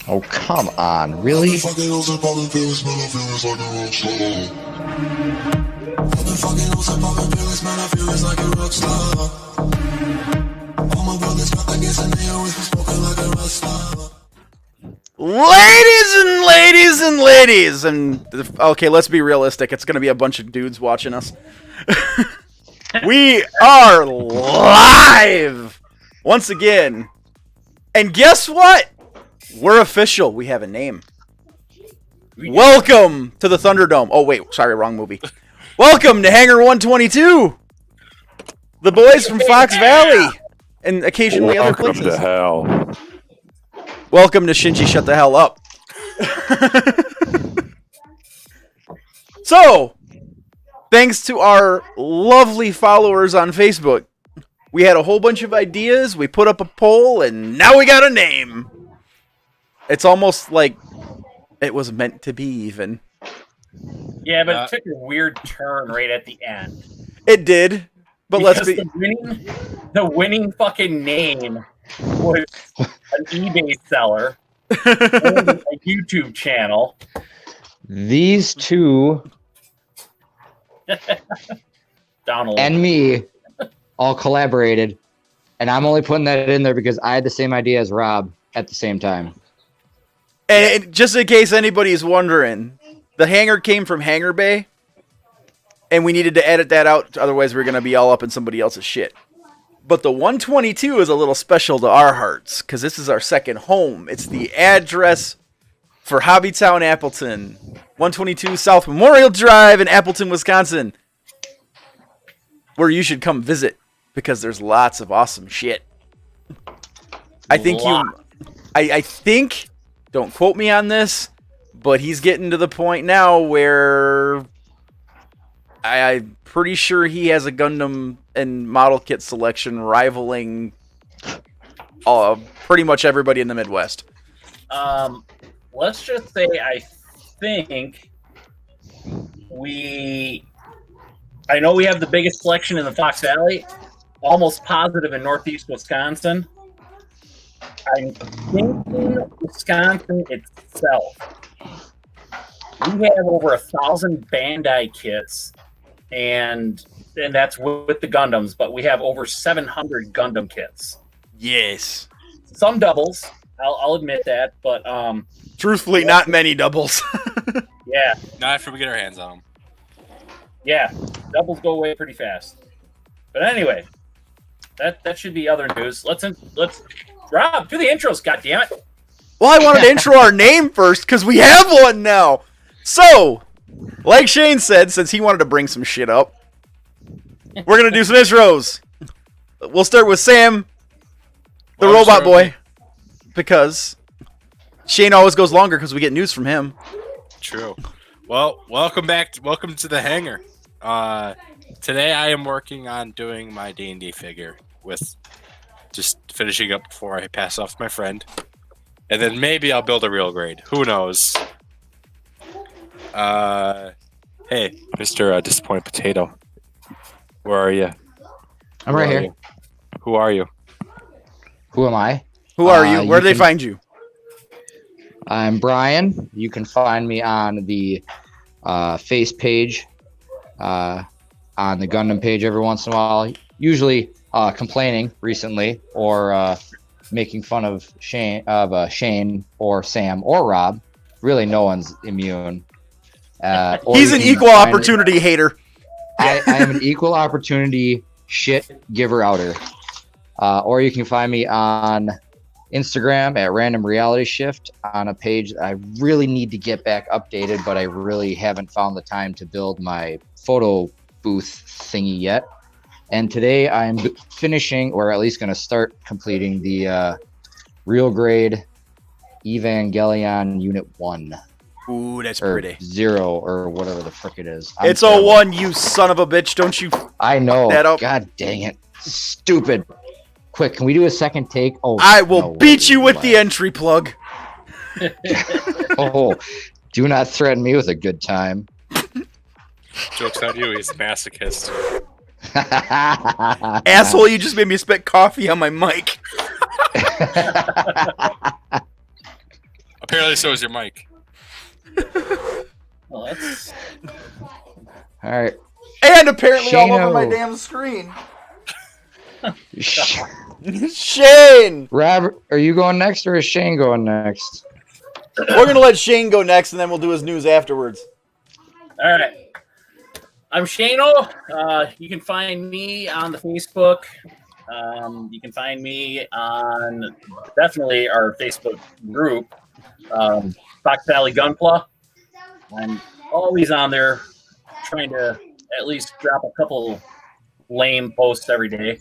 Oh, come on. Really? Ladies, and okay, let's be realistic. It's gonna be a bunch of dudes watching us. We are live once again, and guess what? We're official. We have a name. Welcome to the Thunderdome. Oh wait, sorry, wrong movie. Welcome to Hangar 122. The boys from Fox Valley and occasionally other places. Welcome to hell. Welcome to Shinji Shut the Hell Up. So, thanks to our lovely followers on Facebook, we had a whole bunch of ideas, we put up a poll, and now we got a name. It's almost like it was meant to be even. Yeah, but it took a weird turn right at the end. It did, but because let's be... The winning fucking name was an eBay seller and a YouTube channel. These two Donald and me all collaborated, and I'm only putting that in there because I had the same idea as Rob at the same time. And just in case anybody's wondering, the hangar came from Hangar Bay, and we needed to edit that out, otherwise we're going to be all up in somebody else's shit. But the 122 is a little special to our hearts, because this is our second home. It's the address for Hobbytown, Appleton. 122 South Memorial Drive in Appleton, Wisconsin. Where you should come visit, because there's lots of awesome shit. I think I think, don't quote me on this, but he's getting to the point now where I'm pretty sure he has a Gundam and model kit selection rivaling pretty much everybody in the Midwest. Let's just say I think I know we have the biggest selection in the Fox Valley, almost positive in Northeast Wisconsin. I'm thinking Wisconsin itself. We have over 1,000 Bandai kits, and that's with the Gundams, but we have over 700 Gundam kits. Yes. Some doubles, I'll admit that, but truthfully, not many doubles. Yeah. Not after we get our hands on them. Yeah, doubles go away pretty fast. But anyway, that should be other news. Let's Rob, do the intros, goddammit. Well, I wanted to intro our name first, because we have one now. So, like Shane said, since he wanted to bring some shit up, we're going to do some intros. We'll start with Sam, the robot boy, because Shane always goes longer because we get news from him. True. Well, welcome to the hangar. Today I am working on doing my D&D figure, with just finishing up before I pass off my friend. And then maybe I'll build a real grade. Who knows? Hey, Mr. Disappointed Potato. Where are you? I'm right here. Who are you? Who am I? Who are you? Where do they find you? I'm Brian. You can find me on the face page, on the Gundam page every once in a while. Usually complaining recently, or making fun of Shane or Sam or Rob. Really, no one's immune. He's an equal opportunity hater. I am an equal opportunity shit giver outer. Or you can find me on Instagram at Random Reality Shift, on a page that I really need to get back updated, but I really haven't found the time to build my photo booth thingy yet. And today I'm finishing, or at least going to start completing, the real grade Evangelion Unit 1. Ooh, that's or pretty. Zeroe, or whatever the frick it is. It's a 1, you son of a bitch. Don't you I know. that up. God dang it. Stupid. Quick, can we do a second take? Oh, I will beat you with the entry plug. Oh, do not threaten me with a good time. Joke's on you, he's a masochist. Asshole, you just made me spit coffee on my mic. Apparently, so is your mic. Well, that's All right. And apparently all over Shano. my damn screen. Sh- Shane! Rob, are you going next or is Shane going next? We're going to let Shane go next, and then we'll do his news afterwards. all right. I'm Shano. You can find me on the Facebook. You can find me on definitely our Facebook group, Fox Valley Gunpla. I'm always on there trying to at least drop a couple lame posts every day.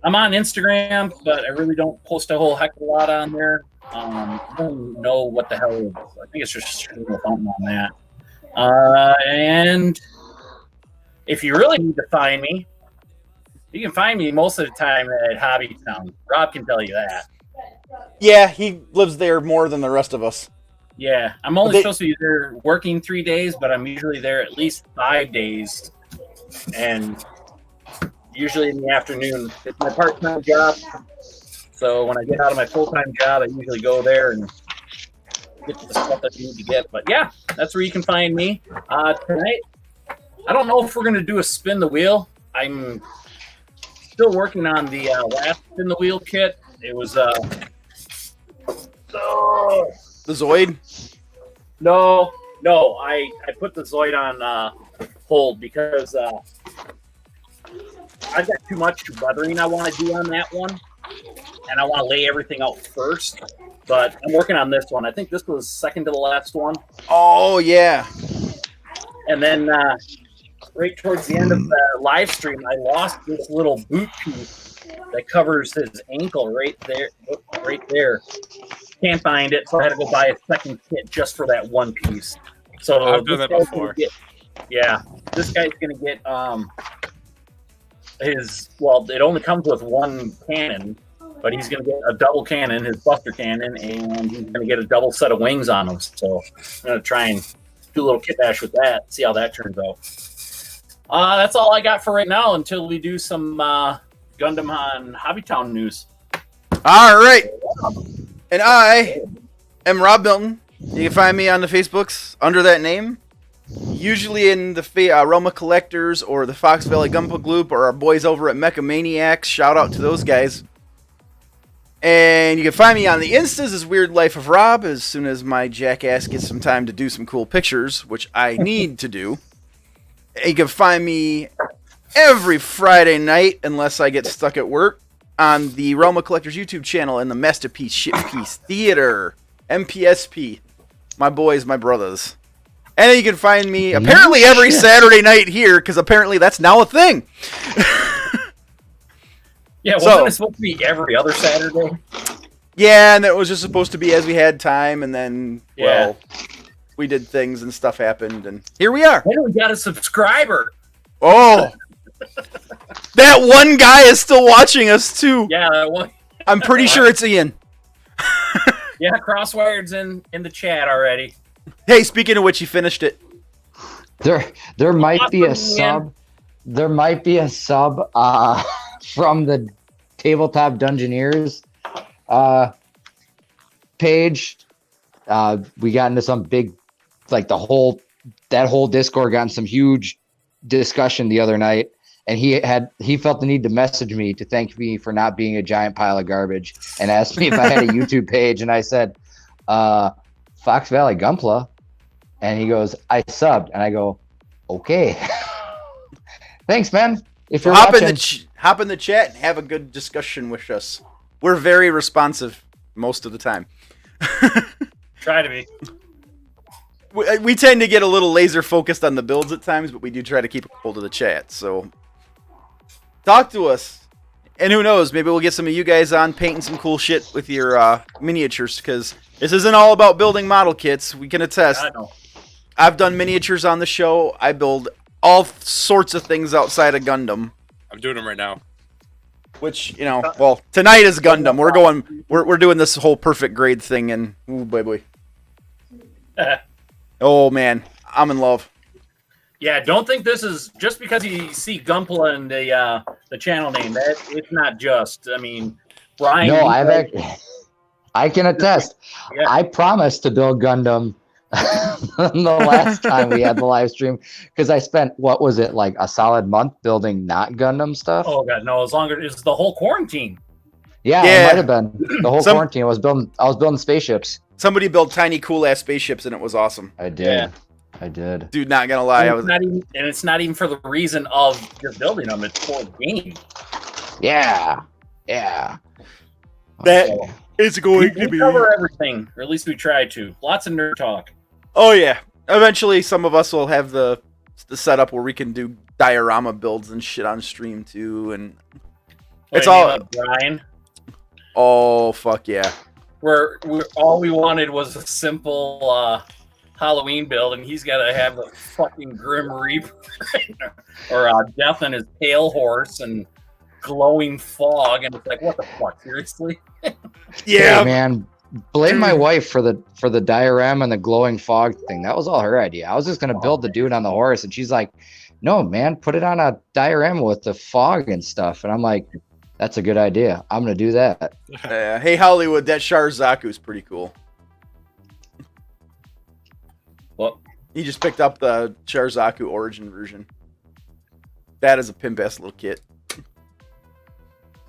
I'm on Instagram, but I really don't post a whole heck of a lot on there. I don't know what the hell it is. I think it's just something on that. And if you really need to find me, you can find me most of the time at Hobbytown. Rob can tell you that. Yeah, he lives there more than the rest of us. Yeah, I'm only supposed to be there working 3 days, but I'm usually there at least 5 days, and usually in the afternoon. It's my part-time job, so when I get out of my full-time job, I usually go there and get the stuff that I need to get. But yeah, that's where you can find me. Tonight, I don't know if we're going to do a spin the wheel. I'm still working on the last spin the wheel kit. It was The Zoid? No, I put the Zoid on hold because I've got too much weathering I want to do on that one, and I want to lay everything out first. But I'm working on this one. I think this was second to the last one. Oh, yeah. And then right towards the end of the live stream, I lost this little boot piece that covers his ankle right there. Right there. Can't find it, so I had to go buy a second kit just for that one piece. So I've done that before. This guy's gonna get his. Well, it only comes with one cannon, but he's gonna get a double cannon, his Buster cannon, and he's gonna get a double set of wings on him. So I'm gonna try and do a little kit bash with that. See how that turns out. That's all I got for right now until we do some Gundam on Hobbytown news. All right. And I am Rob Milton. You can find me on the Facebooks under that name. Usually in the Roma Collectors or the Fox Valley Gunpla Group or our boys over at Mecha Maniacs. Shout out to those guys. And you can find me on the Instas as Weird Life of Rob as soon as my jackass gets some time to do some cool pictures, which I need to do. And you can find me every Friday night, unless I get stuck at work, on the Roma Collectors YouTube channel in the Masterpiece Shitpiece Theater. MPSP. My boys, my brothers. And then you can find me apparently every Saturday night here, because apparently that's now a thing. Yeah, wasn't it supposed to be every other Saturday? Yeah, and it was just supposed to be as we had time, and then, well, we did things and stuff happened, and here we are. And we got a subscriber. Oh! That one guy is still watching us, too. Yeah, that one. I'm pretty sure it's Ian. Yeah, Crosswired's in the chat already. Hey, speaking of which, he finished it. There might be a sub. There might be a sub from the Tabletop Dungeoneers page. We got into some big, like that whole Discord got in some huge discussion the other night, and he felt the need to message me to thank me for not being a giant pile of garbage and asked me if I had a YouTube page, and I said Fox Valley Gunpla, and he goes, I subbed, and I go, okay. Thanks, man. If you're hop watching, in the chat and have a good discussion with us. We're very responsive most of the time. Try to be. We tend to get a little laser focused on the builds at times, but we do try to keep a hold of the chat. So talk to us. And who knows, maybe we'll get some of you guys on painting some cool shit with your miniatures, because this isn't all about building model kits. We can attest. I know. I've done miniatures on the show. I build all sorts of things outside of Gundam. I'm doing them right now. Which, well, tonight is Gundam. We're doing this whole perfect grade thing, and ooh, boy. Oh man, I'm in love. Yeah, don't think this is just because you see Gunpla in the channel name. That it's not just. I mean, Brian. No, I can attest. Yeah. I promised to build Gundam the last time we had the live stream because I spent what was it like a solid month building not Gundam stuff. Oh god, no! As long as it's the whole quarantine. Yeah, Yeah. it might have been the whole quarantine. I was building spaceships. Somebody built tiny, cool ass spaceships, and it was awesome. I did. Yeah. I did. Dude, not gonna lie, And it's not even for the reason of just building them. It's for the game. Yeah. Yeah. That Okay. is going We cover everything, or at least we try to. Lots of nerd talk. Oh yeah. Eventually, some of us will have the setup where we can do diorama builds and shit on stream too, and it's What, all. like Brian, Oh fuck yeah! where all we wanted was a simple Halloween build, and he's got to have the fucking Grim Reaper or Death on his pale horse and glowing fog, and it's like, what the fuck, seriously? Yeah, Hey, man. Blame my wife for the diorama and the glowing fog thing. That was all her idea. I was just gonna build the dude on the horse, and she's like, "No, man, put it on a diorama with the fog and stuff." And I'm like, "That's a good idea. I'm gonna do that." Hey Hollywood, that Sharzaku's pretty cool. Well, He just picked up the Sharzaku Origin version. That is a pimp ass little kit.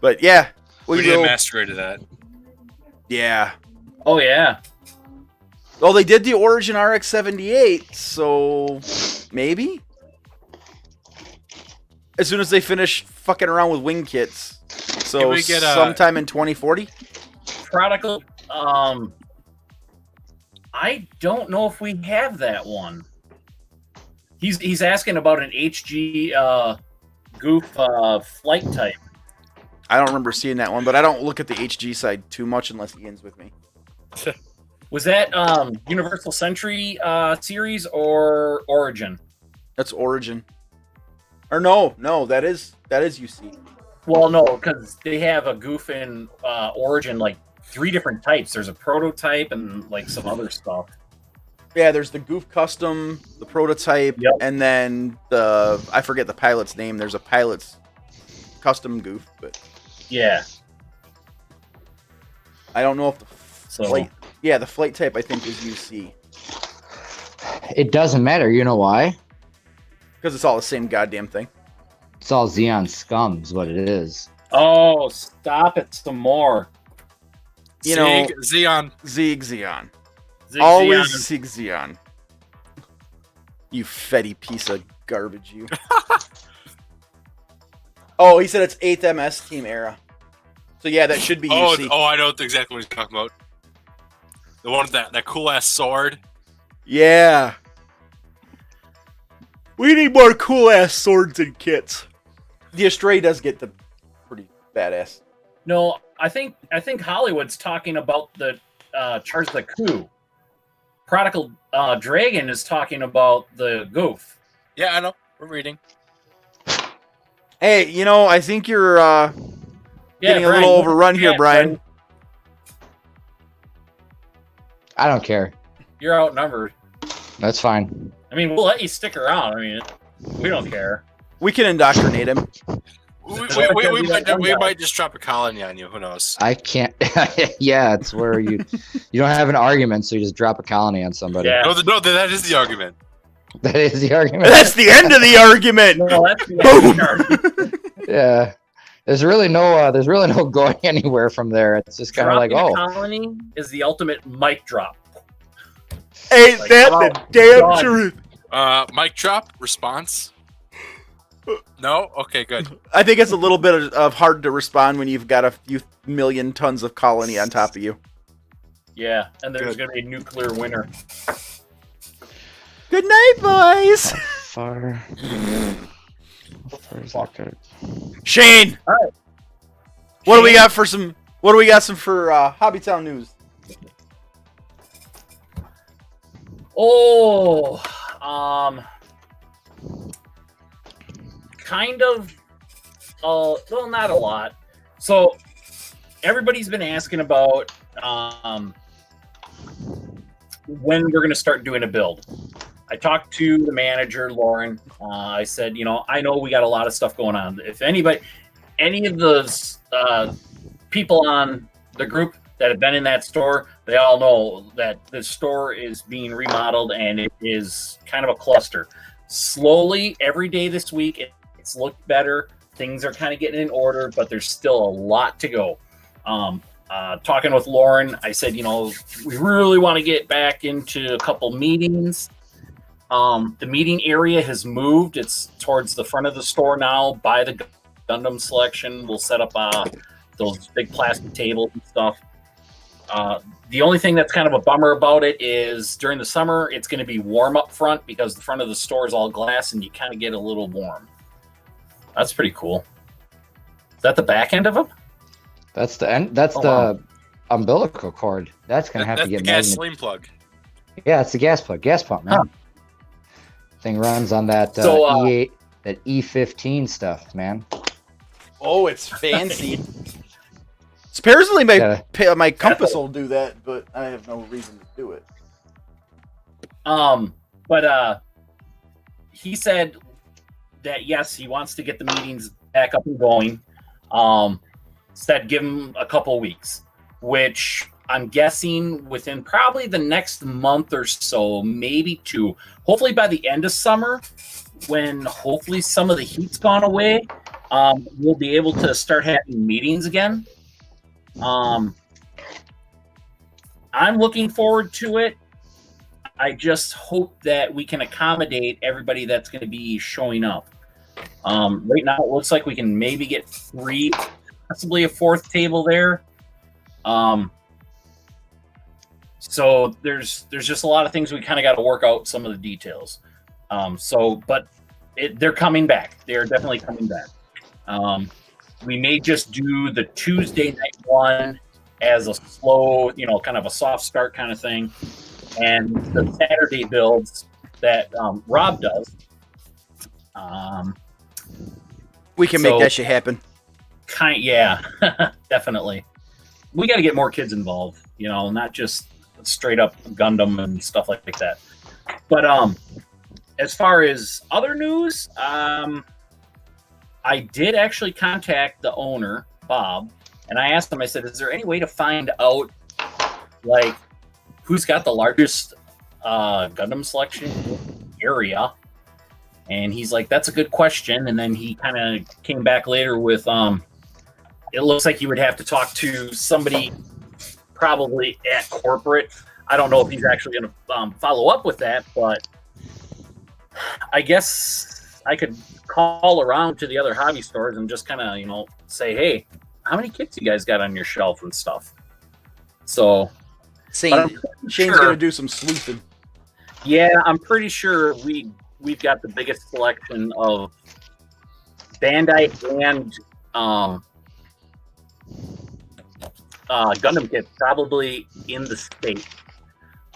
But yeah, We need a master grade of that. Yeah. oh yeah, Well, they did the Origin RX-78, so maybe as soon as they finish fucking around with wing kits. So Can we get sometime in 2040. Prodigal. I don't know if we have that one. He's asking about an HG goof flight type. I don't remember seeing that one, but I don't look at the HG side too much unless Ian's with me. Was that Universal Century series or Origin? That's Origin. Or no, that is UC. Well, no, because they have a goof in Origin, like 3 different types. There's a prototype and like some other stuff. Yeah, there's the Goof Custom, the prototype, Yep. and then I forget the pilot's name. There's a pilot's custom Goof, but Yeah. I don't know if the So flight. Yeah, the flight type I think is UC It doesn't matter. You know why? because it's all the same goddamn thing. It's all Xeon scum is what it is. oh, stop it some more. You know, Xeon. Xeon. Zig Always Xeon. Xeon. You fetty piece of garbage, you. Oh, he said it's 8th MS team era. So yeah, that should be UC. Oh, I know exactly what he's talking about. The one with that cool ass sword. Yeah. We need more cool ass swords and kits. The Astray does get the pretty badass. No, I think Hollywood's talking about the Charge the Coup. Prodigal Dragon is talking about the goof. Yeah, I know. We're reading. Hey, I think you're getting a Brian, little overrun here, yeah, Brian. I don't care. You're outnumbered. That's fine. I mean, we'll let you stick around. I mean, we don't care. We can indoctrinate him. We might just drop a colony on you. Who knows? I can't. Yeah, it's where you don't have an argument, so you just drop a colony on somebody. Yeah. No, that is the argument. That is the argument. That's the end of the argument. No, that's the Boom. Yeah. There's really no going anywhere from there. It's just kind of like, Dropping a oh, colony is the ultimate mic drop. Ain't Like, that oh, the damn God. truth? Mic drop response. No. Okay. Good. I think it's a little bit of hard to respond when you've got a few million tons of colony on top of you. Yeah, and there's Good. going to be a nuclear winter. Good night, boys. far. How far is that good? Shane. All right. What do we got for Hobbytown news? Oh, kind of. Well, not a lot. So everybody's been asking about when we're going to start doing a build. I talked to the manager, Lauren. I said, I know we got a lot of stuff going on. If any of the people on the group that have been in that store, they all know that the store is being remodeled and it is kind of a cluster. Slowly, every day this week, it's looked better. Things are kind of getting in order, but there's still a lot to go. Talking with Lauren, I said, we really want to get back into a couple meetings. The meeting area has moved. It's towards the front of the store now by the Gundam selection. We'll set up those big plastic tables and stuff. The only thing that's kind of a bummer about it is during the summer, it's going to be warm up front because the front of the store is all glass and you kind of get a little warm. That's pretty cool. Is that the back end of them? That's the end. That's the umbilical cord. That's going to have to get the gasoline plug. Yeah, it's the gas plug. Gas pump, man. Huh. Thing runs on that E8, that E15 stuff, man. Oh, it's fancy. Supposedly my compass will do that, but I have no reason to do it. But he said that yes, he wants to get the meetings back up and going. Said give him a couple weeks, which I'm guessing within probably the next month or so, maybe 2. Hopefully by the end of summer, when hopefully some of the heat's gone away, we'll be able to start having meetings again. I'm looking forward to it. I just hope that we can accommodate everybody that's going to be showing up. Right now, it looks like we can maybe get 3, possibly a 4th table there. So there's just a lot of things we kind of got to work out some of the details. But they're coming back. They're definitely coming back. We may just do the Tuesday night one as a slow, kind of a soft start kind of thing. And the Saturday builds that Rob does. We can make that shit happen. Yeah, definitely. We got to get more kids involved, not just straight up Gundam and stuff like that. But as far as other news, I did actually contact the owner, Bob, and I asked him, I said, is there any way to find out, like, who's got the largest Gundam selection area? And he's like, that's a good question. And then he kind of came back later with, it looks like you would have to talk to somebody probably at corporate. I don't know if he's actually going to follow up with that, but I guess I could call around to the other hobby stores and just kind of, say, hey, how many kits you guys got on your shelf and stuff? So Shane's going to do some sleuthing. Yeah, I'm pretty sure we've got the biggest selection of Bandai and Gundam kits probably in the state.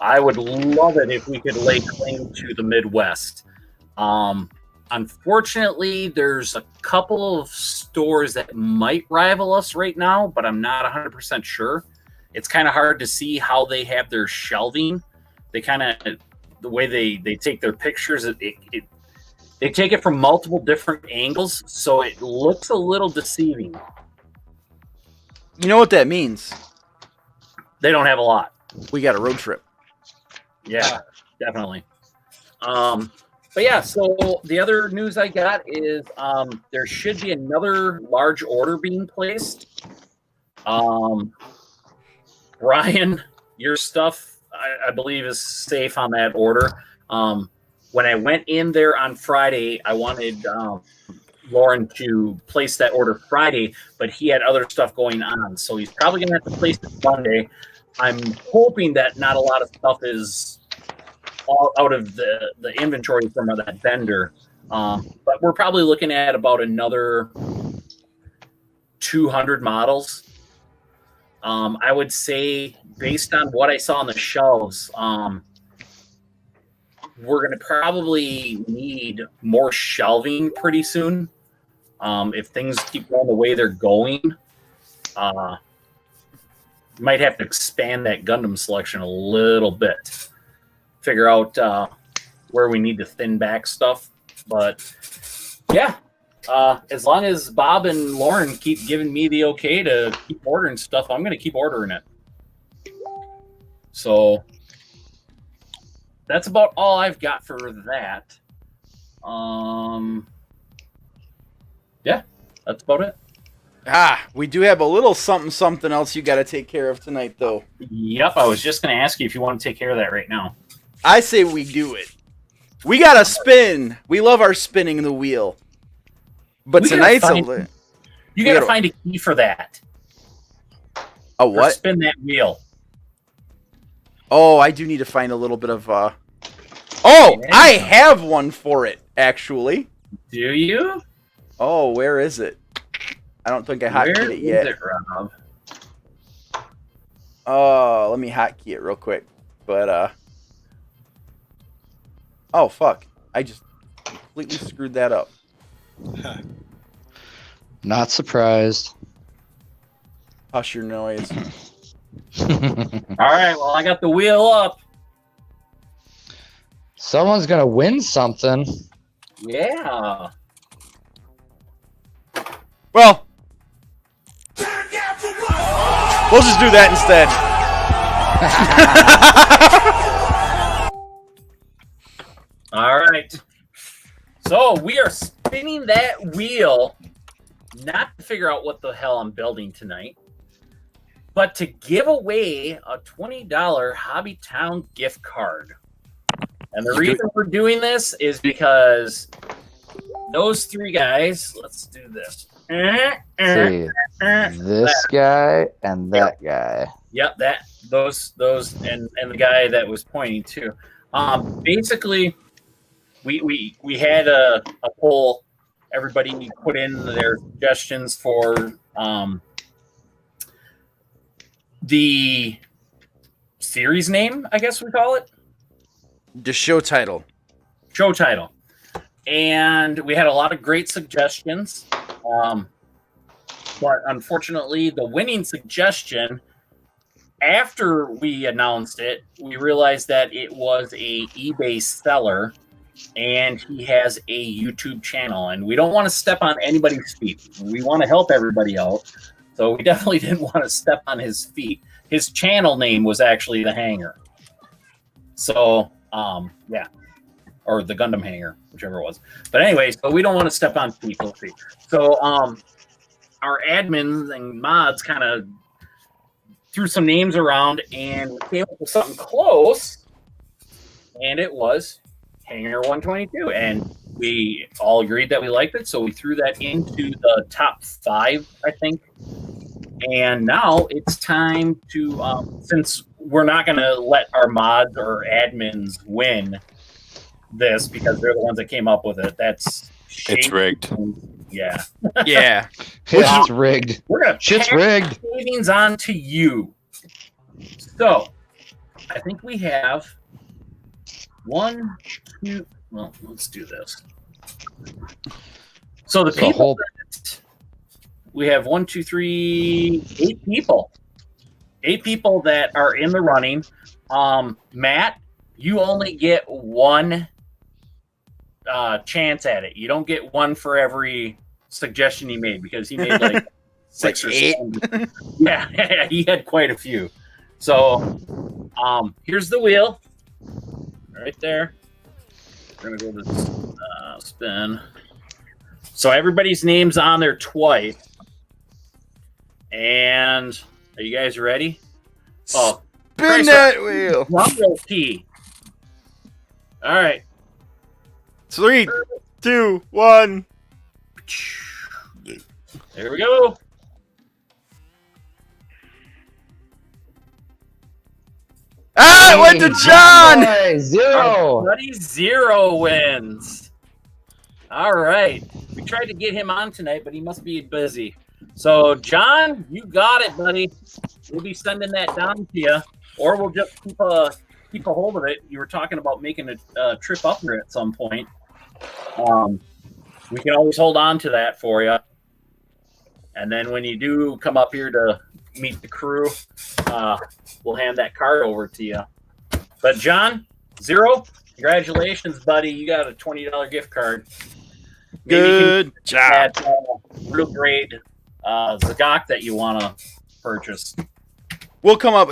I would love it if we could lay claim to the Midwest. Unfortunately, there's a couple of stores that might rival us right now, but I'm not 100% sure. It's kind of hard to see how they have their shelving. They kind of, the way they take their pictures, they take it from multiple different angles, so it looks a little deceiving. You know what that means? They don't have a lot. We got a road trip. Yeah, definitely. But yeah, so the other news I got is there should be another large order being placed. Brian, your stuff, I believe, is safe on that order. When I went in there on Friday, I wanted Lauren to place that order Friday, but he had other stuff going on. So he's probably going to have to place it Monday. I'm hoping that not a lot of stuff is all out of the inventory from that vendor. But we're probably looking at about another 200 models. I would say, based on what I saw on the shelves, we're going to probably need more shelving pretty soon. If things keep going the way they're going, might have to expand that Gundam selection a little bit. Figure out where we need to thin back stuff. But yeah, as long as Bob and Lauren keep giving me the okay to keep ordering stuff, I'm going to keep ordering it. So that's about all I've got for that. Yeah, that's about it. We do have a little something else you got to take care of tonight, though. Yep, I was just going to ask you if you want to take care of that right now. I say we do it. We got to spin. We love our spinning the wheel. But tonight's you got to find a key for that. A what? Spin that wheel. Oh, I do need to find a little bit of yeah. I have one for it, actually. Do you? Oh, where is it? I don't think I hotkeyed it yet. Where is it, Rob? Let me hotkey it real quick. But oh fuck. I just completely screwed that up. Not surprised. Hush your noise. All right, well, I got the wheel up. Someone's gonna win something. Yeah. Well, we'll just do that instead. All right. So we are spinning that wheel, not to figure out what the hell I'm building tonight, but to give away a $20 Hobbytown gift card. And the reason we're doing this is because those three guys, let's do this. See, this guy and that guy. Yep, those and the guy that was pointing too. Basically, we had a poll. Everybody put in their suggestions for the series name, I guess we call it. The show title. Show title. And we had a lot of great suggestions. But unfortunately, the winning suggestion, after we announced it, we realized that it was a eBay seller and he has a YouTube channel. And we don't want to step on anybody's feet. We want to help everybody out. So we definitely didn't want to step on his feet. His channel name was actually The Hangar. So, yeah. Or the Gundam Hangar, whichever it was. But anyway, so we don't want to step on people's feet. So, our admins and mods kind of threw some names around and came up with something close. And it was Hangar 122. And we all agreed that we liked it. So we threw that into the top 5, I think. And now it's time to, since we're not going to let our mods or admins win this because they're the ones that came up with it. It's rigged. Yeah. Yeah. It's rigged. We're gonna Shit's pass rigged. savings on to you. So I think we have 1, 2. Well, let's do this. So the So people hold- we have 1, 2, 3, 8 people. 8 people that are in the running. Matt, you only get one chance at it. You don't get one for every suggestion he made because he made like 6 or 8. 7. Yeah, he had quite a few. So here's the wheel right there. We're gonna go to spin. So everybody's name's on there twice. And are you guys ready? Oh, Spin that wheel. drum roll key. All right. 3, 2, 1. There we go. Ah, it went to John. Hey, Zero. Buddy Zero wins. All right. We tried to get him on tonight, but he must be busy. So, John, you got it, buddy. We'll be sending that down to you, or we'll just keep a hold of it. You were talking about making a trip up there at some point. We can always hold on to that for you. And then when you do come up here to meet the crew, we'll hand that card over to you. But John, Zero, congratulations, buddy. You got a $20 gift card. Maybe Good job. that real grade Zagok that you want to purchase. We'll come up.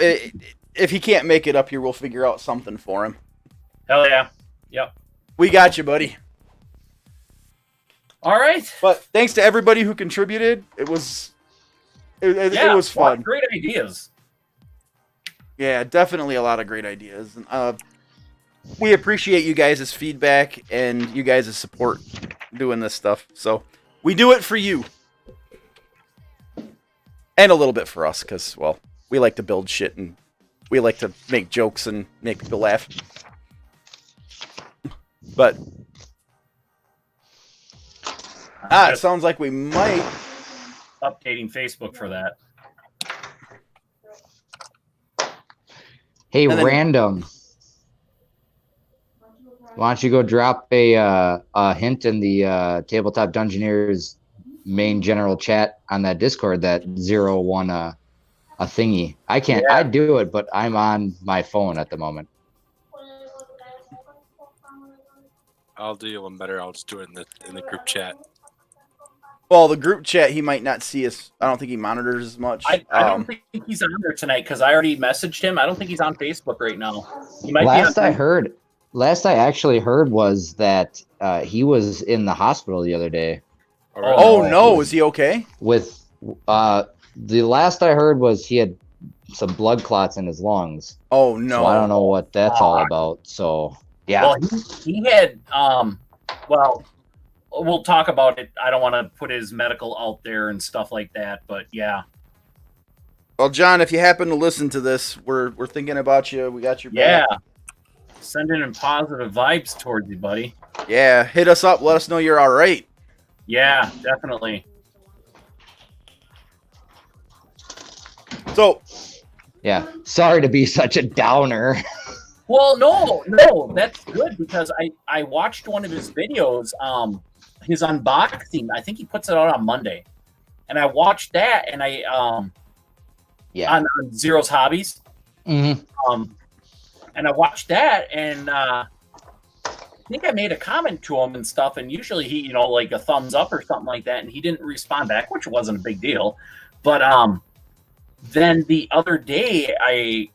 if he can't make it up here, we'll figure out something for him. Hell yeah. Yep. We got you, buddy. All right. But thanks to everybody who contributed. It was fun. Great ideas. Yeah, definitely a lot of great ideas. And, we appreciate you guys' feedback and you guys' support doing this stuff. So we do it for you. And a little bit for us, because, well, we like to build shit and we like to make jokes and make people laugh. But it sounds like we might updating Facebook for that. Hey, then, random. Why don't you go drop a hint in the Tabletop Dungeoneers main general chat on that Discord that Zeroe won a thingy. I can't. Yeah. I'd do it, but I'm on my phone at the moment. I'll do one better. I'll just do it in the group chat. Well, the group chat, he might not see us. I don't think he monitors as much. I don't think he's on there tonight because I already messaged him. I don't think he's on Facebook right now. He might Last I actually heard was that he was in the hospital the other day. Oh no, is he okay? With the last I heard was he had some blood clots in his lungs. Oh no. So I don't know what that's all about. So yeah. Well, he had well, we'll talk about it. I don't want to put his medical out there and stuff like that, but yeah. Well, John, if you happen to listen to this, we're thinking about you. We got your back. Yeah. Sending in positive vibes towards you, buddy. Yeah, hit us up. Let us know you're all right. Yeah, definitely. So, yeah. Sorry to be such a downer. Well, no, that's good because I watched one of his videos, his unboxing. I think he puts it out on Monday, and I watched that, and I on Zero's Hobbies. Mm-hmm. And I watched that, and I think I made a comment to him and stuff. And usually he, like a thumbs up or something like that, and he didn't respond back, which wasn't a big deal. But then the other day, I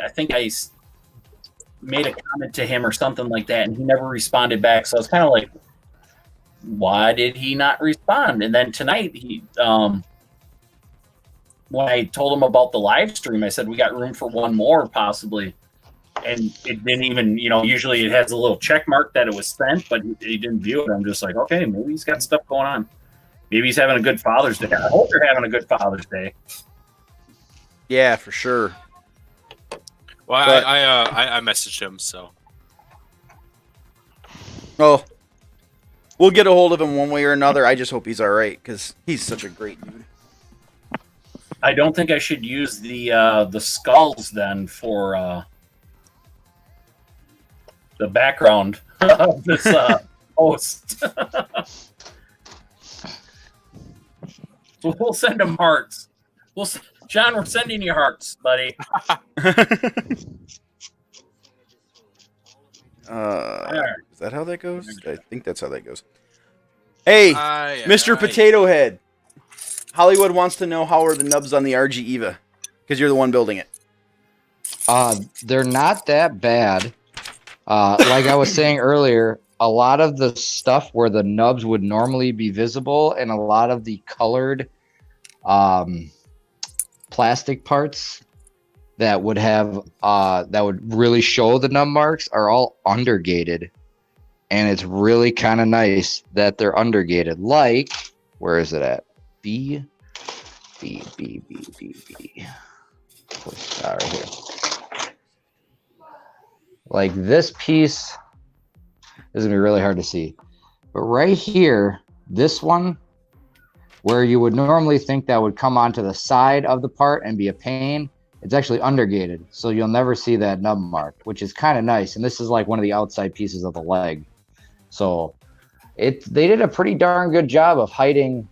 think I made a comment to him or something like that, and he never responded back. So I was kind of like, why did he not respond? And then tonight, he when I told him about the live stream, I said we got room for one more possibly. And it didn't even, usually it has a little check mark that it was sent, but he didn't view it. I'm just like, okay, maybe he's got stuff going on. Maybe he's having a good Father's Day. I hope you're having a good Father's Day. Yeah, for sure. Well, But- I messaged him, so. Oh, we'll get a hold of him one way or another. I just hope he's all right because he's such a great dude. I don't think I should use the skulls then for the background of this host. So we'll send him hearts. John, we're sending you hearts, buddy. Is that how that goes? I think that's how that goes. Hey, Mr. Potato Head. Hollywood wants to know how are the nubs on the RG Eva? Because you're the one building it. They're not that bad. Like I was saying earlier, a lot of the stuff where the nubs would normally be visible and a lot of the colored plastic parts that would have that would really show the nub marks are all undergated. And it's really kind of nice that they're undergated. Like, where is it at? B. Right here. Like this piece, this is gonna be really hard to see, but right here, this one, where you would normally think that would come onto the side of the part and be a pain, it's actually undergated, so you'll never see that nub mark, which is kind of nice. And this is like one of the outside pieces of the leg, so they did a pretty darn good job of hiding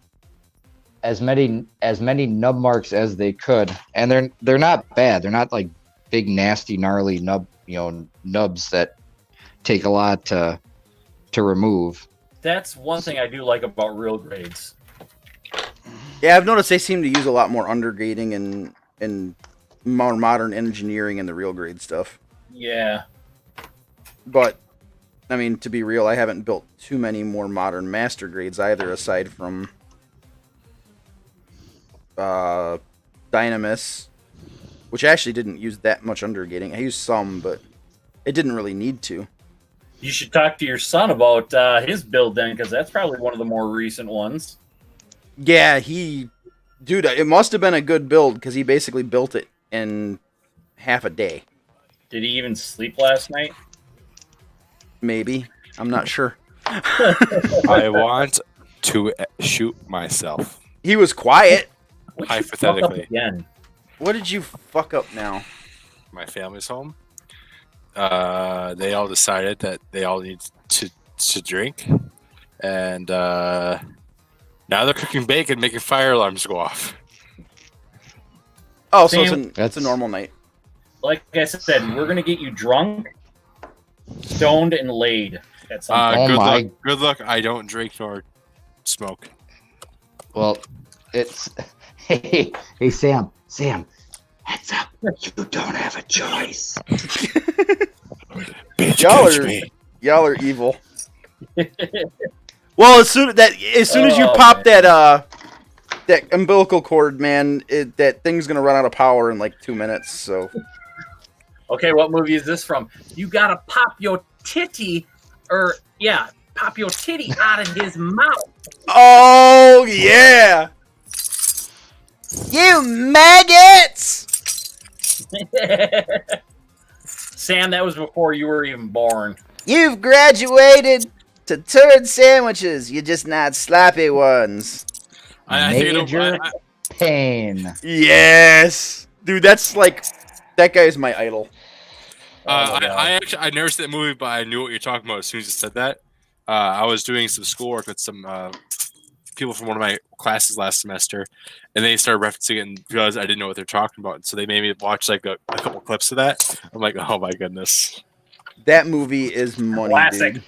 as many nub marks as they could, and they're not bad. They're not like big, nasty, gnarly nubs that take a lot to remove. That's one thing I do like about real grades. Yeah, I've noticed they seem to use a lot more undergating and more modern engineering and the real grade stuff. Yeah. But I mean, to be real, I haven't built too many more modern master grades either, aside from Dynamis, which actually didn't use that much undergating. I used some, but it didn't really need to. You should talk to your son about his build then, because that's probably one of the more recent ones. Yeah, dude, it must have been a good build because he basically built it in half a day. Did he even sleep last night? Maybe. I'm not sure. I want to shoot myself. He was quiet. What'd you Hypothetically. fuck up again? What did you fuck up now? My family's home. They all decided that they all need to drink, and now they're cooking bacon, making fire alarms go off. Oh, so Sam, it's a normal night. Like I said, we're gonna get you drunk, stoned, and laid at some point. Oh my- Luck. Good luck. I don't drink nor smoke. Well, it's hey Sam, heads up. You don't have a choice. Bitch, Y'all are evil. Well, as soon as you pop man. that umbilical cord, man, that thing's gonna run out of power in like 2 minutes. So Okay, what movie is this from? You gotta pop your titty, pop your titty out of his mouth. oh yeah, you maggots! Sam, that was before you were even born. You've graduated to turd sandwiches. You're just not sloppy ones. I think Major pain. Yes, dude, that's like that guy is my idol. I never seen that movie, but I knew what you're talking about as soon as you said that. I was doing some schoolwork with some people from one of my classes last semester, and they started referencing it and because I didn't know what they're talking about. So they made me watch like a couple clips of that. I'm like, oh my goodness. That movie is money, Classic. dude.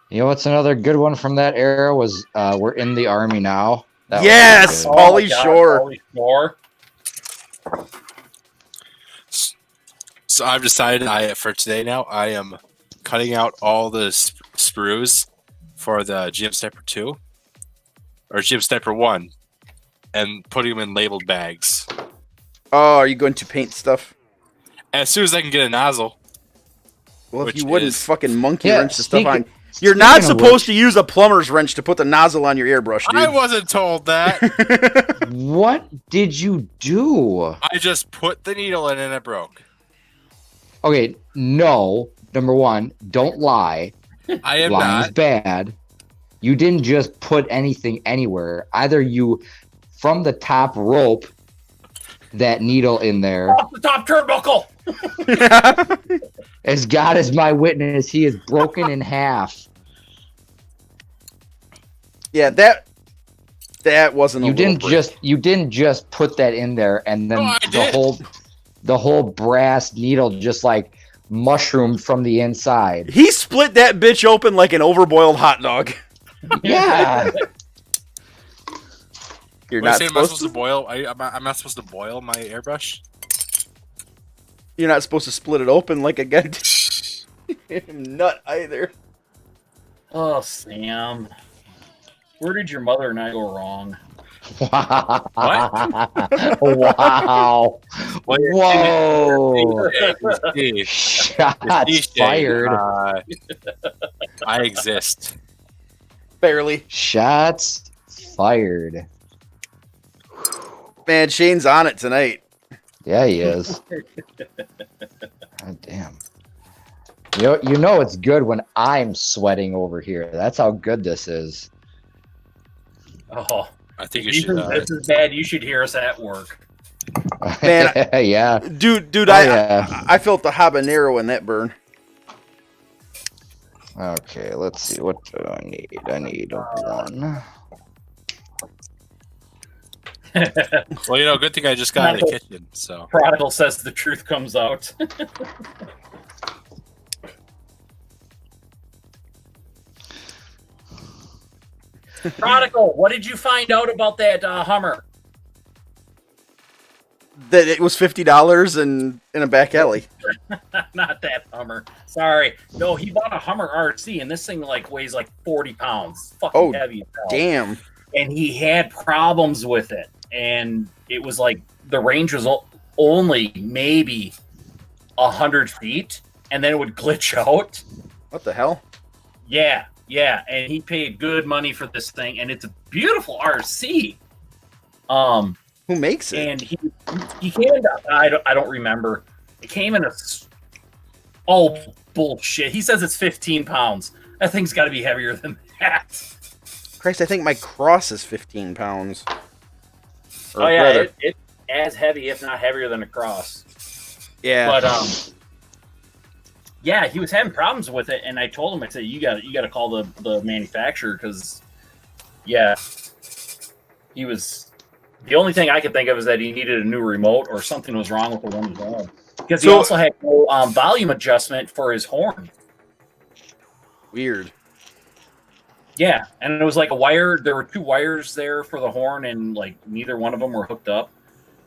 You know what's another good one from that era was We're in the Army Now. That was Yes! really good. Pauly my God, Shore. Pauly Shore. So I've decided for today now I am cutting out all the sprues for the GM Sniper 2 or GM Sniper 1 and putting them in labeled bags. Oh, are you going to paint stuff? As soon as I can get a nozzle. Well, if Which you wouldn't is- fucking monkey Yeah, wrench the stuff on. speaking- You're not speaking of supposed to use a plumber's wrench to put the nozzle on your airbrush, dude. I wasn't told that. What did you do? I just put the needle in and it broke. Okay, no. Number one, don't lie. I am Lying's not. bad. You didn't just put anything anywhere. Either you, from the top rope, that needle in there. Off the top turnbuckle. As God is my witness, he is broken in half. Yeah, that wasn't. You didn't just put that in there and then No, I did. the whole brass needle just like mushroomed from the inside. He split that bitch open like an overboiled hot dog. Yeah. You're Wait, not say, am I supposed supposed to boil? I'm not supposed to boil my airbrush. You're not supposed to split it open like a goddamn nut either. Oh, Sam. Where did your mother and I go wrong? Wow. What? Wow. What? Whoa. Hey, Shots fired. I exist. Barely. Shots fired. Man, Shane's on it tonight. Yeah, he is. God damn. You know it's good when I'm sweating over here. That's how good this is. Oh, I think you if should. this is bad. You should hear us at work. Man, yeah. Dude, Oh, yeah. I felt the habanero in that burn. Okay, let's see. What do I need? I need one. Well, good thing I just got out of the kitchen. So Prodigal says the truth comes out. Prodigal, what did you find out about that Hummer? that it was $50 in a back alley. Not that Hummer. Sorry. No, he bought a Hummer RC, and this thing like weighs like 40 pounds. Fucking heavy as hell. Damn. And he had problems with it, and it was like the range was only maybe 100 feet, and then it would glitch out. What the hell? Yeah, and he paid good money for this thing, and it's a beautiful RC. Who makes it? And he came in. I don't remember. It came in a. Oh bullshit! He says it's 15 pounds. That thing's got to be heavier than that. Christ, I think my cross is 15 pounds. Oh yeah, it's as heavy, if not heavier, than a cross. Yeah, but yeah, he was having problems with it, and I told him, I said, you got to call the manufacturer because, yeah, he was. The only thing I could think of is that he needed a new remote or something was wrong with the one he's on. Because he also had no volume adjustment for his horn. Weird. Yeah, and it was like a wire. There were 2 wires there for the horn, and like neither one of them were hooked up.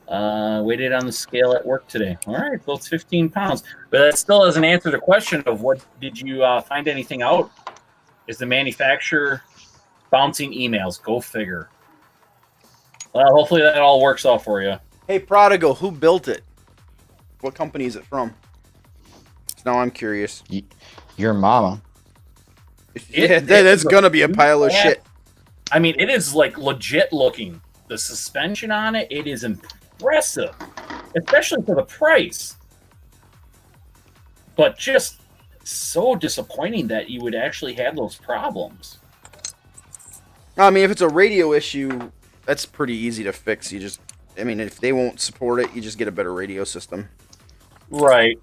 Weighted on the scale at work today. All right, so it's 15 pounds. But that still doesn't answer the question of what did you find anything out? Is the manufacturer bouncing emails? Go figure. Well, hopefully that all works out for you. Hey, Prodigal, who built it? What company is it from? Now I'm curious. Your mama. That's gonna be a pile of shit. I mean, it is like legit looking. The suspension on it, it is impressive, especially for the price. But just so disappointing that you would actually have those problems. I mean, if it's a radio issue, that's pretty easy to fix. If they won't support it, you just get a better radio system. Right.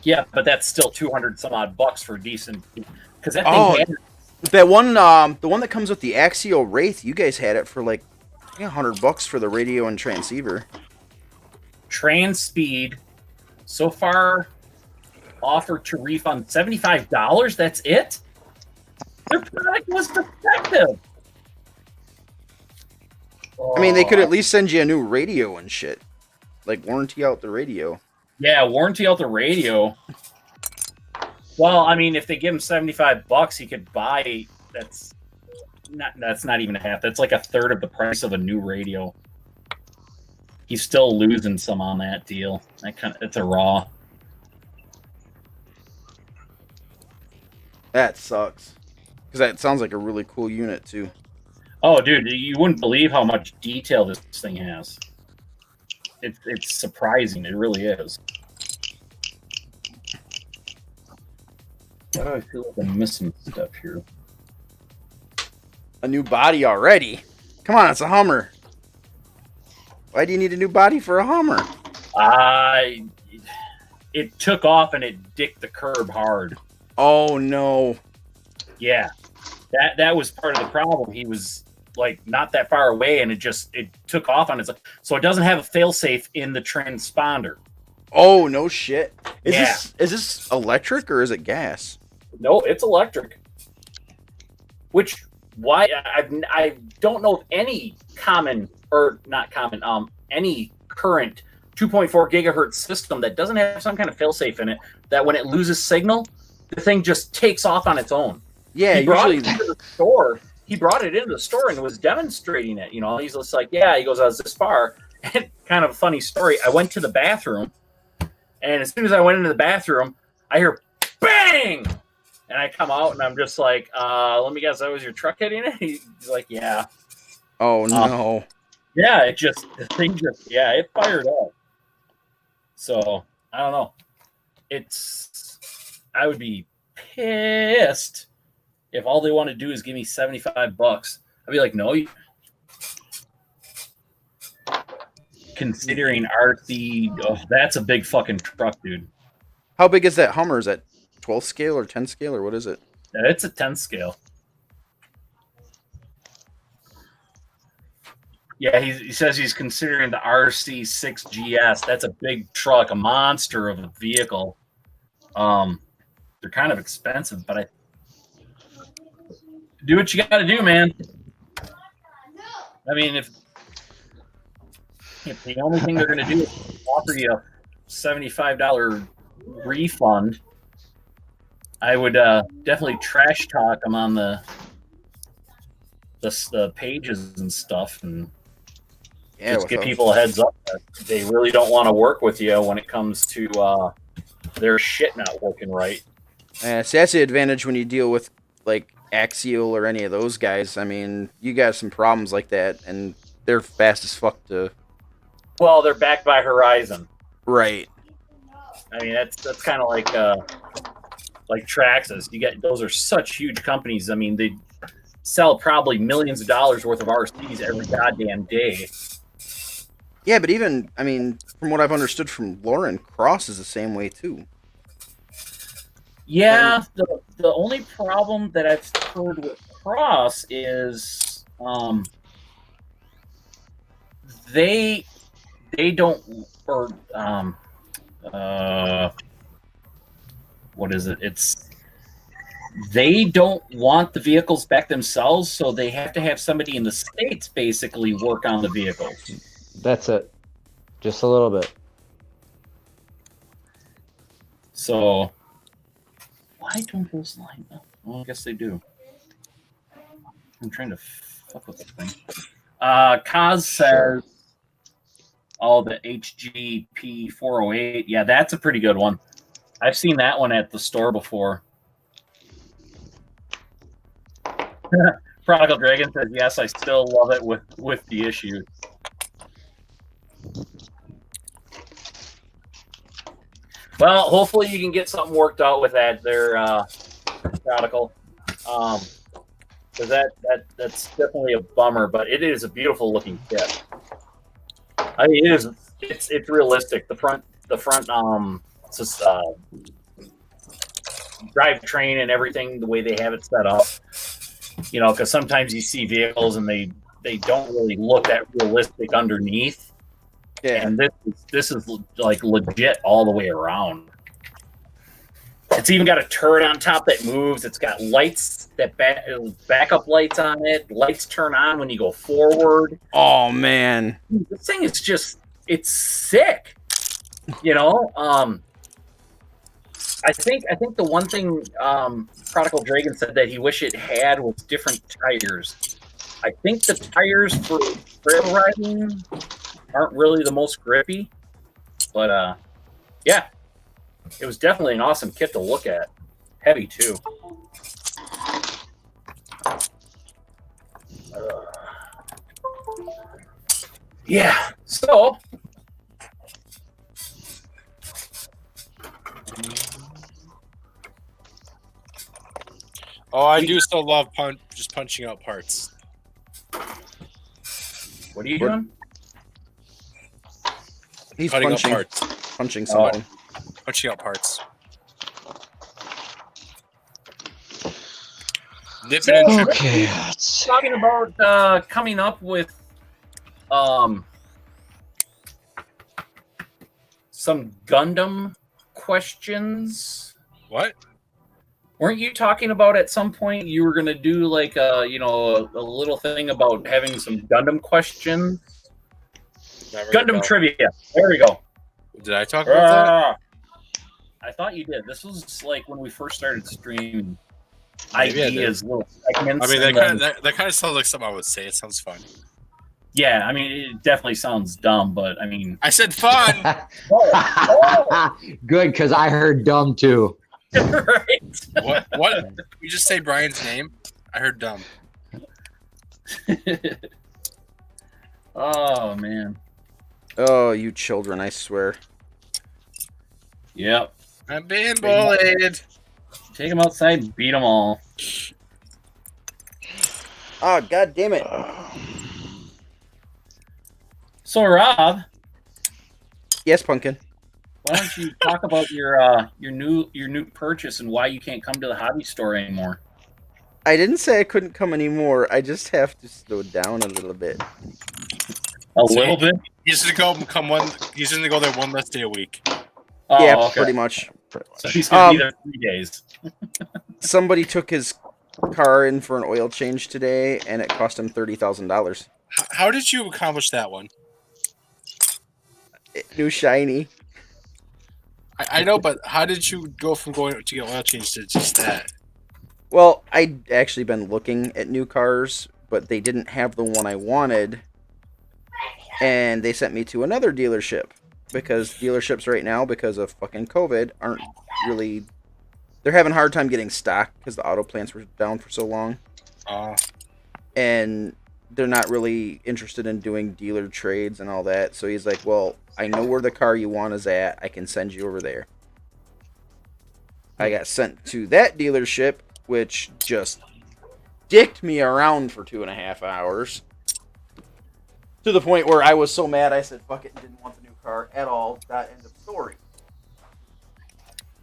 Yeah, but that's still 200 some odd bucks for a decent. Because that thing that one, the one that comes with the Axio Wraith, you guys had it for like $100 for the radio and transceiver. Transpeed, so far, offered to refund $75. That's it. Their product was defective. I mean, they could at least send you a new radio and shit. Like, warranty out the radio. Yeah, warranty out the radio. Well, I mean, if they give him $75, he could buy. That's not even a half. That's like a third of the price of a new radio. He's still losing some on that deal. It's a raw. That sucks. Because that sounds like a really cool unit, too. Oh, dude, you wouldn't believe how much detail this thing has. It's surprising. It really is. Why do I feel like I'm missing stuff here? A new body already? Come on, it's a Hummer. Why do you need a new body for a Hummer? It took off and it dicked the curb hard. Oh, no. Yeah. That was part of the problem. He was like not that far away, and it took off on its. So it doesn't have a failsafe in the transponder. Oh, no shit. Is Yeah. this electric or is it gas? No, it's electric. Which why I don't know of any common or not common any current 2.4 gigahertz system that doesn't have some kind of failsafe in it. That when it loses signal, the thing just takes off on its own. Yeah, He brought usually. it into the store. He brought it into the store and was demonstrating it. You know, he's just like, yeah. He goes, I was this far. And kind of a funny story. I went to the bathroom, and as soon as I went into the bathroom, I hear bang, and I come out and I'm just like, let me guess, that was your truck hitting it. He's like, yeah. Oh no. Yeah, it fired up. So I don't know. I would be pissed if all they want to do is give me $75. I'd be like, no. Considering RC, that's a big fucking truck, dude. How big is that Hummer? Is that 12 scale or 10 scale or what is it? It's a 10 scale. Yeah, he says he's considering the RC6GS. That's a big truck, a monster of a vehicle. They're kind of expensive, but do what you got to do, man. I mean, if if the only thing they're going to do is offer you a $75 refund, I would definitely trash talk them on the pages and stuff, and just give people a heads up that they really don't want to work with you when it comes to their shit not working right. So that's the advantage when you deal with like Axial or any of those guys. I mean, you got some problems like that, and they're fast as fuck to. Well, they're backed by Horizon, right? I mean, that's kind of like Traxxas. You get those are such huge companies. I mean, they sell probably millions of dollars worth of RCs every goddamn day. Yeah, but even, I mean, from what I've understood from Lauren, Cross is the same way too. Yeah, the only problem that I've heard with Cross is they don't, or what is it? It's they don't want the vehicles back themselves, so they have to have somebody in the States basically work on the vehicles. That's it. Just a little bit. So why don't those line up? Well, I guess they do. I'm trying to fuck with this thing. Kaz says, "Oh, the HGP 408. Yeah, that's a pretty good one. I've seen that one at the store before." Prodigal Dragon says, "Yes, I still love it with the issues." Well, hopefully you can get something worked out with that there, Prodigal. Because that's definitely a bummer, but it is a beautiful looking kit. I mean, it's realistic. The front just, drivetrain and everything, the way they have it set up. You know, because sometimes you see vehicles and they don't really look that realistic underneath. Yeah. And this is like legit all the way around. It's even got a turret on top that moves. It's got lights that backup lights on it. Lights turn on when you go forward. Oh man, This thing is it's sick. You know, I think the one thing Prodigal Dragon said that he wish it had was different tires. I think the tires for trail riding aren't really the most grippy, but yeah, it was definitely an awesome kit to look at. Heavy too. Yeah, so I do still love just punching out parts. what are you doing? he's Cutting up punching somebody. Punching out parts. Nipping and tripping. Okay. Talking about coming up with some Gundam questions. What? Weren't you talking about at some point you were going to do like a little thing about having some Gundam questions? Gundam trivia. There we go. Did I talk about that? I thought you did. This was like when we first started streaming. Maybe I did. Ideas, little segments. I mean, that kind of sounds like something I would say. It sounds fun. Yeah, I mean, it definitely sounds dumb, but I mean, I said fun. Good, because I heard dumb too. right? What? You just say Brian's name? I heard dumb. Oh man. Oh, you children! I swear. Yep. I'm being bullied. Take them outside and beat them all. Oh, god damn it! So, Rob, Yes, Pumpkin. why don't you talk about your new purchase and why you can't come to the hobby store anymore? I didn't say I couldn't come anymore. I just have to slow down a little bit. A little bit. He's gonna go there one less day a week. Oh, yeah, okay. pretty much. So he's gonna be there 3 days. Somebody took his car in for an oil change today, and it cost him $30,000. How did you accomplish that one? New shiny. I know, but how did you go from going to get oil change to just that? Well, I'd actually been looking at new cars, but they didn't have the one I wanted, and they sent me to another dealership because dealerships right now, because of fucking COVID, aren't really. They're having a hard time getting stock because the auto plants were down for so long, and they're not really interested in doing dealer trades and all that. So he's like, "Well, I know where the car you want is at. I can send you over there." I got sent to that dealership, which just dicked me around for 2.5 hours. To the point where I was so mad, I said, fuck it, and didn't want the new car at all. That end of story.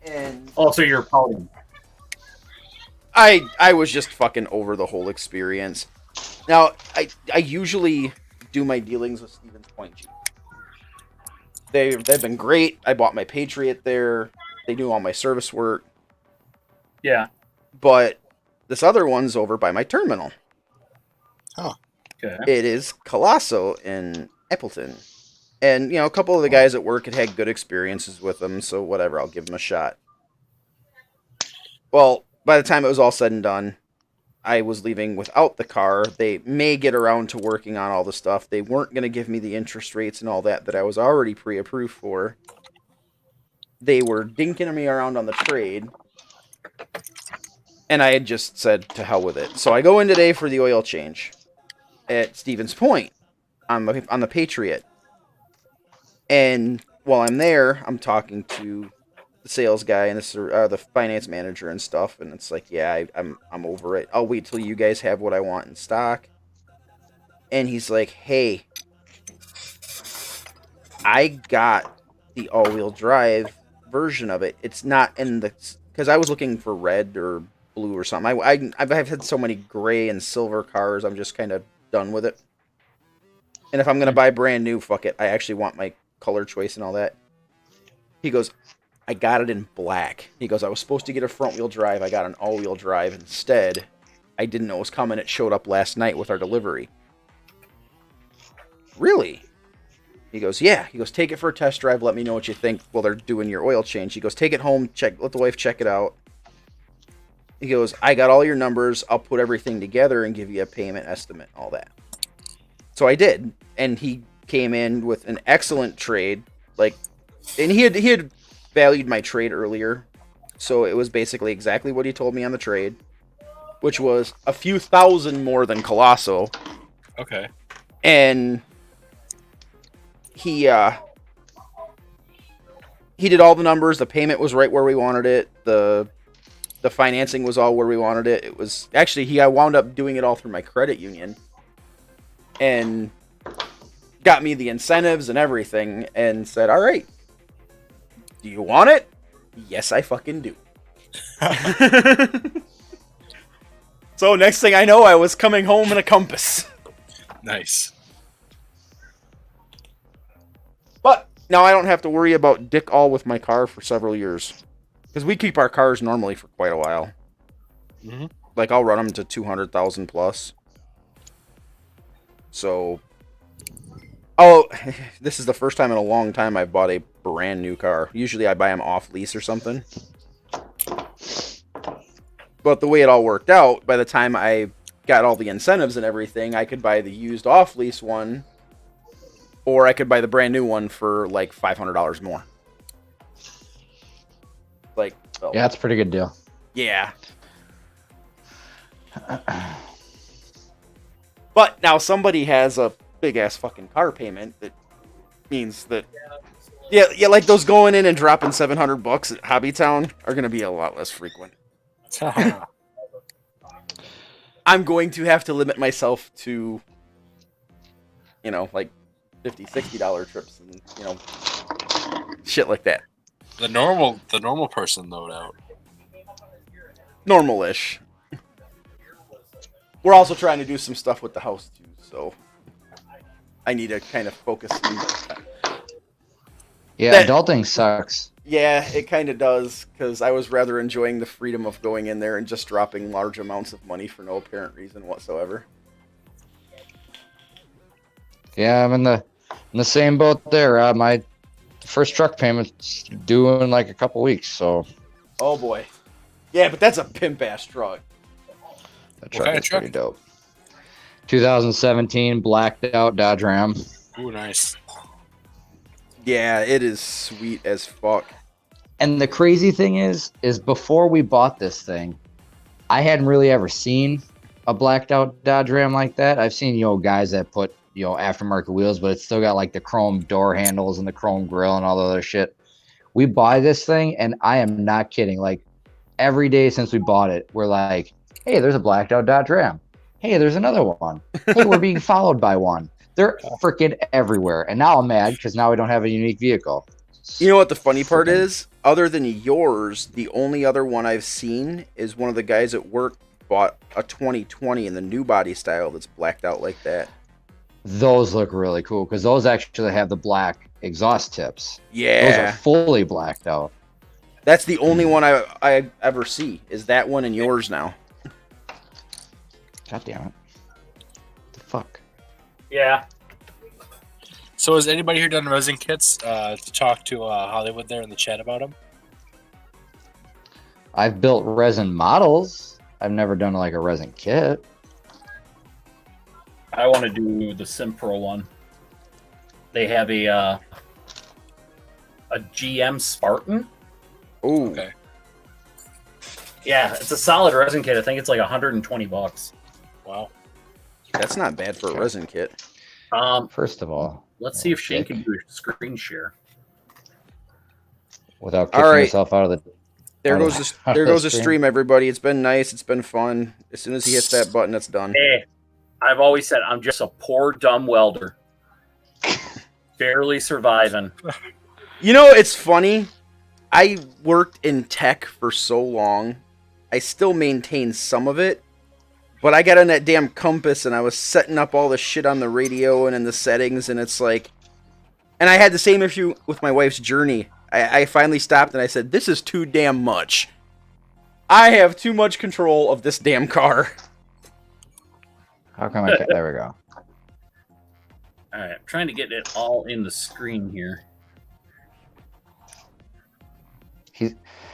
And Also, you're pouting. I was just fucking over the whole experience. Now, I usually do my dealings with Stevens Point Jeep. They've been great. I bought my Patriot there. They do all my service work. Yeah. But this other one's over by my terminal. Oh. Okay. It is Colosso in Appleton. And, you know, a couple of the guys at work had good experiences with them, so whatever, I'll give them a shot. Well, by the time it was all said and done, I was leaving without the car. They may get around to working on all the stuff. They weren't going to give me the interest rates and all that I was already pre-approved for. They were dinking me around on the trade. And I had just said, to hell with it. So I go in today for the oil change at Stevens Point on the Patriot. And while I'm there, I'm talking to the sales guy and the finance manager and stuff. And it's like, yeah, I'm over it. I'll wait till you guys have what I want in stock. And he's like, hey, I got the all-wheel drive version of it. It's not in the... Because I was looking for red or blue or something. I've had so many gray and silver cars, I'm just kind of done with it. And if I'm going to buy brand new, fuck it. I actually want my color choice and all that. He goes, I got it in black. He goes, I was supposed to get a front-wheel drive. I got an all-wheel drive instead. I didn't know it was coming. It showed up last night with our delivery. Really? He goes, yeah. He goes, take it for a test drive. Let me know what you think while they're doing your oil change. He goes, take it home. Let the wife check it out. He goes, I got all your numbers. I'll put everything together and give you a payment estimate, all that. So I did. And he came in with an excellent trade. And he had valued my trade earlier. So it was basically exactly what he told me on the trade, which was a few thousand more than Colosso. Okay. And he did all the numbers. The payment was right where we wanted it. The financing was all where we wanted it. It was actually I wound up doing it all through my credit union, and got me the incentives and everything, and said, "All right, do you want it?" Yes, I fucking do. So next thing I know, I was coming home in a Compass. Nice. But now I don't have to worry about dick all with my car for several years. Because we keep our cars normally for quite a while. Mm-hmm. Like, I'll run them to 200,000 plus. So... Oh, this is the first time in a long time I've bought a brand new car. Usually I buy them off lease or something. But the way it all worked out, by the time I got all the incentives and everything, I could buy the used off lease one, or I could buy the brand new one for like $500 more. Like, oh. Yeah, that's a pretty good deal. Yeah. But now somebody has a big ass fucking car payment that means that yeah, like those going in and dropping $700 at Hobbytown are going to be a lot less frequent. I'm going to have to limit myself to, you know, like $50, $60 trips and, you know, shit like that. The normal person, no doubt. Normal-ish. We're also trying to do some stuff with the house too, so I need to kind of focus. Yeah, adulting sucks. Yeah, it kind of does, because I was rather enjoying the freedom of going in there and just dropping large amounts of money for no apparent reason whatsoever. Yeah, I'm in the same boat there. My First truck payment's due in like a couple weeks, so Oh boy. Yeah, but that's a pimp ass truck. that kind truck of is pretty truck? dope. 2017 blacked out Dodge Ram. Ooh, nice. Yeah, it is sweet as fuck. And the crazy thing is before we bought this thing, I hadn't really ever seen a blacked out Dodge Ram like that. I've seen, guys that put, aftermarket wheels, but it's still got like the chrome door handles and the chrome grill and all the other shit. We buy this thing, and I am not kidding. Like every day since we bought it, we're like, hey, there's a blacked out Dodge Ram. Hey, there's another one. Hey, we're being followed by one. They're freaking everywhere. And now I'm mad because now we don't have a unique vehicle. You know what the funny part is? Other than yours, the only other one I've seen is one of the guys at work bought a 2020 in the new body style that's blacked out like that. Those look really cool because those actually have the black exhaust tips. Those Yeah. are fully blacked out. That's the only one I ever see, is that one and yours now. God damn it. The fuck? Yeah. So has anybody here done resin kits to talk to Hollywood there in the chat about them? I've built resin models. I've never done like a resin kit. I want to do the Simpro one. They have a GM Spartan. Ooh. Okay. Yeah, it's a solid resin kit. I think it's like $120. Wow. That's not bad for a resin kit. First of all, Let's see if Shane can do a screen share. without kicking Alright. yourself out of the. There Oh, goes the stream, everybody. It's been nice. It's been fun. As soon as he hits that button, it's done. Hey, I've always said I'm just a poor dumb welder, barely surviving. You know, it's funny. I worked in tech for so long. I still maintain some of it. But I got on that damn compass and I was setting up all the shit on the radio and in the settings, and it's like... And I had the same issue with my wife's Journey. I finally stopped and I said, this is too damn much. I have too much control of this damn car. How come I can't? There we go. All right, I'm trying to get it all in the screen here.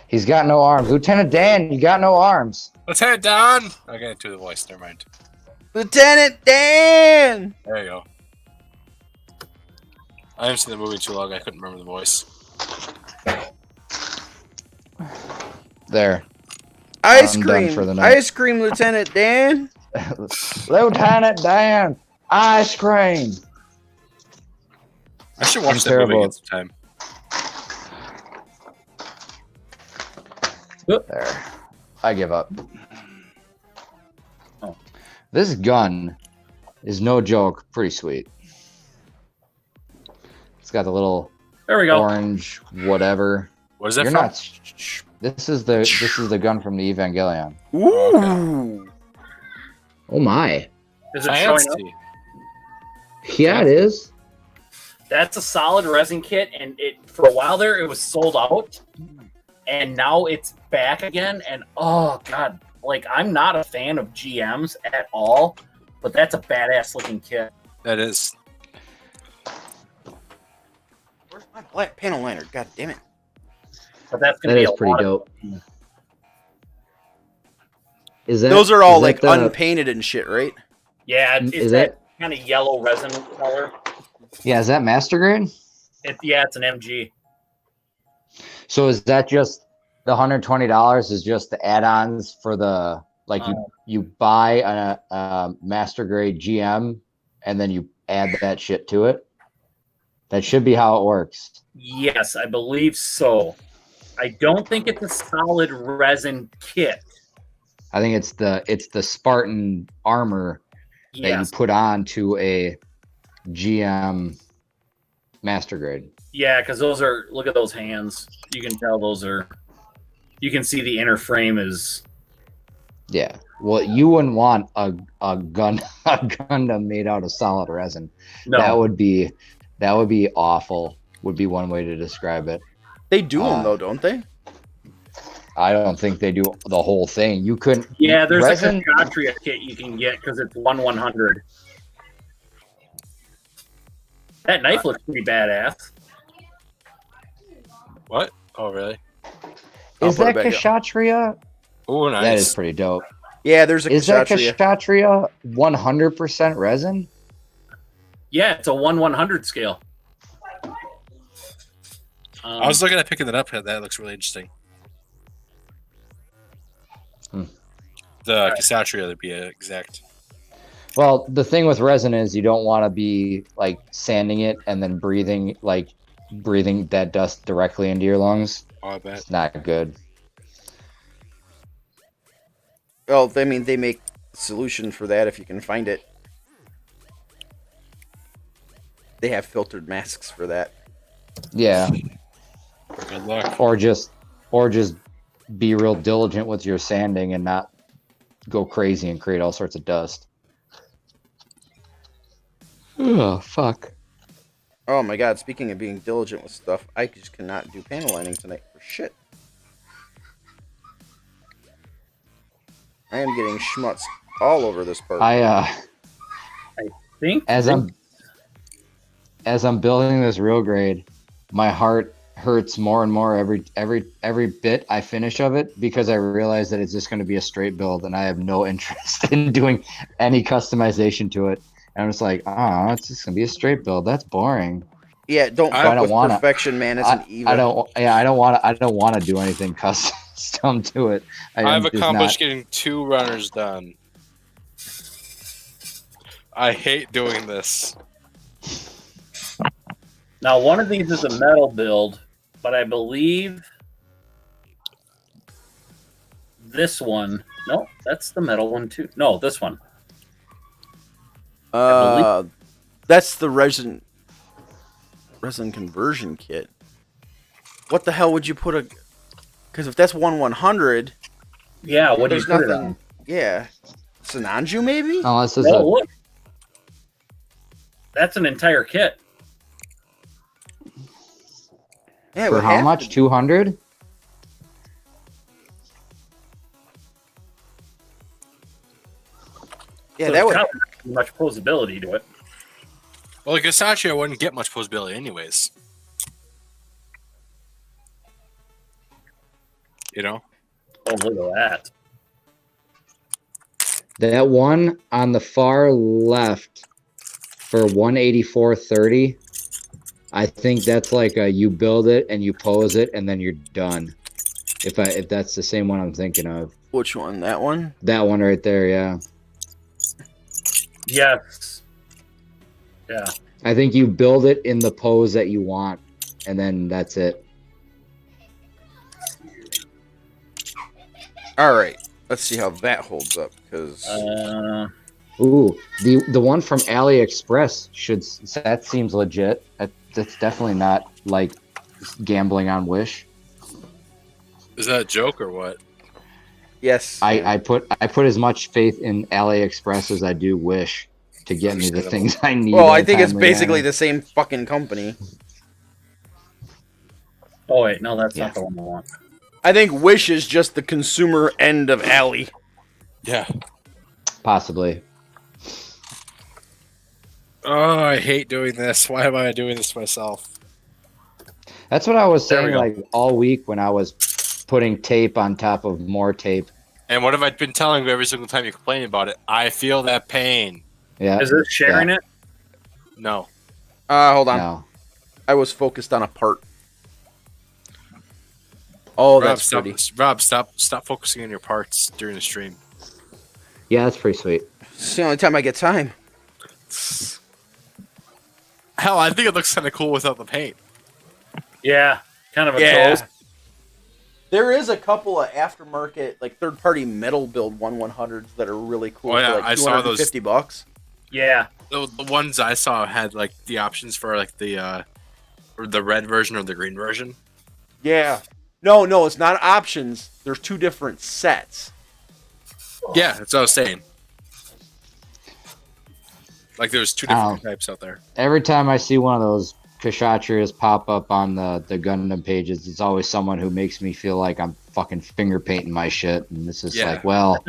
He's got no arms. Lieutenant Dan, you got no arms. Lieutenant Don! I gotta do the voice, never mind. Lieutenant Dan! There you go. I haven't seen the movie too long, I couldn't remember the voice. There. Ice I'm done cream! for the night. Ice cream, Lieutenant Dan! Lieutenant Dan, ice cream. I should watch I'm that terrible. movie again sometime. There. I give up. Oh. This gun is no joke. Pretty sweet. It's got the little There we go. orange whatever. What is that You're from? not. This is the gun from the Evangelion. Ooh! Oh my. Is it showing up? Fancy. Yeah, it is. That's a solid resin kit, and it for a while there it was sold out, and now it's back again. And oh god, like I'm not a fan of GMs at all, but that's a badass looking kit. That is. Where's my black panel liner? God damn it. But that's gonna That be is a pretty lot dope. Is that? Those are all is like that the- unpainted and shit, right? Yeah, it's Is that that? kind of yellow resin color. Yeah, is that master grade? Yeah, it's an MG. So is that just the $120? Is just the add-ons for the like you buy a master grade GM and then you add that shit to it? That should be how it works. Yes, I believe so. I don't think it's a solid resin kit. I think it's the Spartan armor that Yes. you put on to a GM master grade. Yeah, because those are, look at those hands. You can tell those are, you can see the inner frame is, Yeah. Well, you wouldn't want a gun a Gundam made out of solid resin. no. That would be awful. Would be one way to describe it. They do them though, don't they? I don't think they do the whole thing. You couldn't. Yeah, there's resin. a Kshatriya kit you can get because it's 1/100. That knife looks pretty badass. What? Oh, really? I'll Is put it that back up. Kshatriya? Oh, nice. That is pretty dope. Yeah, there's a Is that Kshatriya. Kshatriya 100% resin? Yeah, it's a 1/100 scale. I was looking at picking it up. That looks really interesting. The Kshatriya, to be exact. Well, the thing with resin is you don't want to be like sanding it and then breathing that dust directly into your lungs. Oh, I bet. It's not good. Well, I mean, they make a solution for that if you can find it. They have filtered masks for that. Yeah. Good luck. Or just be real diligent with your sanding and not go crazy and create all sorts of dust. Oh, fuck. Oh my god, speaking of being diligent with stuff, I just cannot do panel lining tonight for shit. I am getting schmutz all over this part. I think as I'm building this real grade, my heart hurts more and more every bit I finish of it, because I realize that it's just going to be a straight build and I have no interest in doing any customization to it. And I'm just like, it's just going to be a straight build. That's boring. Yeah, don't I fuck don't with wanna- perfection, man. It's an evil. I don't want to do anything custom to it. I've just accomplished getting 2 runners done. I hate doing this. now one of these is a metal build, but I believe this one. No, that's the metal one too. No, this one. That's the resin conversion kit. What the hell would you put a? Because if that's 1/100, Yeah, what do you there's put it nothing. on? Yeah, Sinanju maybe. Oh, this is No, look. That's an entire kit. Yeah, it for would how have much? to- 200? Yeah, So that it's would. not much posability to it. Well, the Kshatriya wouldn't get much posability anyways. You know? Oh, look at that. That one on the far left for 184.30, I think that's like you build it and you pose it and then you're done. If that's the same one I'm thinking of. Which one? That one? That one right there, yeah. Yes. Yeah. I think you build it in the pose that you want, and then that's it. All right. Let's see how that holds up. Because Ooh, the one from AliExpress that seems legit. That's definitely not like gambling on Wish. Is that a joke or what? yes, I put as much faith in AliExpress as I do Wish to get me the things I need. well, in I a think it's timely basically manner. the same fucking company. Oh wait, no, that's Yeah. not the one I want. I think Wish is just the consumer end of Ali. Yeah. Possibly. Oh, I hate doing this. Why am I doing this myself? That's what I was There we saying go. like all week when I was putting tape on top of more tape. And what have I been telling you every single time you complain about it? I feel that pain. Yeah. Is this sharing it? No. Hold on. No. I was focused on a part. Oh, Rob, that's stop, pretty. Rob, stop focusing on your parts during the stream. Yeah, that's pretty sweet. It's the only time I get time. Hell, I think it looks kind of cool without the paint. Yeah. Kind of a Yeah. toast. There is a couple of aftermarket, like third-party metal build 1/100s that are really cool. Oh, yeah, for like I saw those. $250. Yeah. The ones I saw had like the options for like the red version or the green version. Yeah. No, it's not options. There's 2 different sets. Yeah, that's what I was saying. Like there's 2 different types out there. Every time I see one of those Kshatriyas pop up on the Gundam pages, it's always someone who makes me feel like I'm fucking finger painting my shit. And this is Yeah. like, well,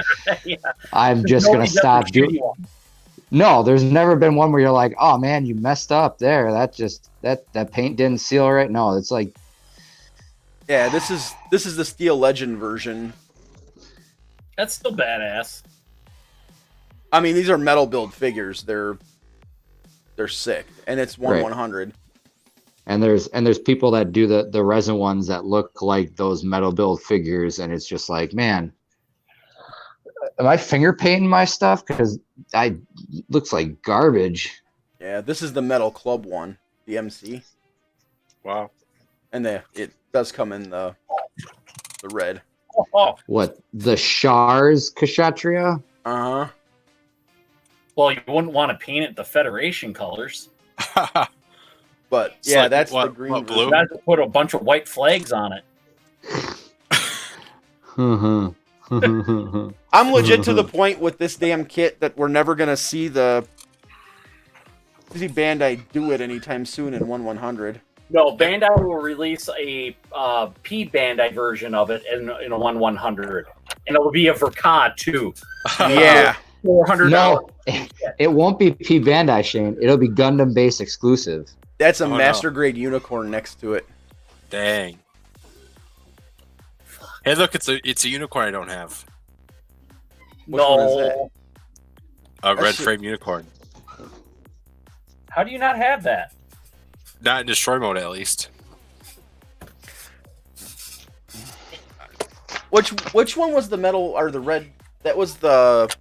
Yeah. I'm just going to Nobody does stop the doing. shitty one. No, there's never been one where you're like, oh man, you messed up there. That paint didn't seal right. No, it's like Yeah, this is the Steel Legend version. That's still badass. I mean, these are metal build figures. They're sick, and it's Right. 1/100. And there's people that do the resin ones that look like those metal build figures, and it's just like, man, am I finger painting my stuff? Because I looks like garbage. Yeah, this is the Metal Club one, the MC, Wow. and it does come in the red. Oh, What, the Shars Kshatriya? Uh huh. well, you wouldn't want to paint it the Federation colors. But It's yeah, like, that's what- the green what, version. blue? You guys put a bunch of white flags on it. I'm legit to the point with this damn kit that we're never gonna see Bandai do it anytime soon in 1/100. No, Bandai will release a P Bandai version of it in a 1/100, and it will be a Verkad too. Yeah. $400. No, it won't be P Bandai, Shane. It'll be Gundam base exclusive. That's a Oh, no. master grade unicorn next to it. Dang. Hey, look, it's a unicorn I don't have. Which one is that? No, A red shit- frame unicorn. how do you not have that? Not in destroy mode, at least. Which one was the metal or the red? That was the.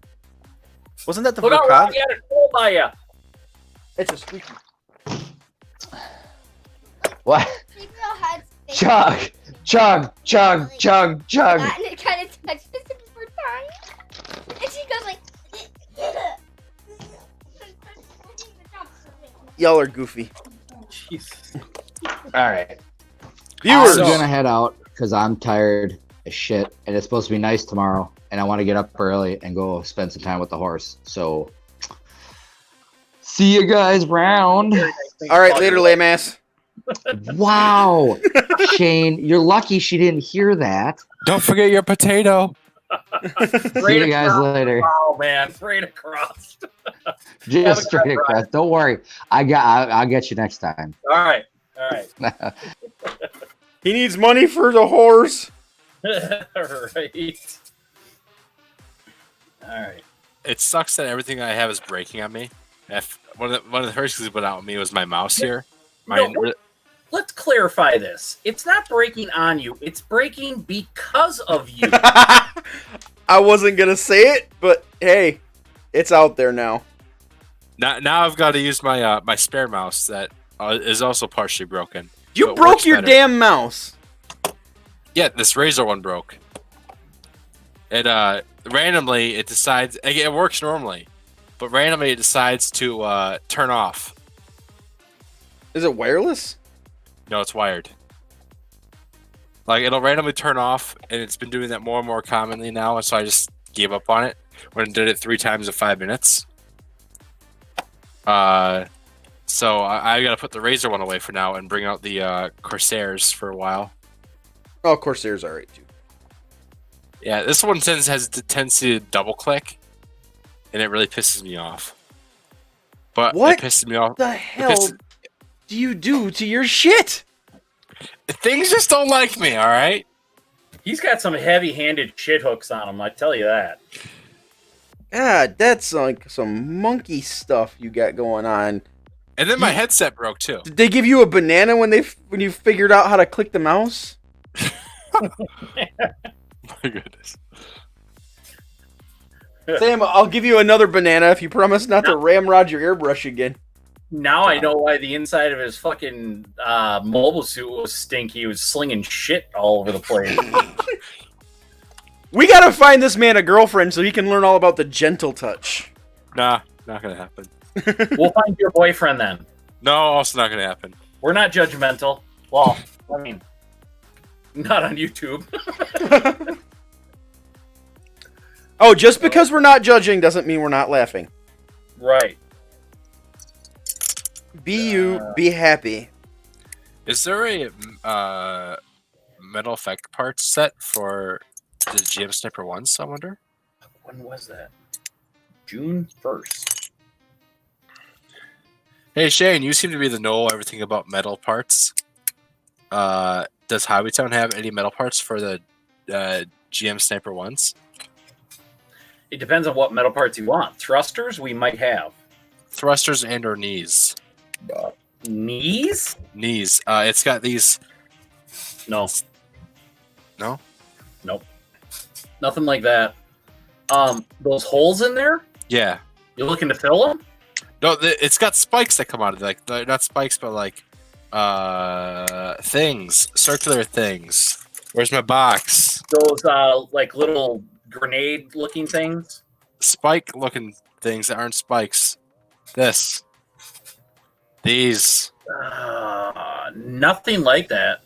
Wasn't that the Look out, Verkad? Rob, you had a troll by you. It's a squeaky. What? Chug, chug, chug, chug, chug. And it kind of touches it before time. And she goes like. Y'all are goofy. Jesus. All right. Viewers, I'm gonna head out because I'm tired as shit, and it's supposed to be nice tomorrow, and I want to get up early and go spend some time with the horse. So, see you guys round. all right, later, lame ass. Wow, Shane, you're lucky she didn't hear that. Don't forget your potato. See you guys later. Oh man, straight across. Just straight across. Don't worry, I'll get you next time. All right, all right, He needs money for the horse. all right. All right. It sucks that everything I have is breaking on me. One of the first things that put out on me was my mouse here. No, let's clarify this. It's not breaking on you. It's breaking because of you. I wasn't gonna say it, but hey, it's out there now. Now I've got to use my my spare mouse that is also partially broken. You But broke works your better. damn mouse. Yeah, this Razor one broke. It randomly it decides it works normally, but randomly it decides to turn off. Is it wireless? No, it's wired. Like it'll randomly turn off, and it's been doing that more and more commonly now. And so I just gave up on it when it did it 3 times in 5 minutes. So I got to put the Razor one away for now and bring out the Corsairs for a while. Oh, Corsair's alright too. Yeah, this one has the tendency to double click, and it really pisses me off. But What it pisses me off. What the hell do you do to your shit? Things just don't like me. All right. He's got some heavy-handed shit hooks on him. I tell you that. God, that's like some monkey stuff you got going on. And then my headset broke too. Did they give you a banana when you figured out how to click the mouse? My goodness. Sam, I'll give you another banana if you promise not to ramrod your airbrush again. Now I know why the inside of his fucking mobile suit was stinky. He was slinging shit all over the place. We gotta find this man a girlfriend so he can learn all about the gentle touch. Nah, not gonna happen. We'll find your boyfriend then. No, also not gonna happen. We're not judgmental. Well, I mean, not on YouTube. Oh, just because we're not judging doesn't mean we're not laughing. Right. Be you, be happy. Is there a metal effect parts set for the GM Sniper ones? I wonder. When was that? June 1st. Hey Shane, you seem to be the know everything about metal parts. does Hobbytown have any metal parts for the GM Sniper ones? It depends on what metal parts you want. Thrusters, we might have. Thrusters and or knees. Knees? Knees. It's got these. No. No. Nope. Nothing like that. Those holes in there? Yeah. You looking to fill them? No, it's got spikes that come out of it. Like not spikes, but like things, circular things. Where's my box? Those like little grenade-looking things. Spike-looking things that aren't spikes. These. Nothing like that.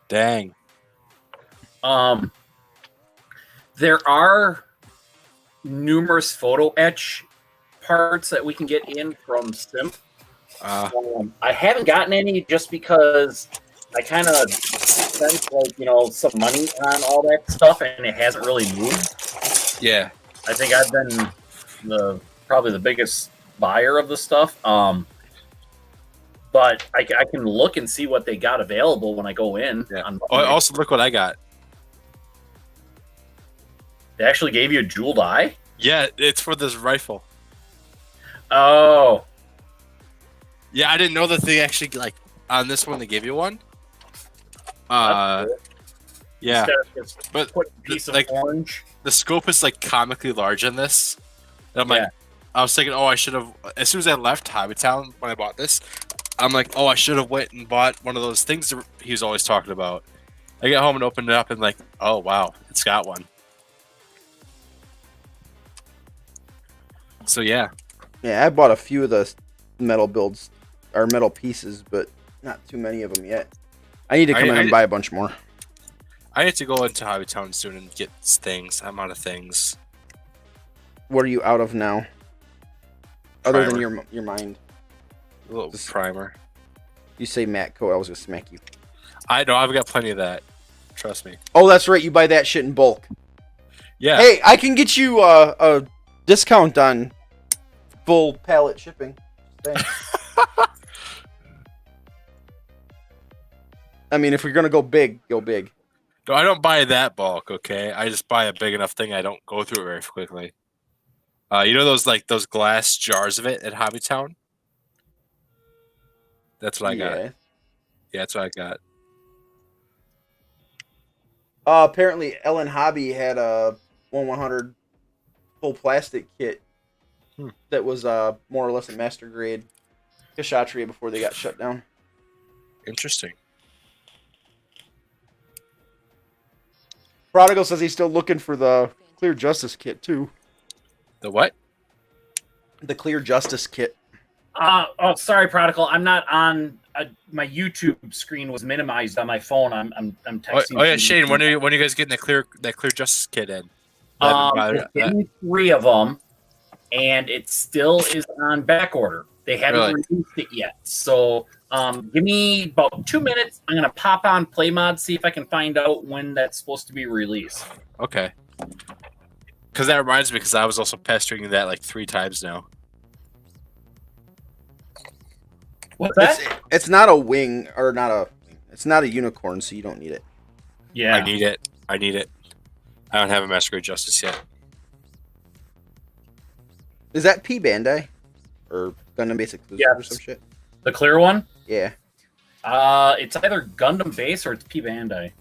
Dang. There are numerous photo etch parts that we can get in from Simp. I haven't gotten any just because I kind of spent some money on all that stuff and it hasn't really moved. Yeah. I think I've been probably the biggest buyer of the stuff. But I can look and see what they got available when I go in. Yeah. Also, look what I got. They actually gave you a jeweled eye? Yeah, it's for this rifle. Oh. Yeah, I didn't know that they actually, like, on this one they gave you one. Cool. Yeah. But put a piece of orange. The scope is, like, comically large in this. And I'm like, I was thinking, I should have, as soon as I left Hobbytown when I bought this, I'm like, I should have went and bought one of those things that he was always talking about. I get home and opened it up and like, oh wow, it's got one. So yeah. Yeah, I bought a few of the metal builds or metal pieces, but not too many of them yet. I need to come in and buy a bunch more. I need to go into Hobbytown soon and get things. I'm out of things. What are you out of now? Other than Primer. your mind. A little primer. You say Matt Coat, I was gonna smack you. I know, I've got plenty of that. Trust me. Oh, that's right. You buy that shit in bulk. Yeah. Hey, I can get you a discount on full pallet shipping. I mean, if we're gonna go big, go big. No, I don't buy that bulk, okay? I just buy a big enough thing I don't go through it very quickly. You know those glass jars of it at Hobbytown? That's what I got. Yeah, that's what I got. Apparently, Ellen Hobby had a 1/100 full plastic kit that was more or less a master grade Kshatriya before they got shut down. Interesting. Prodigal says he's still looking for the Clear Justice kit too. The what? The Clear Justice kit. Oh, sorry, Prodigal. I'm not on. My YouTube screen was minimized on my phone. I'm texting. Oh yeah, Shane. When are you guys getting that Clear Justice kit in? Getting 3 of them, and it still is on back order. They haven't released it yet. So give me about 2 minutes. I'm gonna pop on Play Mod, see if I can find out when that's supposed to be released. Okay. Because that reminds me, because I was also pestering you that like 3 times now. What's that? It's not a wing, or not a. It's not a unicorn, so you don't need it. Yeah, I need it. I don't have a Master Grade Justice yet. Is that P Bandai or Gundam Base exclusive or some shit? The clear one. Yeah. It's either Gundam Base or it's P Bandai.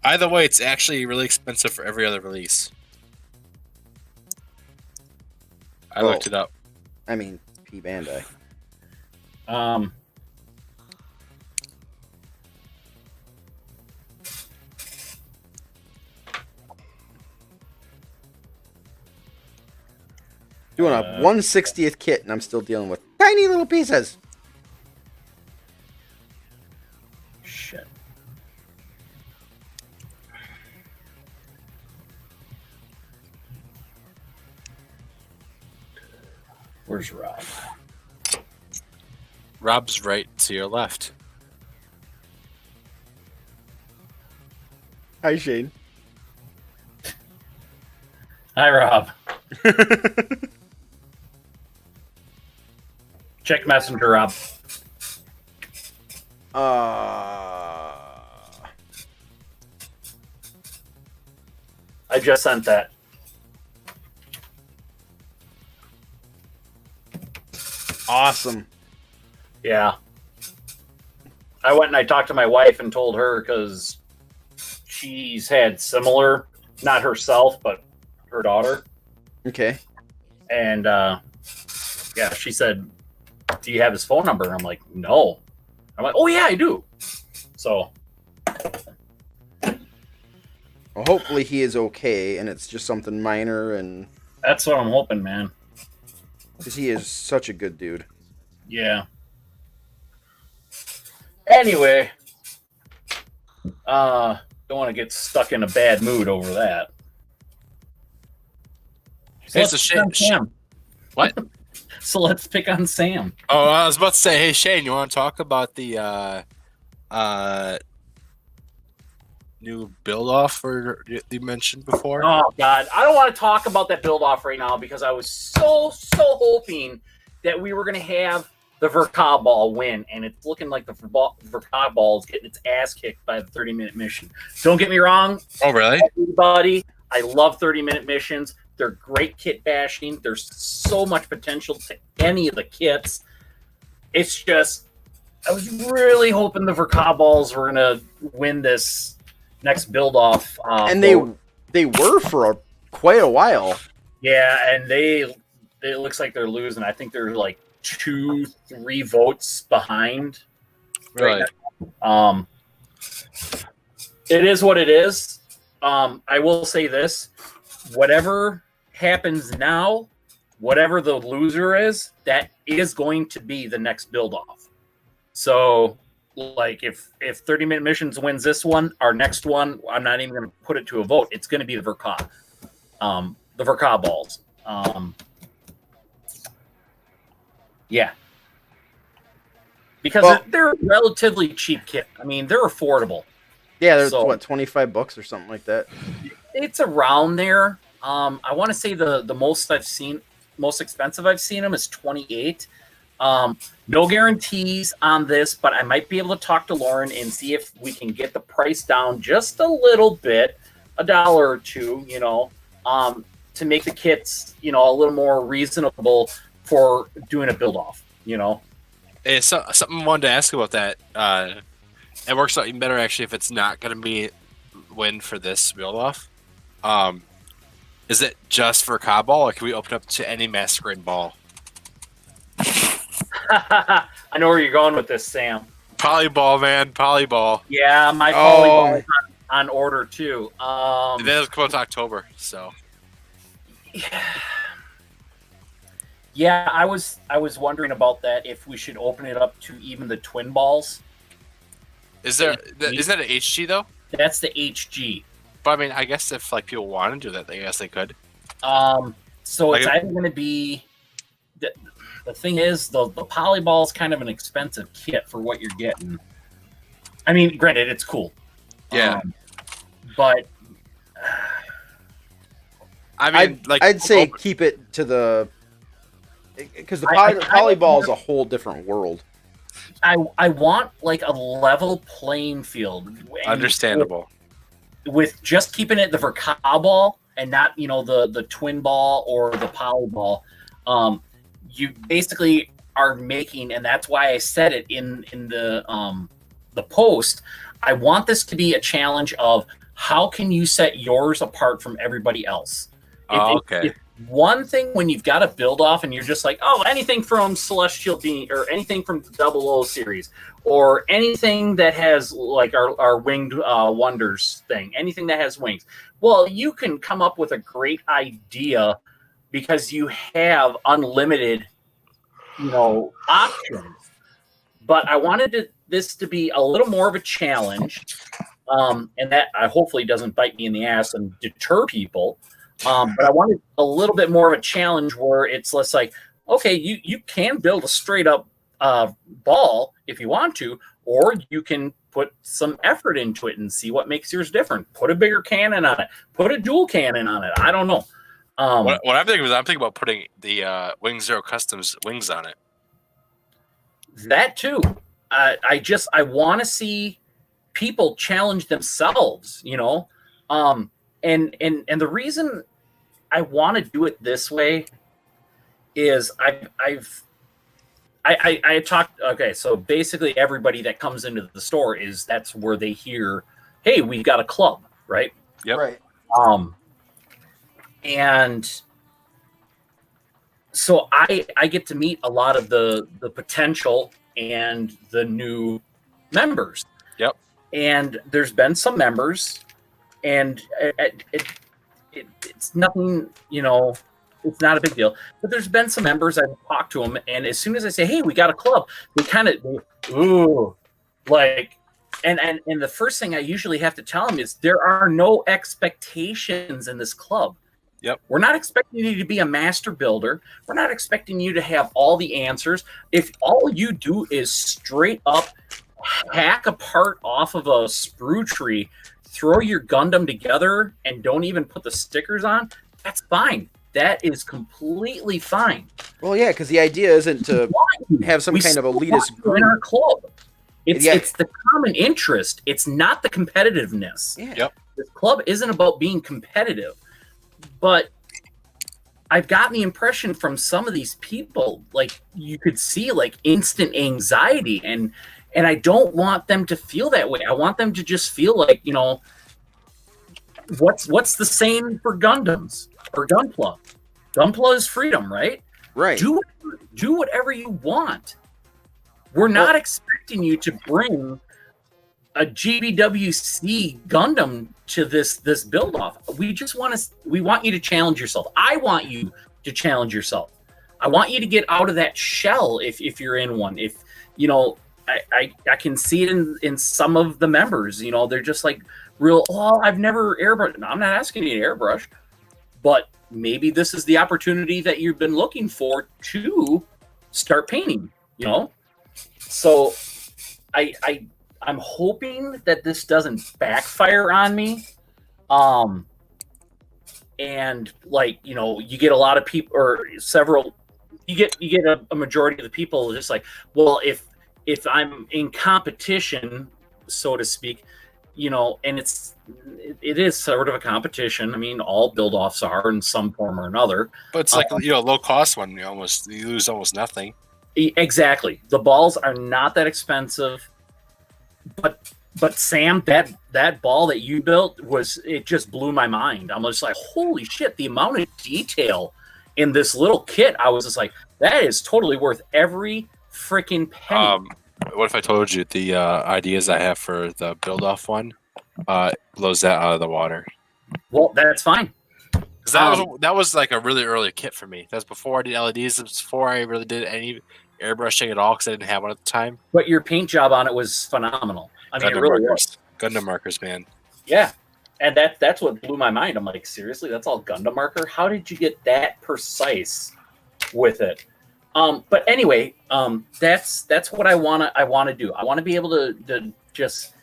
Either way, it's actually really expensive for every other release. I looked it up. I mean, P Bandai. Doing a 1/60th kit, and I'm still dealing with tiny little pieces. Shit. Where's Rob? Rob's right to your left. Hi, Shane. Hi, Rob. Check Messenger, Rob. I just sent that. Awesome. Yeah. I went and I talked to my wife and told her because she's had similar, not herself, but her daughter. Okay. And yeah, she said, "Do you have his phone number?" And I'm like, "No." I'm like, "Oh yeah, I do." So Well, hopefully he is okay, and it's just something minor, and that's what I'm hoping, man. because he is such a good dude. Yeah. Anyway, don't want to get stuck in a bad mood over that. So It's a let's pick on shame. Sam. What? So let's pick on Sam. Oh, I was about to say, hey Shane, you want to talk about the new build off you mentioned before? Oh God, I don't want to talk about that build off right now because I was so hoping that we were going to have the Verka ball win, and it's looking like the Verka ball is getting its ass kicked by the 30-minute mission. Don't get me wrong, Oh, really? everybody. I love 30-minute missions. They're great kit bashing. There's so much potential to any of the kits. It's just, I was really hoping the Verka balls were going to win this next build off. And they were for quite a while. Yeah, and it looks like they're losing. I think they're like 2-3 votes behind. Really? It is what it is. I will say this: whatever happens now, whatever the loser is, that is going to be the next build off. So, like, if 30-minute missions wins this one, our next one, I'm not even going to put it to a vote. It's going to be the Verka, balls. Yeah. Because they're a relatively cheap kit. I mean, they're affordable. Yeah, they're So- what, $25 or something like that. It's around there. I want to say the most expensive I've seen them is 28. No guarantees on this, but I might be able to talk to Lauren and see if we can get the price down just a little bit, $1 or $2, to make the kits, a little more reasonable for doing a build off, Hey, something I wanted to ask about that. It works out even better actually if it's not going to be win for this build off. Is it just for Cobb ball, or can we open up to any masquerade ball? I know where you're going with this, Sam. Polyball, man, polyball. Yeah, my volleyball is on order too. It does come out to October, so. Yeah, I was wondering about that, if we should open it up to even the twin balls. Isn't that an HG though? That's the HG. But I mean, I guess if like people want to do that, I guess they could. So Like it's either going to be the thing is the polyball is kind of an expensive kit for what you're getting. I mean, granted, it's cool. Yeah. But I mean, I'd say keep it to the, because the polyball is a whole different world. I want like a level playing field. Understandable. With just keeping it the Verka ball and not, the twin ball or the poly ball. You basically are making, and that's why I said it in the post. I want this to be a challenge of how can you set yours apart from everybody else. Okay. If one thing when you've got to build off and you're just like, oh, anything from Celestial Being or anything from the 00 series or anything that has like our Winged Wonders thing, anything that has wings. Well, you can come up with a great idea because you have unlimited, options. But I wanted this to be a little more of a challenge, and that hopefully doesn't bite me in the ass and deter people. But I wanted a little bit more of a challenge where it's less like, okay, you can build a straight up ball if you want to, or you can put some effort into it and see what makes yours different. Put a bigger cannon on it. Put a dual cannon on it. I don't know. What I'm thinking about putting the Wing Zero Customs wings on it. That too. I want to see people challenge themselves, you know. And the reason I want to do it this way is I talked. Okay, so basically everybody that comes into the store that's where they hear, hey, we've got a club, right? Yep. Right. And so I get to meet a lot of the potential and the new members. Yep. And there's been some members, and it's nothing, you know, it's not a big deal. But there's been some members, I've talked to them, and as soon as I say, hey, we got a club, they kind of, ooh, like, and the first thing I usually have to tell them is there are no expectations in this club. Yep. We're not expecting you to be a master builder. We're not expecting you to have all the answers. If all you do is straight up hack a part off of a sprue tree, throw your Gundam together, and don't even put the stickers on, that's fine. That is completely fine. Well, yeah, because the idea isn't to have some kind of elitist group in our club. It's the common interest. It's not the competitiveness. Yeah. Yep. This club isn't about being competitive. But I've gotten the impression from some of these people, like you could see like instant anxiety, and I don't want them to feel that way. I want them to just feel like, you know, what's the same for Gundams or Gunpla? Gunpla is freedom, right? Right. Do whatever you want. We're not expecting you to bring a GBWC Gundam to this build off. We want you to challenge yourself. I want you to challenge yourself. I want you to get out of that shell if you're in one. If you know, I can see it in some of the members, you know, they're just like real, oh, I've never airbrushed. No, I'm not asking you to airbrush, but maybe this is the opportunity that you've been looking for to start painting, you know? So I'm hoping that this doesn't backfire on me. And like, you know, you get a lot of people or several, you get a majority of the people just like, well, if I'm in competition, so to speak, you know, and it is sort of a competition. I mean, all build-offs are in some form or another. But it's like, you know, low cost one, you lose almost nothing. Exactly. The balls are not that expensive. But Sam, that ball that you built it just blew my mind. I'm just like, holy shit, the amount of detail in this little kit. I was just like, that is totally worth every freaking penny. What if I told you the ideas I have for the build-off one blows that out of the water? Well, that's fine. Because that was like a really early kit for me. That's before I did LEDs. It was before I really did any airbrushing at all because I didn't have one at the time. But your paint job on it was phenomenal. I mean, it really was. Gundam markers, man. Yeah, and that's what blew my mind. I'm like, seriously, that's all Gundam marker? How did you get that precise with it? But anyway, that's what I wanna do. I want to be able to just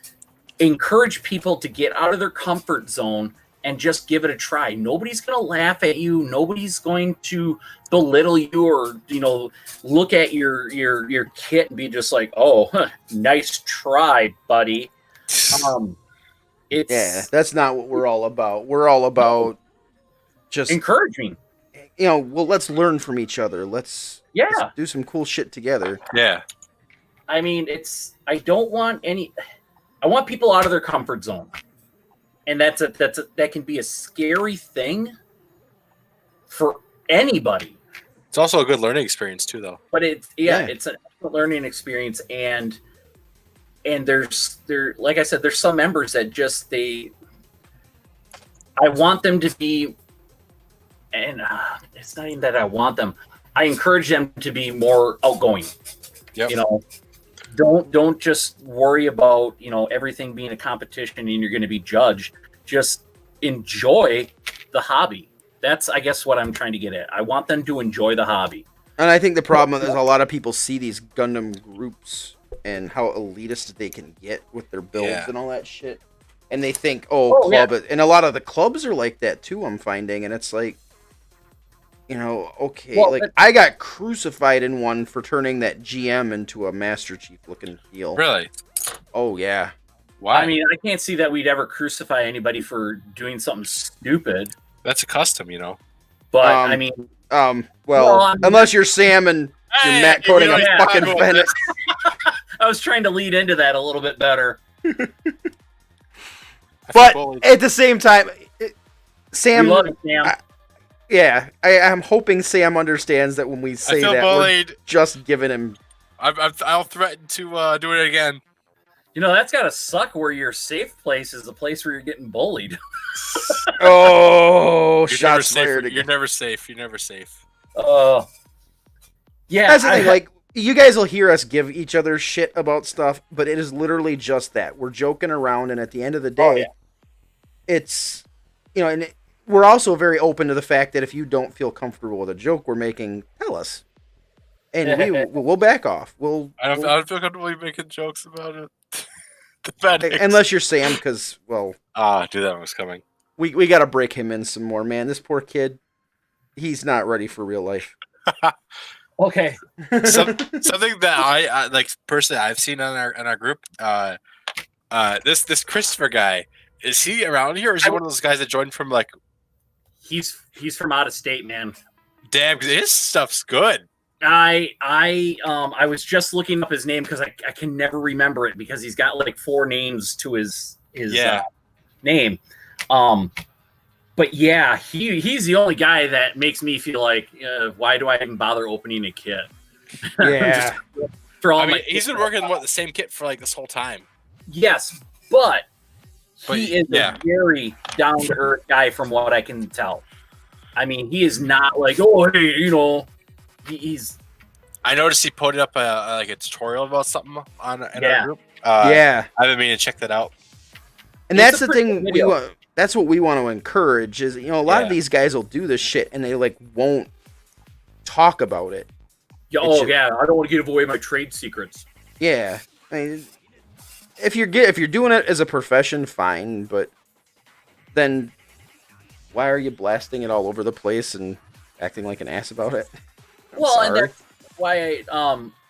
encourage people to get out of their comfort zone and just give it a try. Nobody's going to laugh at you. Nobody's going to belittle you or, you know, look at your kit and be just like, oh, nice try, buddy. That's not what we're all about. We're all about just encouraging. You know, well, let's learn from each other. Let's do some cool shit together. Yeah. I mean, I want people out of their comfort zone. And that can be a scary thing for anybody. It's also a good learning experience too, though. But it's a learning experience, and like I said, there's some members that just I want them to be, and it's not even that I want them. I encourage them to be more outgoing. Yep. You know, don't just worry about, you know, everything being a competition and you're going to be judged. Just enjoy the hobby. That's, I guess, what I'm trying to get at. I want them to enjoy the hobby. And I think the problem is a lot of people see these Gundam groups and how elitist they can get with their builds and all that shit. And they think, club. Yeah. And a lot of the clubs are like that too, I'm finding. And it's like, okay, Well, like but- I got crucified in one for turning that GM into a Master Chief looking deal. Really? Oh yeah. Why? I mean, I can't see that we'd ever crucify anybody for doing something stupid. That's a custom, But Um, I mean, Well, Well, I mean- unless you're Sam and you're Hey, Matt coding you a know, fucking yeah, Fennec. I was trying to lead into that a little bit better. I feel But bullied. at the same time, Sam. we love you, Sam. I'm hoping Sam understands that when we I say feel that, we're bullied. just giving him. I'll threaten to do it again. That's gotta suck. Where your safe place is the place where you're getting bullied. Oh, You're never shots safe. fired You're again. never safe. You're never safe. Yeah. That's the thing. Like, you guys will hear us give each other shit about stuff, but it is literally just that. We're joking around, and at the end of the day, Oh, yeah. it's and we're also very open to the fact that if you don't feel comfortable with a joke we're making, tell us, and we'll back off. I don't feel comfortable making jokes about it. The bad unless you're Sam, because dude, that one was coming. we got to break him in some more, man. This poor kid, he's not ready for real life. Okay. Something that I like personally I've seen on our group. This Christopher guy, is he around here, or is he one of those guys that joined from like? He's from out of state, man. Damn, 'cause his stuff's good. I was just looking up his name because I can never remember it because he's got like 4 names to his name. But yeah, he's the only guy that makes me feel like why do I even bother opening a kit? Yeah. For all I mean, my he's been working the same kit for like this whole time. yes, but But, he is yeah. a very down to earth guy from what I can tell. I mean, he is not like, oh hey, he's I noticed he put up a tutorial about something in Yeah. our group. Yeah, I've been meaning to check that out. and It's that's a the pretty thing video. we want. That's what we want to encourage is a lot of Yeah. these guys will do this shit and they like won't talk about it. I don't want to give away my trade secrets. Yeah, I mean, if you're doing it as a profession, fine, but then why are you blasting it all over the place and acting like an ass about it? I'm And sorry. that's why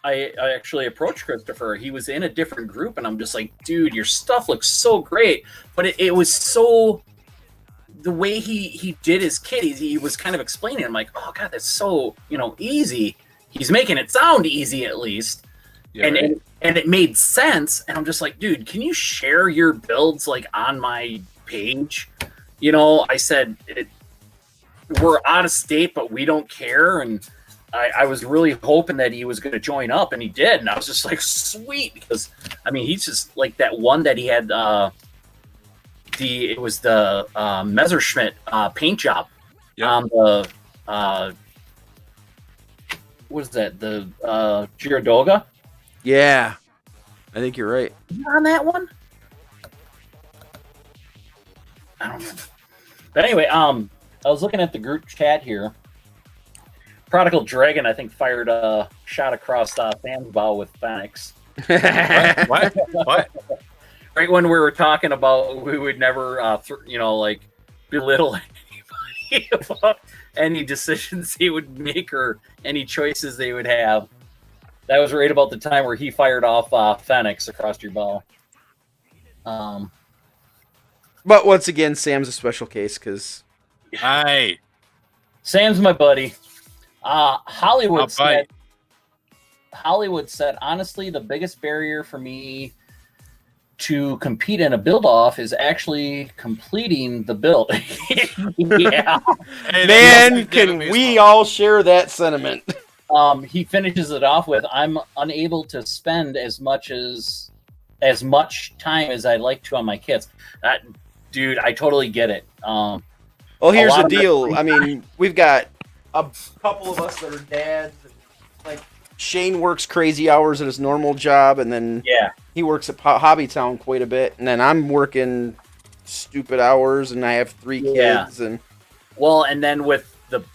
I actually approached Christopher. He was in a different group, and I'm just like, dude, your stuff looks so great, but it was so the way he did his kit. He was kind of explaining. I'm like, oh god, that's so easy. He's making it sound easy at least, Yeah, and, right. and it made sense. And I'm just like, dude, can you share your builds like on my page? I said we're out of state, but we don't care. And I was really hoping that he was going to join up, and he did. And I was just like, sweet, because I mean, he's just like that one that he had. It was the Messerschmitt paint job Yep. on the what is that? The Girodoga Yeah, I think you're right. on that one. I don't know. But anyway, I was looking at the group chat here. Prodigal Dragon, I think, fired a shot across Sam's bow with Phoenix. What? What? Right when we were talking about we would never, belittle anybody about any decisions they would make or any choices they would have. That was right about the time where he fired off Phoenix across your bow. But once again, Sam's a special case because Hey, Sam's my buddy. Hollywood I'll bite. said, honestly, the biggest barrier for me to compete in a build-off is actually completing the build. Yeah. Hey, man, that's can gonna be we small. all share that sentiment? He finishes it off with, I'm unable to spend as much time as I'd like to on my kits. Dude, I totally get it. Well, here's lot the of deal. I mean, we've got a couple of us that are dads. Like Shane works crazy hours at his normal job, and then Yeah. he works at Hobbytown quite a bit, and then I'm working stupid hours, and I have 3 Yeah. kids, and Well, and then with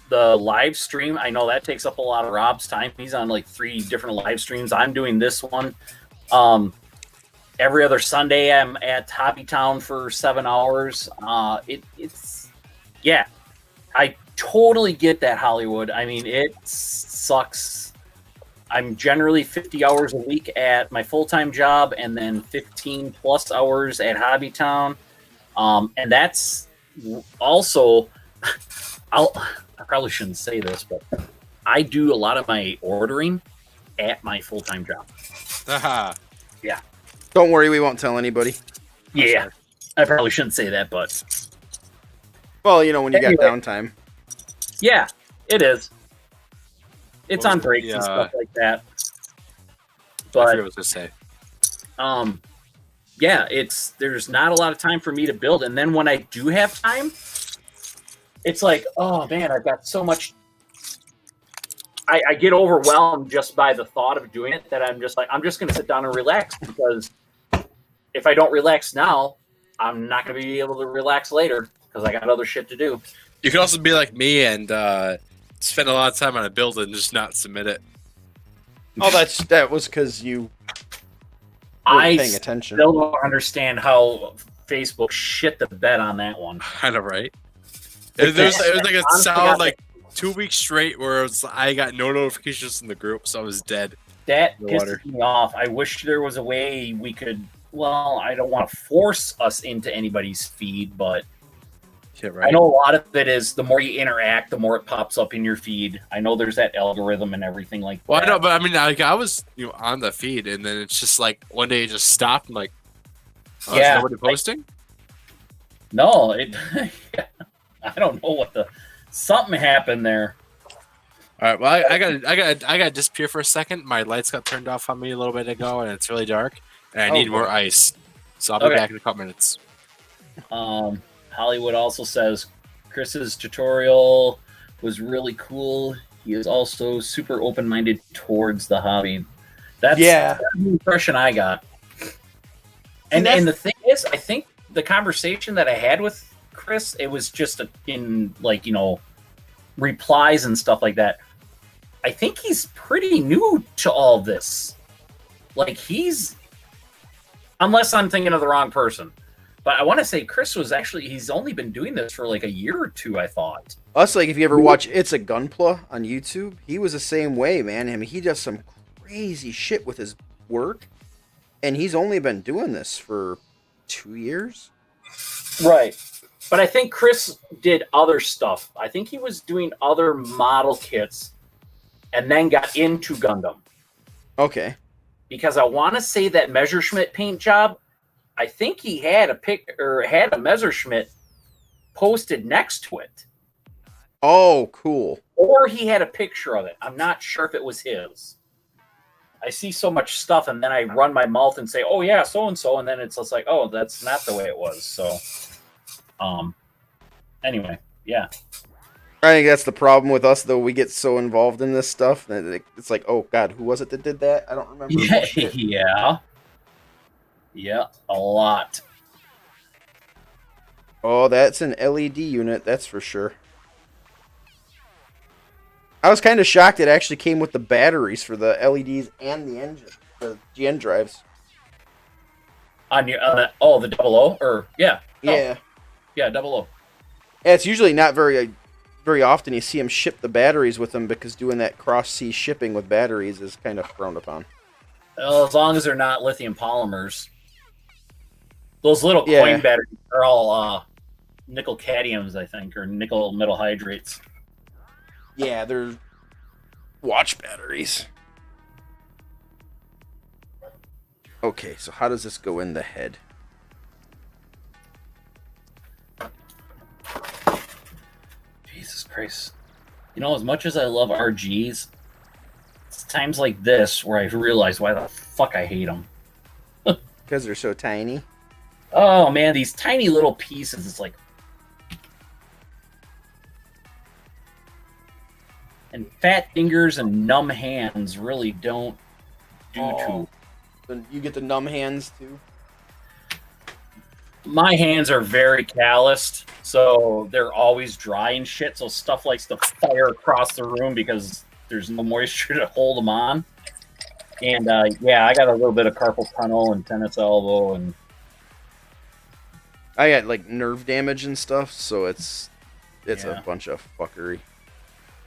the live stream, I know that takes up a lot of Rob's time. He's on like 3 different live streams. I'm doing this one. Every other Sunday, I'm at Hobbytown for 7 hours. totally get that, Hollywood. I mean, it sucks. I'm generally 50 hours a week at my full-time job and then 15 plus hours at Hobbytown. And that's also, I probably shouldn't say this, but I do a lot of my ordering at my full-time job. Haha. Yeah. Don't worry, we won't tell anybody. Yeah. I probably shouldn't say that, but Well, you know, when you Anyway. got downtime. yeah, it is. It's What on was the, breaks and stuff like that. I forget But what I was gonna say. yeah, there's not a lot of time for me to build, and then when I do have time, it's like, oh man, I've got so much. I get overwhelmed just by the thought of doing it that I'm just like, I'm just going to sit down and relax, because if I don't relax now, I'm not going to be able to relax later because I got other shit to do. You can also be like me and spend a lot of time on a build and just not submit it. Oh, that was because you I weren't paying attention. still don't understand how Facebook shit the bed on that one. Kind of right. Like, It was like a honestly, solid like 2 weeks straight where I got no notifications in the group, so I was dead. That The water. pisses me off. I wish there was a way we could. Well, I don't want to force us into anybody's feed, but Yeah, right. I know a lot of it is the more you interact, the more it pops up in your feed. I know there's that algorithm and everything like Well, that. I know, but I mean, like I was on the feed, and then it's just like one day it just stopped, and like, oh, is Yeah, nobody posting? No, I don't know what something happened there. All right, well, I got to disappear for a second. My lights got turned off on me a little bit ago, and it's really dark, and I need more ice. So I'll be Okay. back in a couple minutes. Hollywood also says Chris's tutorial was really cool. He is also super open-minded towards the hobby. That's the impression I got. And the thing is, I think the conversation that I had with Chris, it was just in like, replies and stuff like that. I think he's pretty new to all this. Like unless I'm thinking of the wrong person. But I want to say Chris he's only been doing this for like a year or two, I thought. Us, like, if you ever watch It's a Gunpla on YouTube, he was the same way, man. I mean, he does some crazy shit with his work, and he's only been doing this for 2 years. Right. But I think Chris did other stuff. I think he was doing other model kits and then got into Gundam. Okay. Because I want to say that Messerschmitt paint job, I think he had a Messerschmitt posted next to it. Oh, cool. Or he had a picture of it. I'm not sure if it was his. I see so much stuff, and then I run my mouth and say, oh, yeah, so-and-so, and then it's just like, oh, that's not the way it was. So, anyway, yeah. I think that's the problem with us, though. We get so involved in this stuff that it's like, oh, God, who was it that did that? I don't remember. Yeah. Yeah, a lot. Oh, that's an LED unit, that's for sure. I was kind of shocked it actually came with the batteries for the LEDs and the engine, the GN drives. On your the 00, or yeah. Yeah. Yeah, 00. Yeah, it's usually not very often you see them ship the batteries with them because doing that cross-sea shipping with batteries is kind of frowned upon. Well, as long as they're not lithium polymers. Those little coin batteries are all nickel cadmiums, I think, or nickel metal hydrates. Yeah, they're watch batteries. Okay, so how does this go in the head? Jesus Christ. As much as I love RGs, it's times like this where I realize why the fuck I hate them. Because they're so tiny. Oh, man, these tiny little pieces. It's like... And fat fingers and numb hands really don't do too. Then you get the numb hands, too? My hands are very calloused, so they're always dry and shit, so stuff likes to fire across the room because there's no moisture to hold them on. And, I got a little bit of carpal tunnel and tennis elbow, and... I got, like, nerve damage and stuff, so it's It's Yeah. a bunch of fuckery.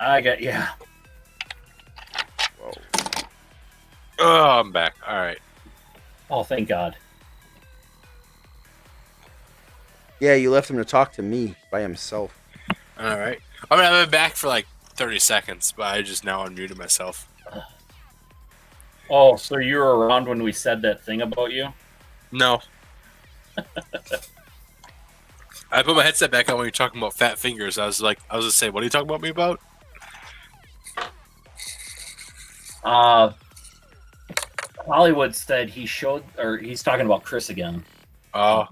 Yeah. Whoa. Oh, I'm back. All right. Oh, thank God. Yeah, you left him to talk to me by himself. All right. I mean, I've been back for like 30 seconds, but I just now unmuted myself. Oh, so you were around when we said that thing about you? No. I put my headset back on when you're talking about fat fingers. I was gonna say, what are you talking about me about? Hollywood said he's talking about Chris again. Oh,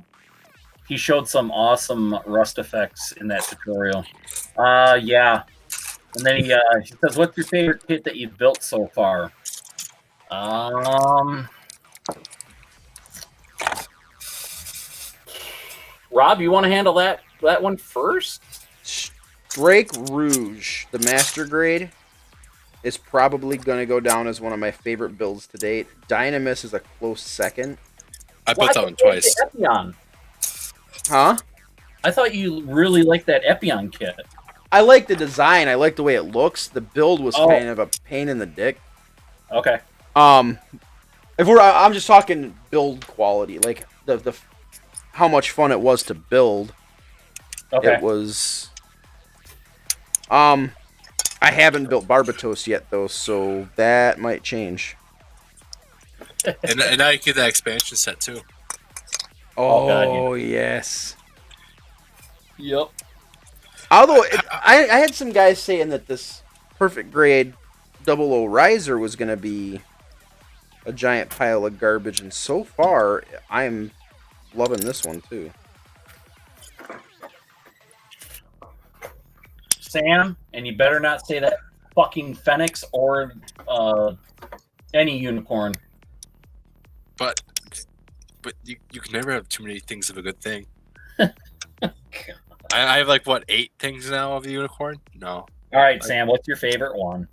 He showed some awesome rust effects in that tutorial. Yeah. And then he says, "What's your favorite kit that you've built so far?" Rob, you want to handle that one first? Drake Rouge, the master grade, is probably going to go down as one of my favorite builds to date. Dynamis is a close second. I built that one twice. Epion. Huh? I thought you really liked that Epion kit. I like the design. I like the way it looks. The build was Oh. kind of a pain in the dick. Okay. I'm just talking build quality, like the how much fun it was to build. Okay. It was. I haven't built Barbatos yet though, so that might change. And now you get that expansion set too. Oh, God, yes. Yep. Although I had some guys saying that this perfect grade 00 riser was going to be a giant pile of garbage, and so far I'm loving this one too. Sam, and you better not say that fucking Phoenix or any unicorn. But you can never have too many things of a good thing. I have like what 8 things now of the unicorn? No. All right, Sam, what's your favorite one?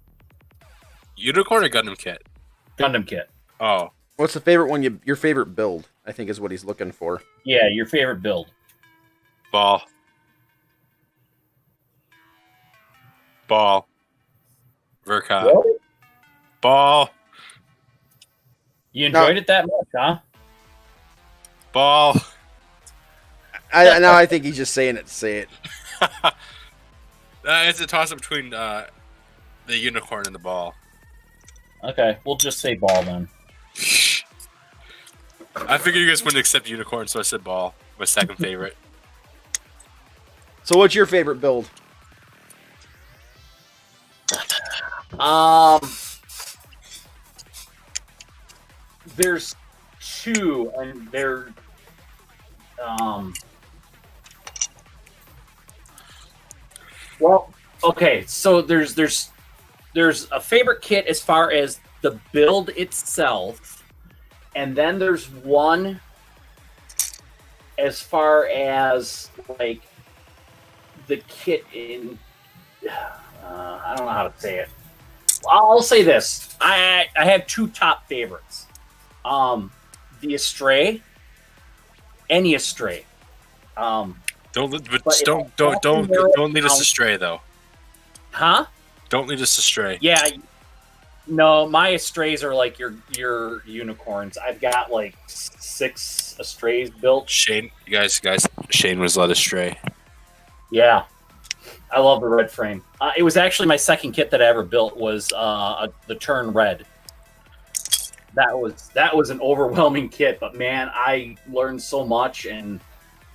Unicorn or Gundam kit? Gundam kit. Oh. What's the favorite one? Your favorite build? I think is what he's looking for. Yeah, your favorite build. Ball. Verka. Really? Ball. You enjoyed it that much, huh? Ball. Now I think he's just saying it to say it. It's a toss up between the unicorn and the ball. Okay, we'll just say ball then. I figured you guys wouldn't accept unicorn, so I said ball. My second favorite. So what's your favorite build? There's two, and they're well, okay. So there's a favorite kit as far as the build itself, and then there's one as far as like the kit in. I don't know how to say it. I'll say this: I have two top favorites. The Astray, any Astray. Don't lead it's us astray though. Huh? Don't lead us astray. Yeah. No, my Astrays are like your unicorns. I've got like 6 Astrays built. Shane, guys, Shane was led astray. Yeah. I love the red frame. It was actually my second kit that I ever built was the Turn Red. That was an overwhelming kit, but man, I learned so much, and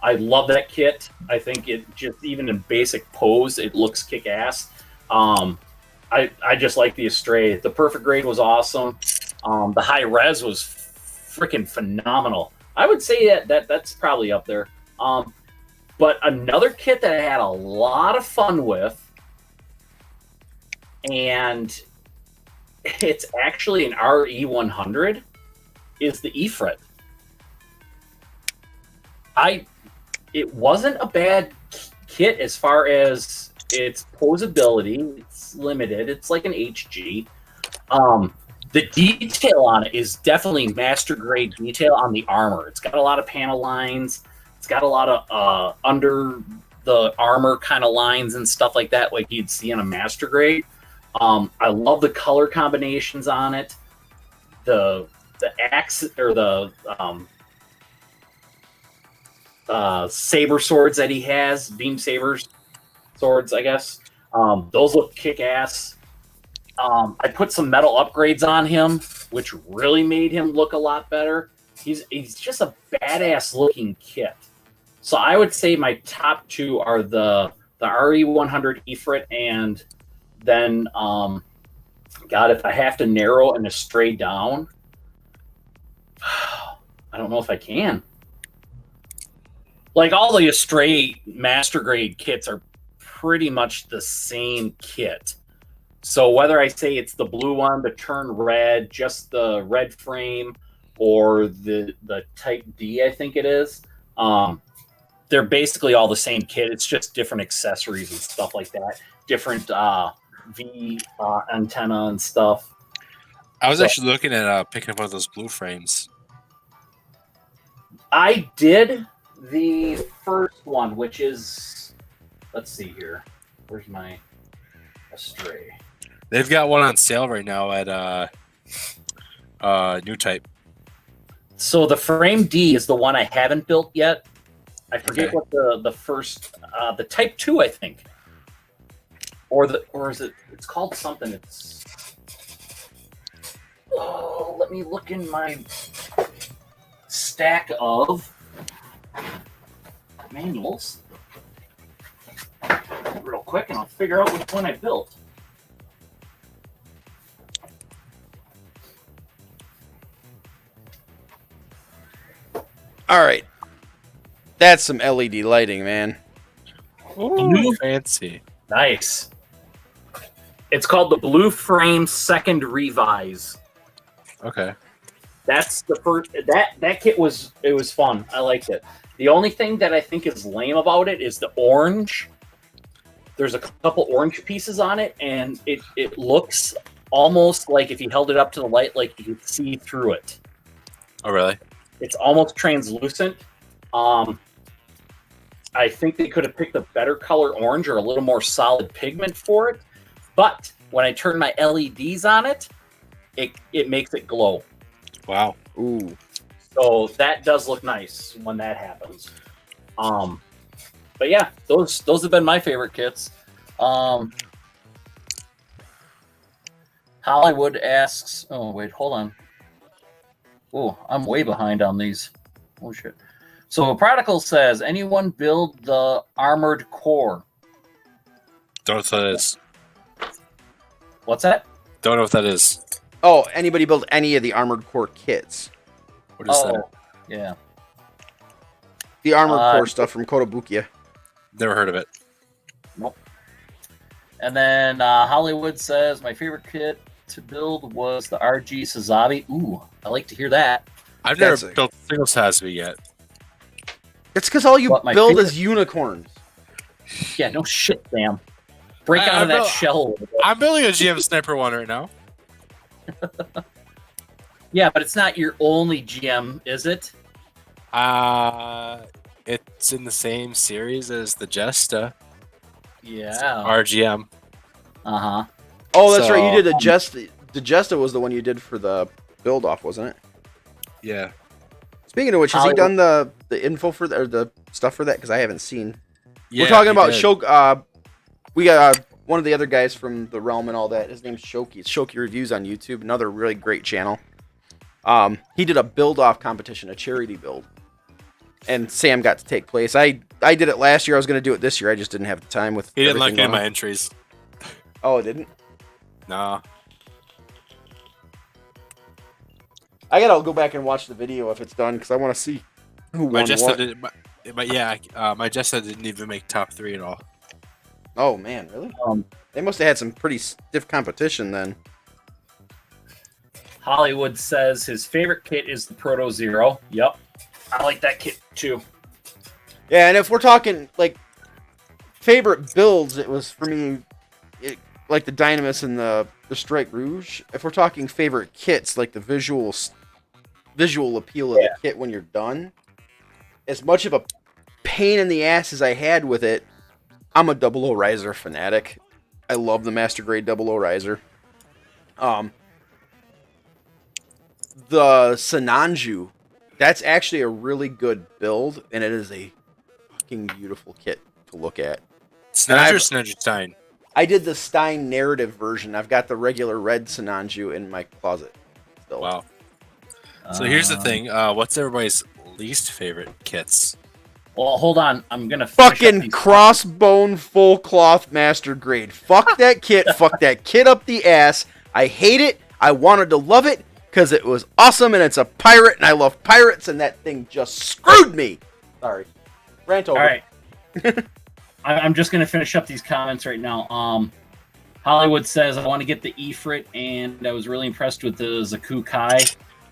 I love that kit. I think it just, even in basic pose, it looks kick-ass. I just like the Astray. The perfect grade was awesome. The high res was freaking phenomenal. I would say that's probably up there. But another kit that I had a lot of fun with, and it's actually an RE100, is the Ifrit. It wasn't a bad kit as far as its posability. It's limited. It's like an HG. The detail on it is definitely master grade detail on the armor. It's got a lot of panel lines. It's got a lot of the armor kind of lines and stuff like that, like you'd see in a master grade. I love the color combinations on it. The axe or the saber swords that he has, beam sabers swords, I guess. Those look kick-ass. I put some metal upgrades on him, which really made him look a lot better. He's just a badass looking kit. So I would say my top two are the RE100 Ifrit, and then God, if I have to narrow and stray down, I don't know if I can. Like all the Astray master grade kits are pretty much the same kit. So whether I say it's the blue one, the turn red, just the red frame, or the Type D, I think it is, they're basically all the same kit. It's just different accessories and stuff like that. Different V antenna and stuff. I was actually looking at picking up one of those blue frames. I did the first one, which is, let's see here. Where's my Astray? They've got one on sale right now at New Type. So the Frame D is the one I haven't built yet. I forget what the first the Type 2, I think. Or is it, it's called something. It's, oh, let me look in my stack of manuals real quick, and I'll figure out which one I built. All right. That's some LED lighting, man. Ooh, fancy. Nice. It's called the Blue Frame Second Revise. Okay. That's the first. That kit was fun. I liked it. The only thing that I think is lame about it is the orange. There's a couple orange pieces on it, and it looks almost like if you held it up to the light, like you could see through it. Oh, really? It's almost translucent. I think they could have picked a better color orange or a little more solid pigment for it. But when I turn my LEDs on it, it makes it glow. Wow. Ooh. So that does look nice when that happens. But yeah, those have been my favorite kits. Hollywood asks, oh wait, hold on. Oh, I'm way behind on these. Oh shit. So Prodigal says, anyone build the armored core? Don't know what that is. What's that? Don't know what that is. Oh, anybody build any of the Armored Core kits? What is that? Yeah. The Armored Core stuff from Kotobukiya. Never heard of it. Nope. And then Hollywood says, my favorite kit to build was the RG Sazabi. Ooh, I like to hear that. I've never built single Sazabi yet. It's because all you What, my build favorite? is unicorns. Yeah, no shit, Sam. Break out of that shell. I'm building a GM Sniper one right now. Yeah, but it's not your only GM, is it? It's in the same series as the Jesta. Yeah. RGM. Uh-huh. Oh, that's right. You So, did the Jesta was the one you did for the build off, wasn't it? Yeah. Speaking of which, has he Hollywood. done the info for that or the stuff for that? Because I haven't seen. Yeah, We're talking he about did. Shoke. We got one of the other guys from the realm and all that. His name's Shoki. It's Shoki Reviews on YouTube. Another really great channel. He did a build off competition, a charity build, and Sam got to take place. I did it last year. I was going to do it this year. I just didn't have the time with. He didn't like everything any of my going on. entries. Oh, it didn't. Nah. I gotta go back and watch the video if it's done because I want to see who My won Jesta what. didn't. But yeah, my Jesta didn't even make top 3 at all. Oh man, really? They must have had some pretty stiff competition then. Hollywood says his favorite kit is the Proto Zero. Yep. I like that kit too. Yeah, and if we're talking like favorite builds, it was for me like the Dynamis and the Strike Rouge. If we're talking favorite kits, like the visual appeal of the kit when you're done, as much of a pain in the ass as I had with it I'm a Double O Riser fanatic. I love the Master Grade Double O Riser. The Sinanju, that's actually a really good build, and it is a fucking beautiful kit to look at. Sinanju or Sinanju Stein? I did the Stein narrative version. I've got the regular red Sinanju in my closet. Still. Wow. So here's the thing. What's everybody's least favorite kits? Well, hold on. I'm gonna finish up Fucking these- crossbone full cloth Master Grade. Fuck that kit. Fuck that kit up the ass. I hate it. I wanted to love it because it was awesome and it's a pirate and I love pirates and that thing just screwed me. Sorry. Rant over. All right. I'm just gonna finish up these comments right now. Hollywood says I want to get the Ifrit, and I was really impressed with the Zaku Kai.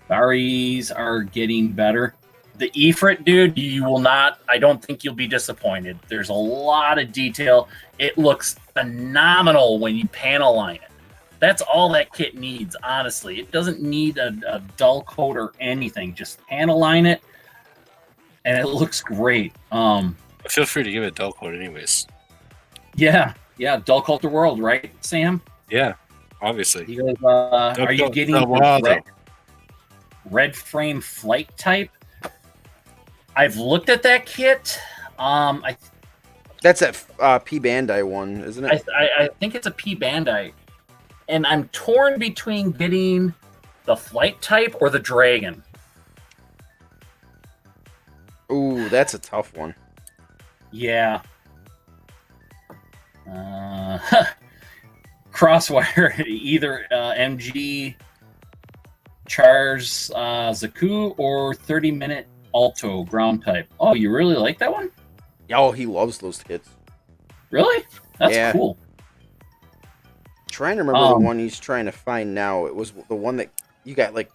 Baris are getting better. The Ifrit, dude, you will not. I don't think you'll be disappointed. There's a lot of detail. It looks phenomenal when you panel line it. That's all that kit needs, honestly. It doesn't need a dull coat or anything. Just panel line it, and it looks great. Feel free to give it a dull coat anyways. Yeah, dull coat the world, right, Sam? Yeah, obviously. You guys, are you getting the red frame flight type? I've looked at that kit. That's that P Bandai one, isn't it? I think it's a P Bandai, and I'm torn between getting the flight type or the dragon. Ooh, that's a tough one. Yeah. Crosswire, either MG Char's Zaku or 30-minute Alto ground type. Oh, you really like that one? Oh, he loves those kits. Really? That's Yeah. cool. Trying to remember the one he's trying to find now. It was the one that you got like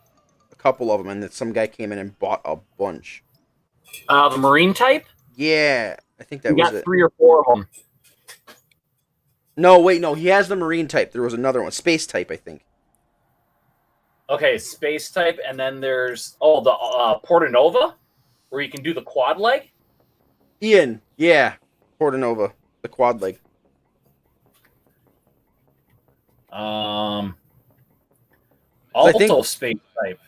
a couple of them, and that some guy came in and bought a bunch. The Marine type? Yeah, I think that You was got it. 3 or 4 of them. No, wait, no, he has the Marine type. There was another one, Space type, I think. Okay, space type, and then there's the Portanova, where you can do the quad leg. Ian, yeah, Portanova, the quad leg. Alto think- space type.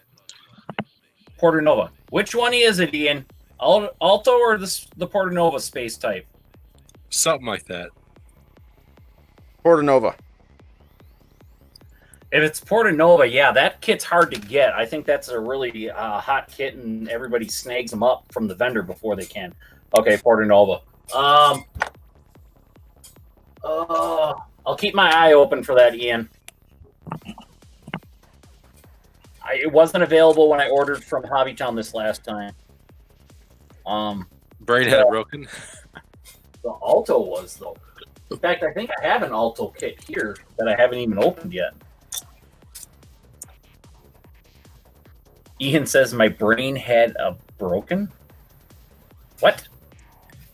Portanova. Which one is it, Ian? Alto or the Portanova space type? Something like that. Portanova. If it's Portanova, yeah, that kit's hard to get. I think that's a really hot kit, and everybody snags them up from the vendor before they can. Okay, Portanova. I'll keep my eye open for that, Ian. It wasn't available when I ordered from Hobbytown this last time. Brain had it broken. The Alto was, though. In fact, I think I have an Alto kit here that I haven't even opened yet. Ian says my brain had a broken. What?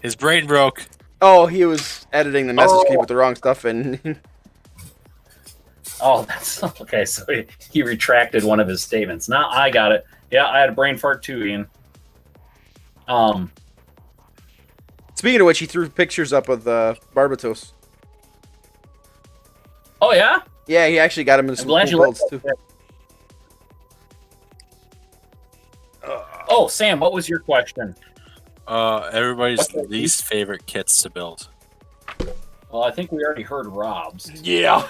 His brain broke. Oh, he was editing the message key with the wrong stuff, and Oh, that's okay. So he retracted one of his statements. Now I got it. Yeah, I had a brain fart too, Ian. speaking of which, he threw pictures up of the Barbatos. Oh yeah. Yeah, he actually got him in some cool builds too. Oh, Sam, what was your question? Everybody's What's the least favorite kits to build. Well, I think we already heard Rob's. Yeah.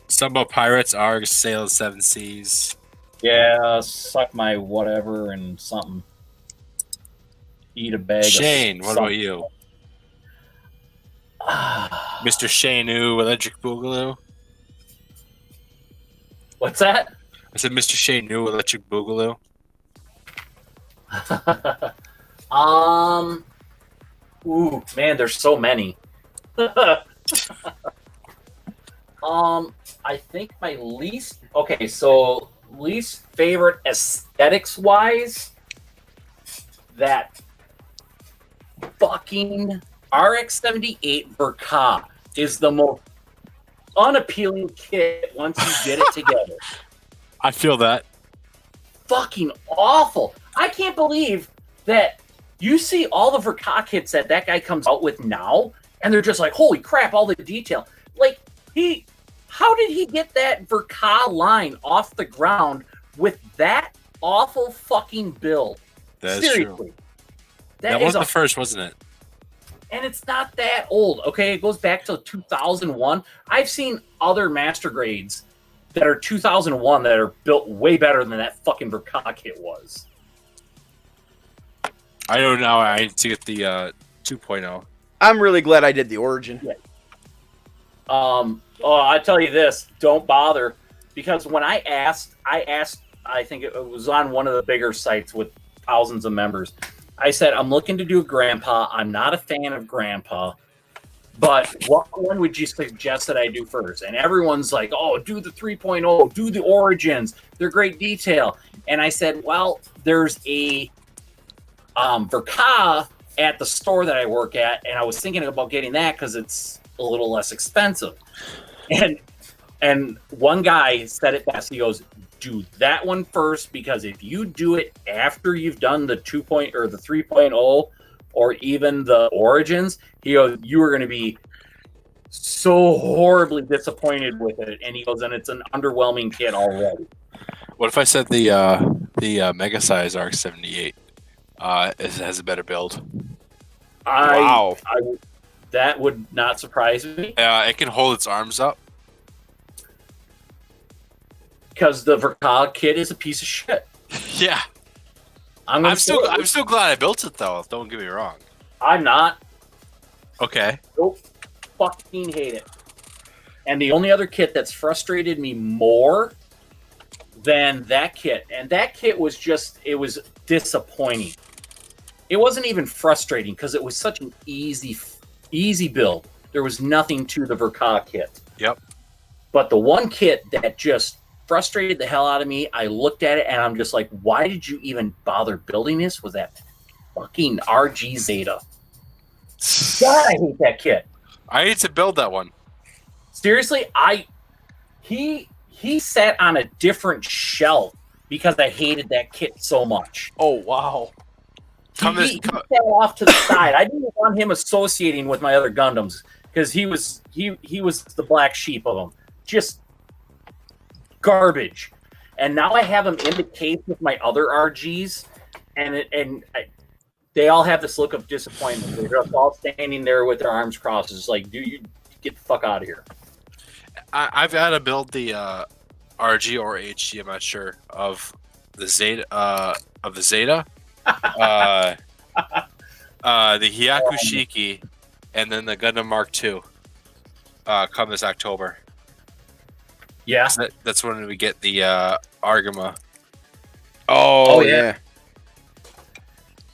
Some about pirates, Args, Sail of Seven Seas. Yeah, suck my whatever and something. Eat a bag. Shane, of what about you? Mr. Shane-oo, Electric Boogaloo. What's that? I said Mr. Shane-oo, Electric Boogaloo. Ooh, man, there's so many. I think my least favorite aesthetics wise, that fucking RX-78 Verka is the most unappealing kit once you get it together. I feel that. Fucking awful. I can't believe that you see all the Verka kits that guy comes out with now, and they're just like, holy crap, all the detail. Like, how did he get that Verka line off the ground with that awful fucking build? That's Seriously. true. That was the first, wasn't it? And it's not that old, okay? It goes back to 2001. I've seen other master grades that are 2001 that are built way better than that fucking Verka kit was. I don't know. I need to get the 2.0. I'm really glad I did the Origin. Yeah. I tell you this, don't bother, because when I asked, I think it was on one of the bigger sites with thousands of members. I said, I'm looking to do a Grandpa. I'm not a fan of Grandpa, but what one would you suggest that I do first? And everyone's like, oh, do the 3.0, do the Origins. They're great detail. And I said, well, there's a Verka at the store that I work at, and I was thinking about getting that because it's a little less expensive. And one guy said it best. He goes, do that one first, because if you do it after you've done the 2.0 or the 3.0 or even the Origins, he goes, you are going to be so horribly disappointed with it. And he goes, and it's an underwhelming kit already. What if I said the Mega Size RX-78 has a better build? Wow. That would not surprise me. It can hold its arms up. Because the Verka kit is a piece of shit. Yeah. I'm still glad I built it, though. Don't get me wrong. I'm not. Okay. Nope. Fucking hate it. And the only other kit that's frustrated me more than that kit, and that kit was just, it was disappointing. It wasn't even frustrating because it was such an easy build. There was nothing to the Verka kit. Yep. But the one kit that just frustrated the hell out of me, I looked at it and I'm just like, why did you even bother building this? Was that fucking RG Zeta? God, I hate that kit. I need to build that one. Seriously, he sat on a different shelf because I hated that kit so much. Oh, wow. He sat off to the side. I didn't want him associating with my other Gundams because he was the black sheep of them. Just garbage. And now I have him in the case with my other RGs, they all have this look of disappointment. They're just all standing there with their arms crossed. It's like, dude, you get the fuck out of here. I've got to build the RG or HG. I'm not sure of the Zeta. The Hyakushiki, and then the Gundam Mark II come this October. Yeah. That's when we get the Argama. Oh, yeah.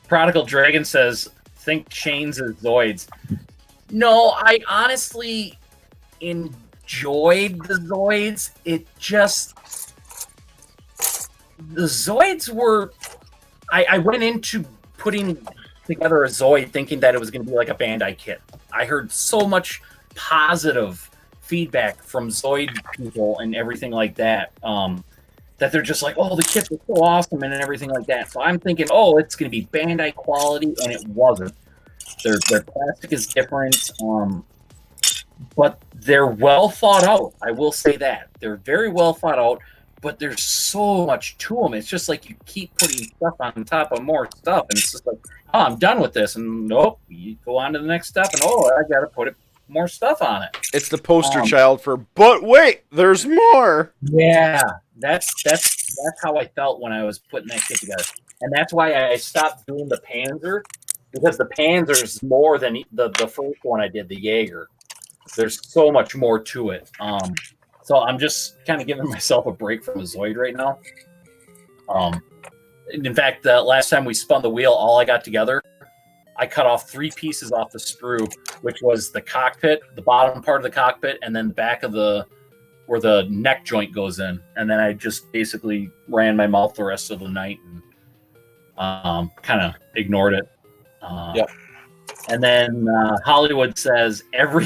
Prodigal Dragon says, think chains as Zoids. No, I honestly enjoyed the Zoids. The Zoids were... I went into putting together a Zoid thinking that it was going to be like a Bandai kit. I heard so much positive feedback from Zoid people and everything like that, that they're just like, oh, the kits are so awesome and everything like that. So I'm thinking, oh, it's going to be Bandai quality, and it wasn't. Their plastic is different, but they're well thought out. I will say that. They're very well thought out, but there's so much to them. It's just like you keep putting stuff on top of more stuff, and it's just like, oh, I'm done with this. And nope, you go on to the next step, and oh, I got to put more stuff on it. It's the poster child for, but wait, there's more. Yeah, that's how I felt when I was putting that kit together. And that's why I stopped doing the Panzer, because the Panzer is more than the first one I did, the Jaeger. There's so much more to it. So I'm just kind of giving myself a break from a Zoid right now. In fact, the last time we spun the wheel, all I got together, I cut off 3 pieces off the sprue, which was the cockpit, the bottom part of the cockpit, and then the back of where the neck joint goes in. And then I just basically ran my mouth the rest of the night and kind of ignored it. Yep. And then Hollywood says, every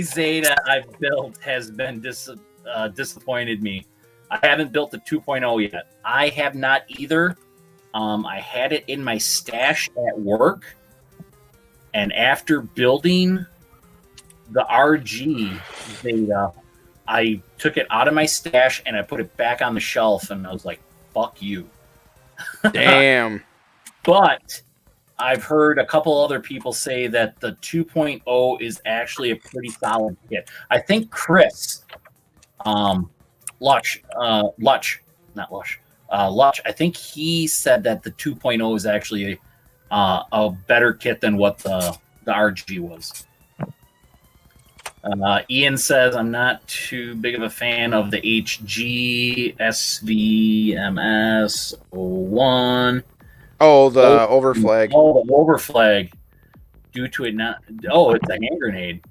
Zeta I've built has been disappointed me. I haven't built the 2.0 yet. I have not either. I had it in my stash at work, And after building the RG Zeta, I took it out of my stash and I put it back on the shelf, and I was like, fuck you. Damn. But I've heard a couple other people say that the 2.0 is actually a pretty solid kit. I think Chris, Lush, I think he said that the 2.0 is actually a better kit than what the RG was. Ian says, I'm not too big of a fan of the HG SVMS 01. Oh, the overflag. Oh, the overflag. Due to it not... Oh, it's a hand grenade.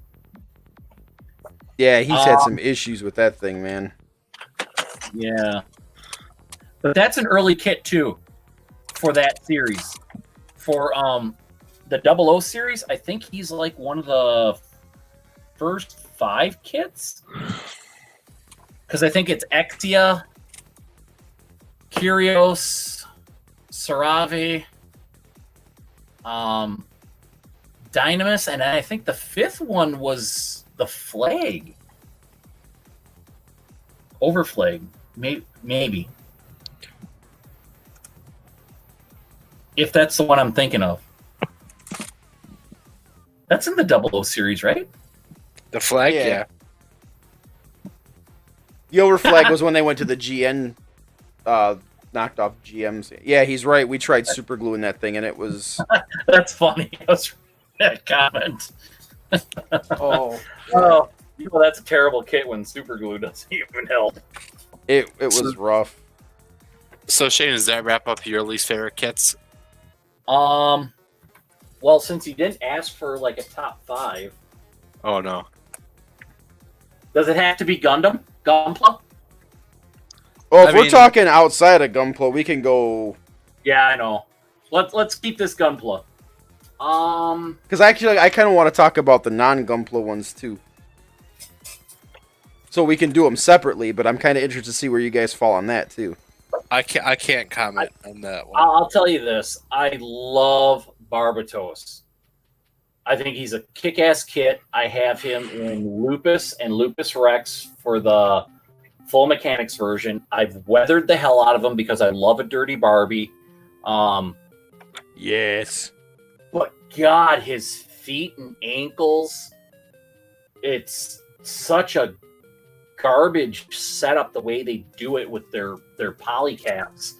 Yeah, he's had some issues with that thing, man. Yeah. But that's an early kit, too, for that series. For the 00 series, I think he's like one of the first 5 kits. Because I think it's Exia, Kyrios, Sarave, Dynamis, and I think the 5th one was the Flag. Overflag. Maybe. If that's the one I'm thinking of. That's in the 00 series, right? The flag, yeah. The overflag was when they went to the GN, knocked off GMs. Yeah, he's right. We tried super gluing that thing, and it was... That's funny. That comment. Oh, Oh, that's a terrible kit when super glue doesn't even help. it was rough. So Shane, does that wrap up your least favorite kits? Well, since you didn't ask for like a top 5, Oh no. does it have to be Gundam? Gunpla? Well, if I we're mean- talking outside of Gunpla, we can go... Yeah, I know. Let's keep this Gunpla. Because actually, I kind of want to talk about the non-Gunpla ones, too. So we can do them separately, but I'm kind of interested to see where you guys fall on that, too. I can't comment on that one. I'll tell you this. I love Barbatos. I think he's a kick-ass kit. I have him in Lupus and Lupus Rex for the full mechanics version. I've weathered the hell out of him because I love a dirty Barbie. Yes. But God, his feet and ankles, it's such a garbage setup the way they do it with their polycaps.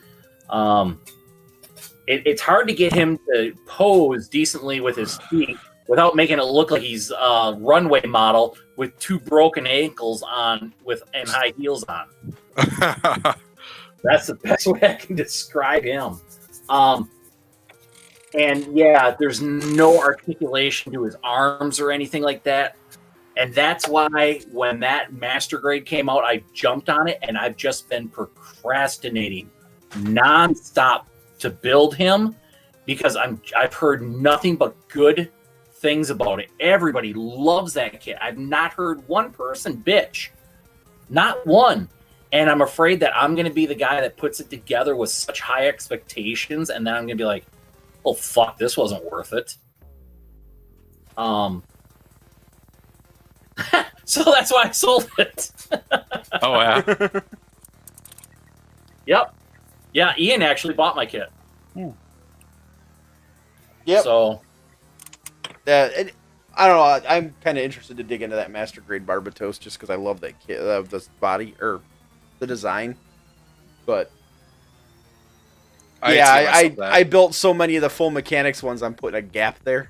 It's hard to get him to pose decently with his feet without making it look like he's a runway model with 2 broken ankles on and high heels on. That's the best way I can describe him. And yeah, there's no articulation to his arms or anything like that. And that's why when that Master Grade came out, I jumped on it, and I've just been procrastinating nonstop to build him because I've heard nothing but good things about it. Everybody loves that kit. I've not heard one person bitch. Not one. And I'm afraid that I'm going to be the guy that puts it together with such high expectations, and then I'm going to be like, oh, fuck, this wasn't worth it. So that's why I sold it. Oh yeah. Yep. Yeah, Ian actually bought my kit. Yep. So I don't know. I'm kind of interested to dig into that Master Grade Barbatos just because I love that kit, the body or the design. But I built so many of the full mechanics ones. I'm putting a gap there.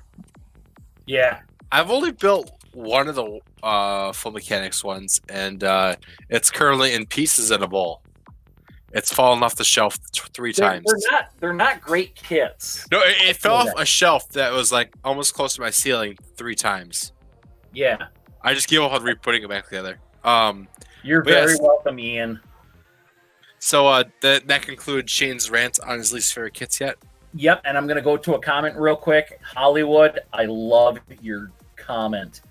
yeah. I've only built one of the full mechanics ones, and it's currently in pieces in a bowl. It's fallen off the shelf 3 times. They're not great kits. No, it fell off a shelf that was like almost close to my ceiling 3 times. Yeah. I just gave up on re-putting it back together. You're But very yes. welcome, Ian. So that concludes Shane's rant on his least favorite kits yet. Yep, and I'm going to go to a comment real quick. Hollywood, I love your comment.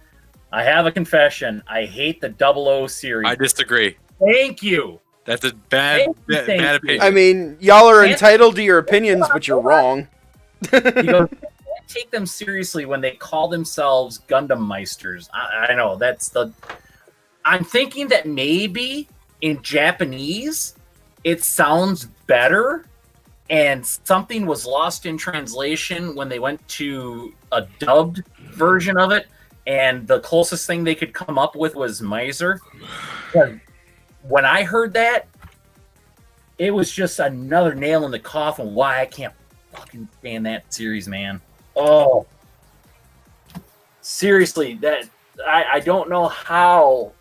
I have a confession. I hate the 00 series. I disagree. Thank you. That's a bad Thank you. opinion. I mean, y'all are entitled to your opinions, but you're wrong. He goes, can't take them seriously when they call themselves Gundam Meisters. I know that's the. I'm thinking that maybe in Japanese it sounds better, and something was lost in translation when they went to a dubbed version of it, and the closest thing they could come up with was Miser. When I heard that, it was just another nail in the coffin why I can't fucking stand that series, man. Oh. Seriously, that I don't know how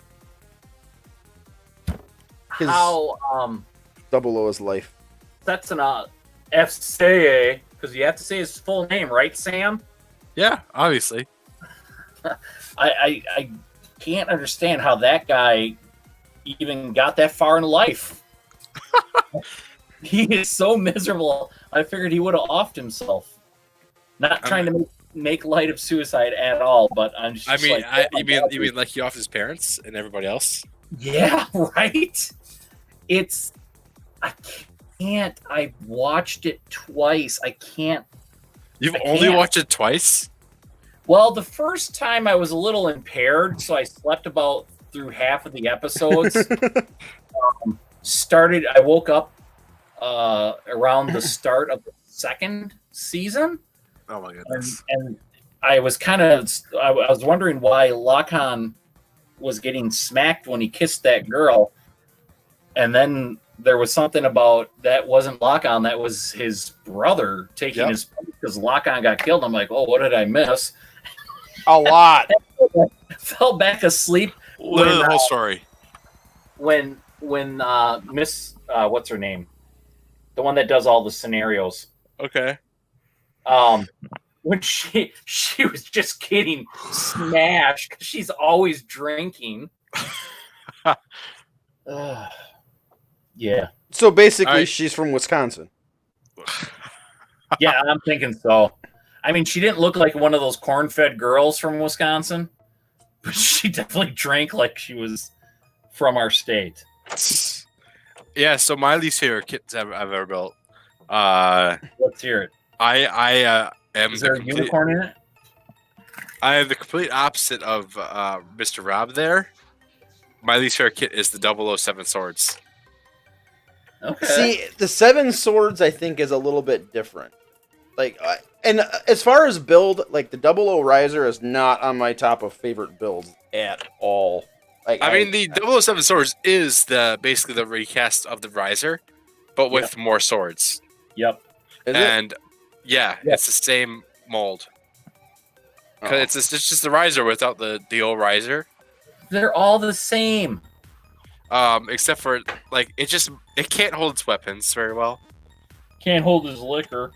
Double O is life. that's an FCA, because you have to say his full name, right, Sam? Yeah, obviously. I can't understand how that guy even got that far in life. He is so miserable. I figured he would have offed himself. Not trying to make light of suicide at all, but I'm just. You mean like he offed his parents and everybody else? Yeah, right. I can't. I watched it twice. I can't. You've only watched it twice? Well, the first time I was a little impaired, so I slept about through half of the episodes. I woke up around the start of the second season. Oh my goodness! And I was I was wondering why Lakan was getting smacked when he kissed that girl, and then there was something about that wasn't Lakan, that was his brother taking his place because Lakan got killed. I'm like, oh, what did I miss? A lot. Fell back asleep. Literally the whole story. When Miss what's her name? The one that does all the scenarios. Okay. When she was just getting smashed because she's always drinking. Yeah. So basically, she's from Wisconsin. Yeah, I'm thinking so. I mean, she didn't look like one of those corn-fed girls from Wisconsin, but she definitely drank like she was from our state. Yeah, so my least favorite kits I've ever built. Let's hear it. I am. Is there a unicorn in it? I am the complete opposite of Mr. Rob there. My least favorite kit is the 007 swords. Okay. See, the 7 swords I think is a little bit different. Like, and as far as build, like the 00 Riser is not on my top of favorite builds at all. Like, I mean, the 007 swords is basically the recast of the Riser, but with more swords. Yep. It's the same mold. Cause it's just the Riser without the old Riser. They're all the same. Except for like it can't hold its weapons very well. Can't hold his liquor.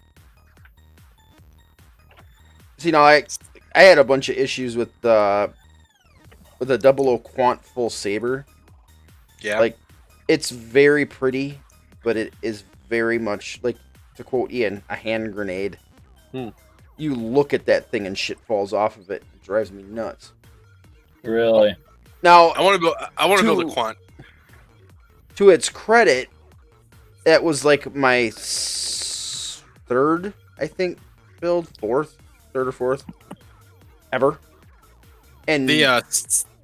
See, now I had a bunch of issues with the 00 Quant Full Saber. Yeah. Like, it's very pretty, but it is very much, like, to quote Ian, a hand grenade. You look at that thing and shit falls off of it. It drives me nuts. Really? Now, I want to build a Quant. To its credit, that was like my third, I think, build, third or fourth ever. And the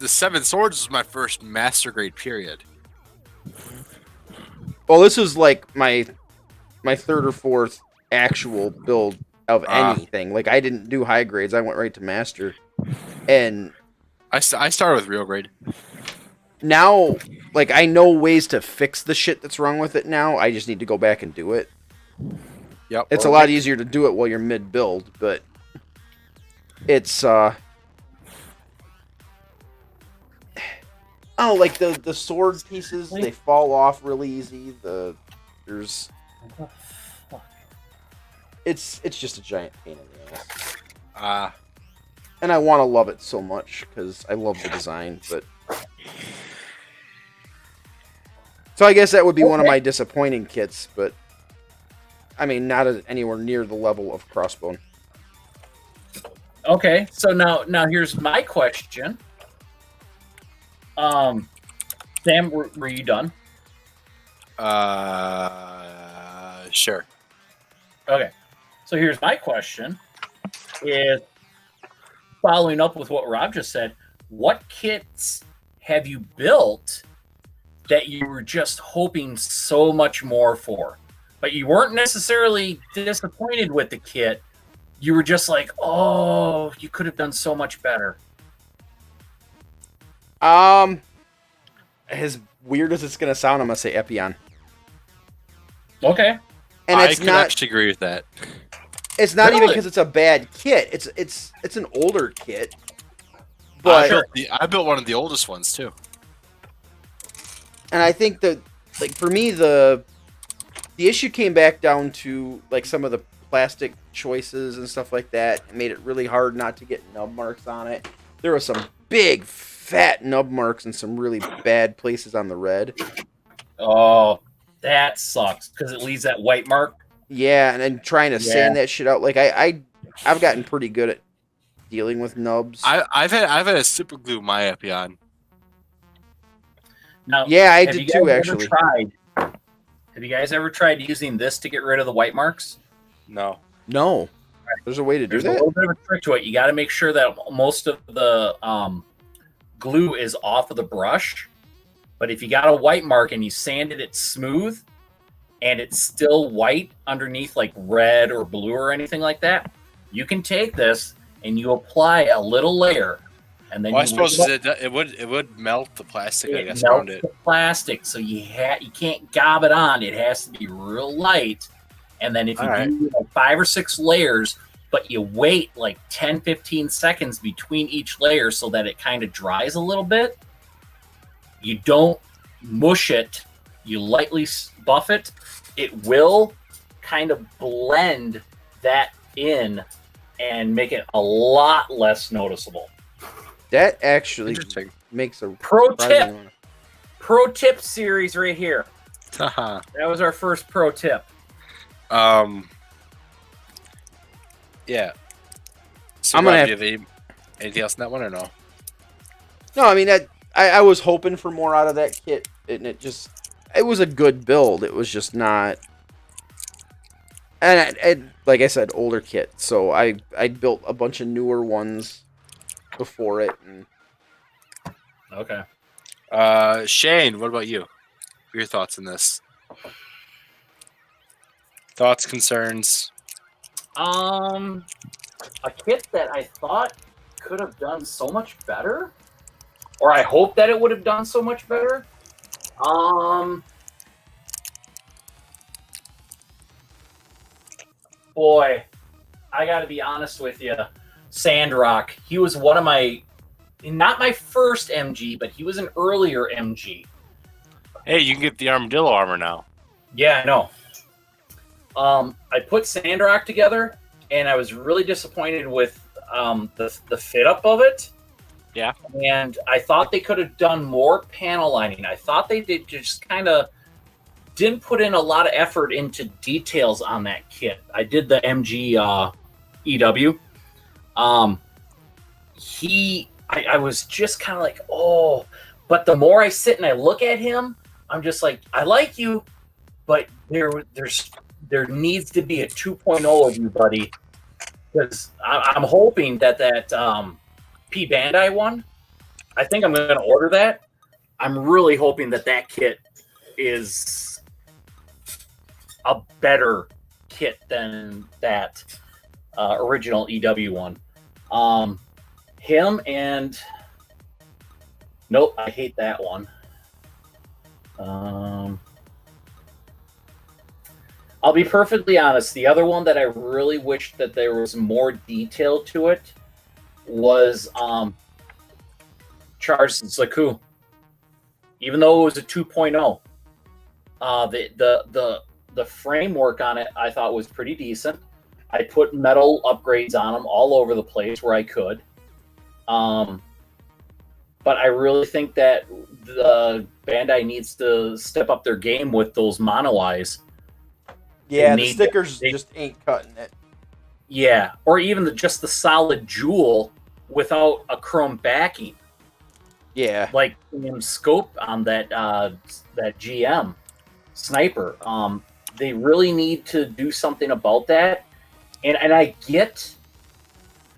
7 swords was my first master grade period. Well, this was like my third or fourth actual build of anything. Like, I didn't do high grades. I went right to master. And I started with real grade. Now, like, I know ways to fix the shit that's wrong with it now. I just need to go back and do it. Yep. It's a lot easier to do it while you're mid-build, but it's, like the sword pieces, they fall off really easy. It's just a giant pain in the ass. And I want to love it so much, because I love the design, but... So I guess that would be one of my disappointing kits, but... I mean, not anywhere near the level of Crossbone. Okay, so now here's my question. Sam, were you done? Sure. Okay, so here's my question. is following up with what Rob just said. What kits have you built that you were just hoping so much more for, but you weren't necessarily disappointed with the kit? You were just like, oh, you could have done so much better. As weird as it's gonna sound, I'm gonna say Epion. Okay. And I it's can not. actually agree with that. It's not even Really? because it's a bad kit. It's an older kit. I But built one of the oldest ones too. and I think that, like, for me, the issue came back down to like some of the plastic choices and stuff like that. It made it really hard not to get nub marks on it. There were some big fat nub marks in some really bad places on the red. Oh, that sucks because it leaves that white mark. Yeah, and then trying to Yeah. sand that shit out. Like I've gotten pretty good at dealing with nubs. I've had a super glue my Epion. Now, Yeah, I have did you guys too, ever actually. Have you guys ever tried using this to get rid of the white marks? No. No, there's a way to do There's a that. little bit of a trick to it. You got to make sure that most of the glue is off of the brush. But if you got a white mark and you sanded it smooth and it's still white underneath, like red or blue or anything like that, you can take this and you apply a little layer. And then Well, I you suppose lift it would melt the plastic, I it guess, melts around it. the plastic, so you can't gob it on. It has to be real light. And then if you All do like 5 or 6 layers, but you wait like 10, 15 seconds between each layer so that it kind of dries a little bit, you don't mush it, you lightly buff it, it will kind of blend that in and make it a lot less noticeable. That actually Interesting. makes a Pro surprising tip. Pro tip series right here. Haha. That was our first pro tip. Yeah. So I'm gonna Rob, have- do you have anything else in that one or no? No, I mean that I was hoping for more out of that kit, and it was a good build. It was just not, and like I said, older kit. So I built a bunch of newer ones before it, and Okay. Shane, what about you? Your thoughts on this? Thoughts, concerns? A kit that I thought could have done so much better, or I hope that it would have done so much better. Boy, I got to be honest with you. Sandrock, he was one of my, not my first MG, but he was an earlier MG. Hey, you can get the armadillo armor now. Yeah, I know. I put Sandrock together, and I was really disappointed with the fit up of it. Yeah. And I thought they could have done more panel lining. I thought they did just kind of didn't put in a lot of effort into details on that kit. I did the MG EW. I was just kind of like, oh, but the more I sit and I look at him, I'm just like, I like you, but there needs to be a 2.0 of you, buddy, because I'm hoping that P Bandai one, I think I'm going to order that. I'm really hoping that kit is a better kit than that original EW one. Him and nope, I hate that one. I'll be perfectly honest. The other one that I really wished that there was more detail to it was Charged Zaku. Even though it was a 2.0, the framework on it I thought was pretty decent. I put metal upgrades on them all over the place where I could. But I really think that the Bandai needs to step up their game with those mono eyes. yeah, They the need- stickers they- just ain't cutting it. Yeah, or even just the solid jewel without a chrome backing, Yeah, like scope on that GM sniper. They really need to do something about that. And I get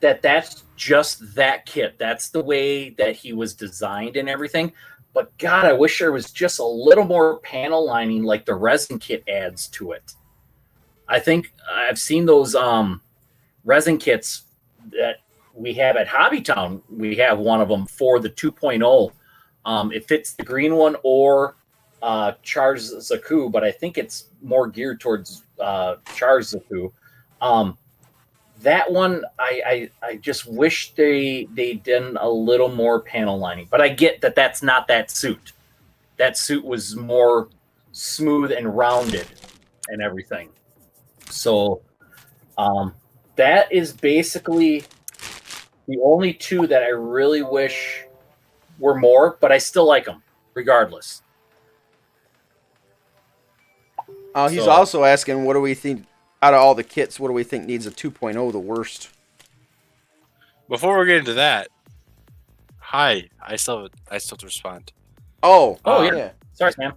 that that's just that kit. That's the way that he was designed and everything. But God, I wish there was just a little more panel lining like the resin kit adds to it. I think I've seen those resin kits that we have at Hobbytown. We have one of them for the 2.0. It fits the green one or Char's Zaku, but I think it's more geared towards Char's Zaku. That one, I just wish they did a little more panel lining. But I get that that's not that suit. That suit was more smooth and rounded and everything. So that is basically the only two that I really wish were more, but I still like them regardless. He's also asking, what do we think out of all the kits? What do we think needs a 2.0 the worst? Before we get into that, hi, I still have to respond. Oh, yeah. Sorry, Sam.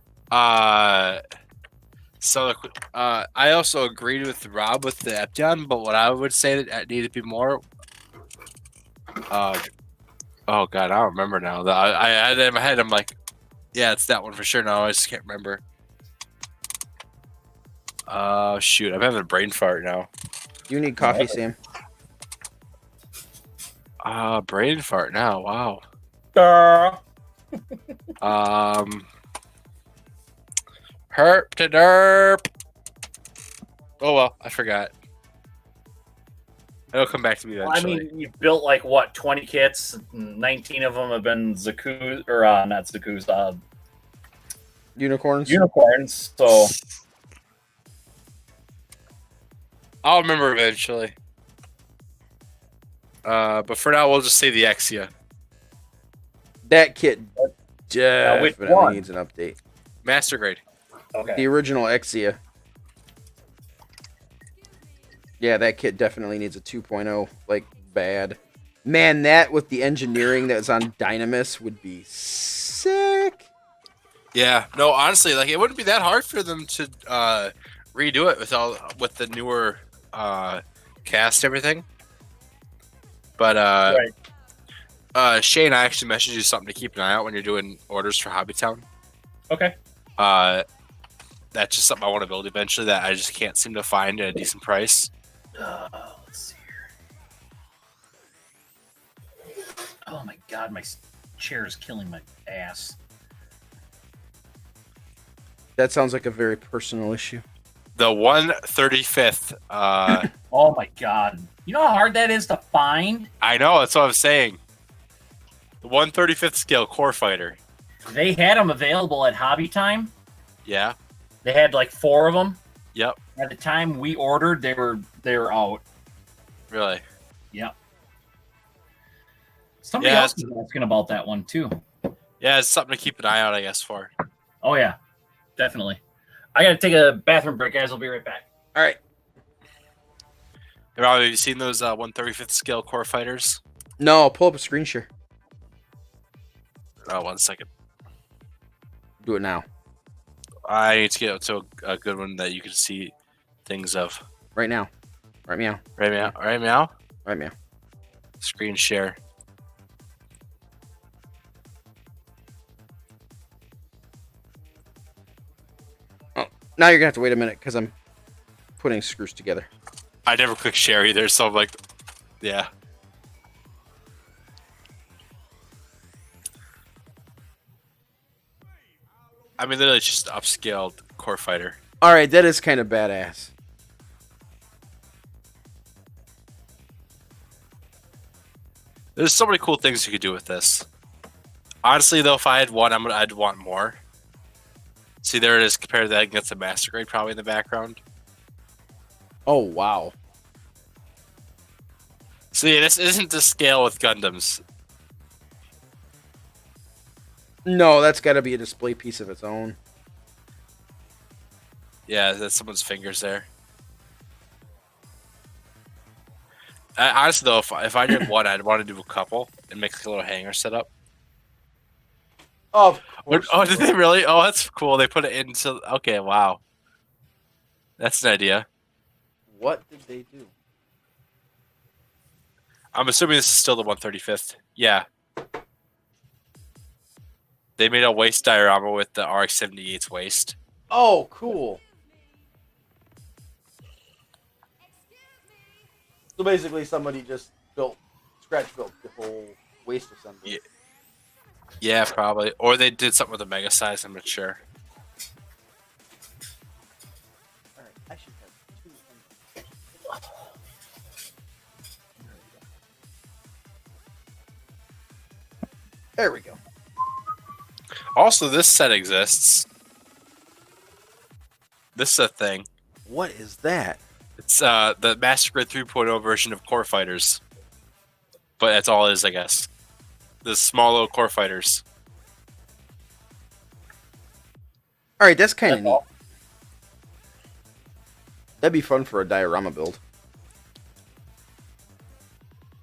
So I also agreed with Rob with the Appleton, but what I would say that needed to be more. Oh God, I don't remember now. I had it in my head. I'm like, yeah, it's that one for sure. No, I just can't remember. Shoot, I'm having a brain fart now. You need coffee, Sam. Brain fart now. Wow. Herp to derp. Oh well, I forgot. It'll come back to me eventually. Well, I mean, you built like what 20 kits. 19 of them have been Zaku's or not Zaku's. Unicorns. So I'll remember eventually. But for now, we'll just say the Exia. That kit which definitely one? needs an update. Master grade. okay. The original Exia. Yeah, that kit definitely needs a 2.0, like, bad. Man, that with the engineering that was on Dynamis would be sick. Yeah. No, honestly, like it wouldn't be that hard for them to redo it with the newer cast everything. But Right. Shane, I actually messaged you something to keep an eye out when you're doing orders for Hobbytown. Okay. That's just something I want to build eventually that I just can't seem to find at a decent price. Let's see here. Oh my God, my chair is killing my ass. That sounds like a very personal issue. The 135th. Oh my God. You know how hard that is to find? I know, that's what I'm saying. The 135th scale core fighter. They had them available at Hobby Time. Yeah. They had like 4 of them. Yep. At the time we ordered, they were out. Really. Yep. Somebody else was asking about that one too. Yeah, it's something to keep an eye out, I guess, for. Oh yeah, definitely. I gotta take a bathroom break, guys. I'll be right back. All right. Hey, Rob, have you seen those 135th scale core fighters? No, I'll pull up a screen share. Oh, 1 second. Do it now. I need to get to a good one that you can see things of. Right now. Right meow. Right meow. Right meow. Right meow. Screen share. Oh, now you're gonna have to wait a minute because I'm putting screws together. I never click share either, so I'm like, yeah. I mean, literally just upscaled core fighter. All right, that is kind of badass. There's so many cool things you could do with this. Honestly, though, if I had one, I'd want more. See, there it is. Compared to that against the master grade, probably in the background. Oh wow. See, this isn't to scale with Gundams. No, that's got to be a display piece of its own. Yeah, that's someone's fingers there. Honestly, though, if I did one, I'd want to do a couple and make like a little hangar setup. Oh, Oh, did they really? Oh, that's cool. They put it into. Okay, wow. That's an idea. what did they do? I'm assuming this is still the 135th. Yeah. They made a waist diorama with the RX-78's waist. Oh, cool. So basically, somebody just scratch built the whole waist assembly. Yeah. Yeah, probably. Or they did something with a mega size, I'm not sure. Alright, I should have 2 There we go. Also, this set exists. This is a thing. What is that? It's the Master Grade 3.0 version of Core Fighters. But that's all it is, I guess. The small little Core Fighters. Alright, that's kind of That's neat. all. That'd be fun for a diorama build.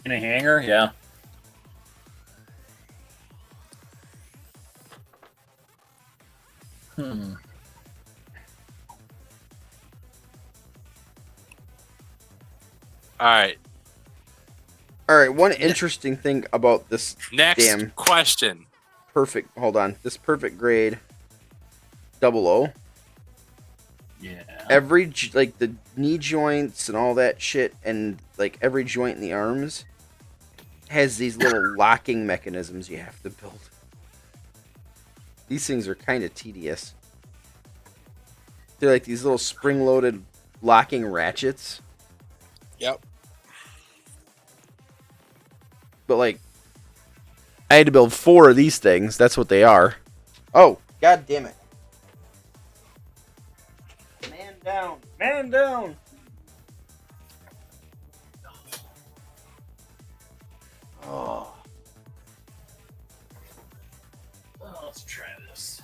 In a hangar, yeah. Alright. Alright, one interesting thing about this Next damn question. perfect... Hold on. This perfect grade 00. Yeah. Every, like, the knee joints and all that shit, and, like, every joint in the arms has these little locking mechanisms you have to build. These things are kind of tedious. They're like these little spring-loaded locking ratchets. Yep. But, like, I had to build 4 of these things. That's what they are. Oh, god damn it. Man down. Man down. Oh. Let's try this.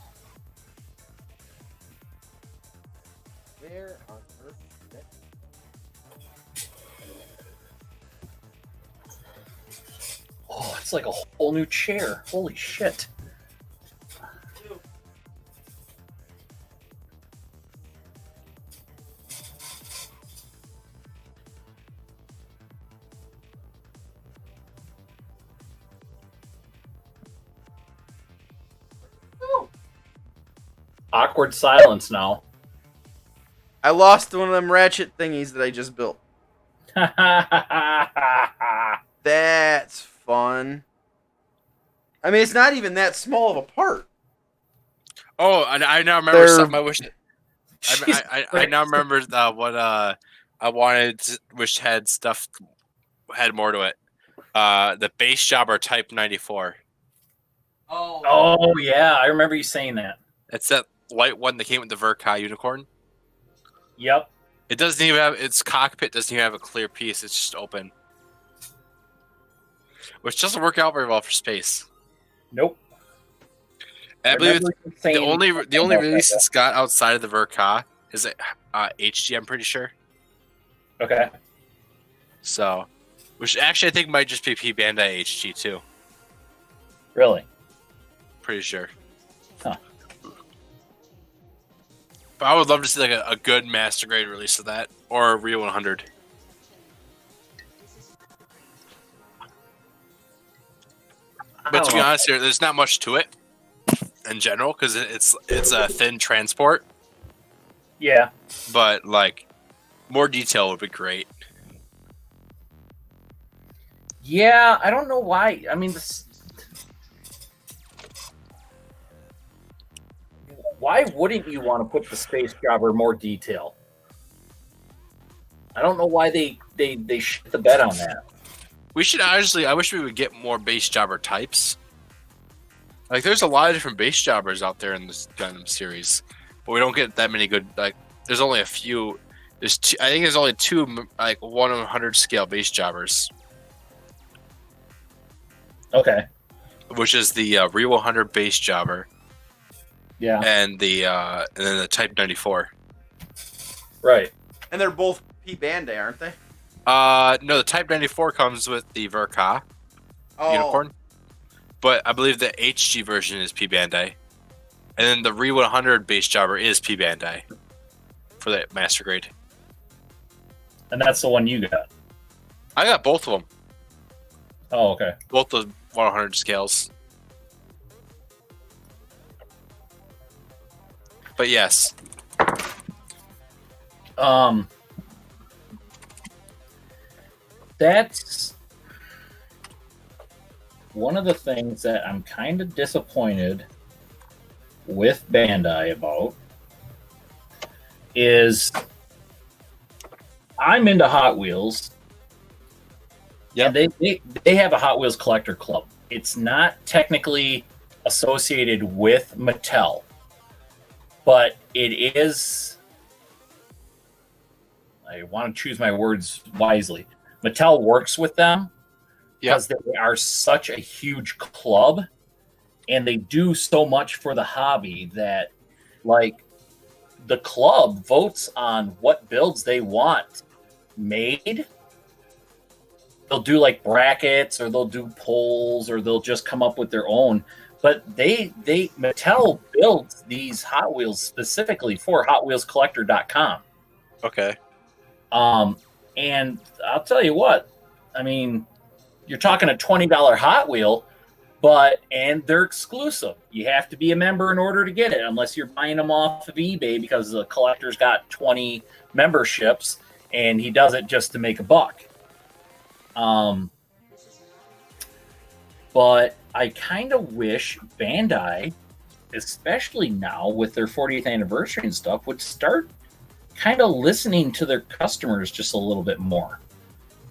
Where on earth is that? Oh, it's like a whole new chair. Holy shit. Awkward silence now. I lost one of them ratchet thingies that I just built. That's fun. I mean, it's not even that small of a part. Oh, I now remember something I wish... I now remember what I wanted, wish had stuff, had more to it. The base jobber Type 94. Oh, yeah. I remember you saying that. It's that white one that came with the Verkai unicorn. Yep. It doesn't even have, its cockpit doesn't even have a clear piece. It's just open. Which doesn't work out very well for space. Nope. I believe remember you it's the saying only something about release that. it's got outside of the Verkai is HG, I'm pretty sure. Okay. So, which actually I think might just be P Bandai HG too. Really? Pretty sure. Huh. But I would love to see like a good master grade release of that, or a Real 100. But to be honest here, there's not much to it in general because it's a thin transport. Yeah. But like more detail would be great. Yeah, I don't know why. I mean, why wouldn't you want to put the space jobber more detail? I don't know why they shit the bed on that. We should honestly, I wish we would get more base jobber types. Like, there's a lot of different base jobbers out there in this Gundam series, but we don't get that many good. Like, there's only a few. There's two, I think there's only 2 like 1/100 scale base jobbers, Okay. which is the Real 100 base jobber Yeah. and then the Type 94. Right. And they're both P Bandai, aren't they? No, the Type 94 comes with the Verkai Oh, unicorn, but I believe the HG version is P Bandai, and then the Re 100 base jobber is P Bandai for that master grade. And that's the one you got. I got both of them. Oh, okay. Both the 100 scales. But yes. That's one of the things that I'm kind of disappointed with Bandai about is I'm into Hot Wheels. Yeah. And they have a Hot Wheels collector club. It's not technically associated with Mattel, but it is. I want to choose my words wisely. Mattel works with them because they are such a huge club and they do so much for the hobby that, like, the club votes on what builds they want made. They'll do like brackets or they'll do polls or they'll just come up with their own. But Mattel builds these Hot Wheels specifically for HotWheelsCollector.com. Okay. And I'll tell you what, I mean, you're talking a $20 Hot Wheel, and they're exclusive. You have to be a member in order to get it, unless you're buying them off of eBay because the collector's got 20 memberships and he does it just to make a buck. But I kind of wish Bandai, especially now with their 40th anniversary and stuff, would start kind of listening to their customers just a little bit more.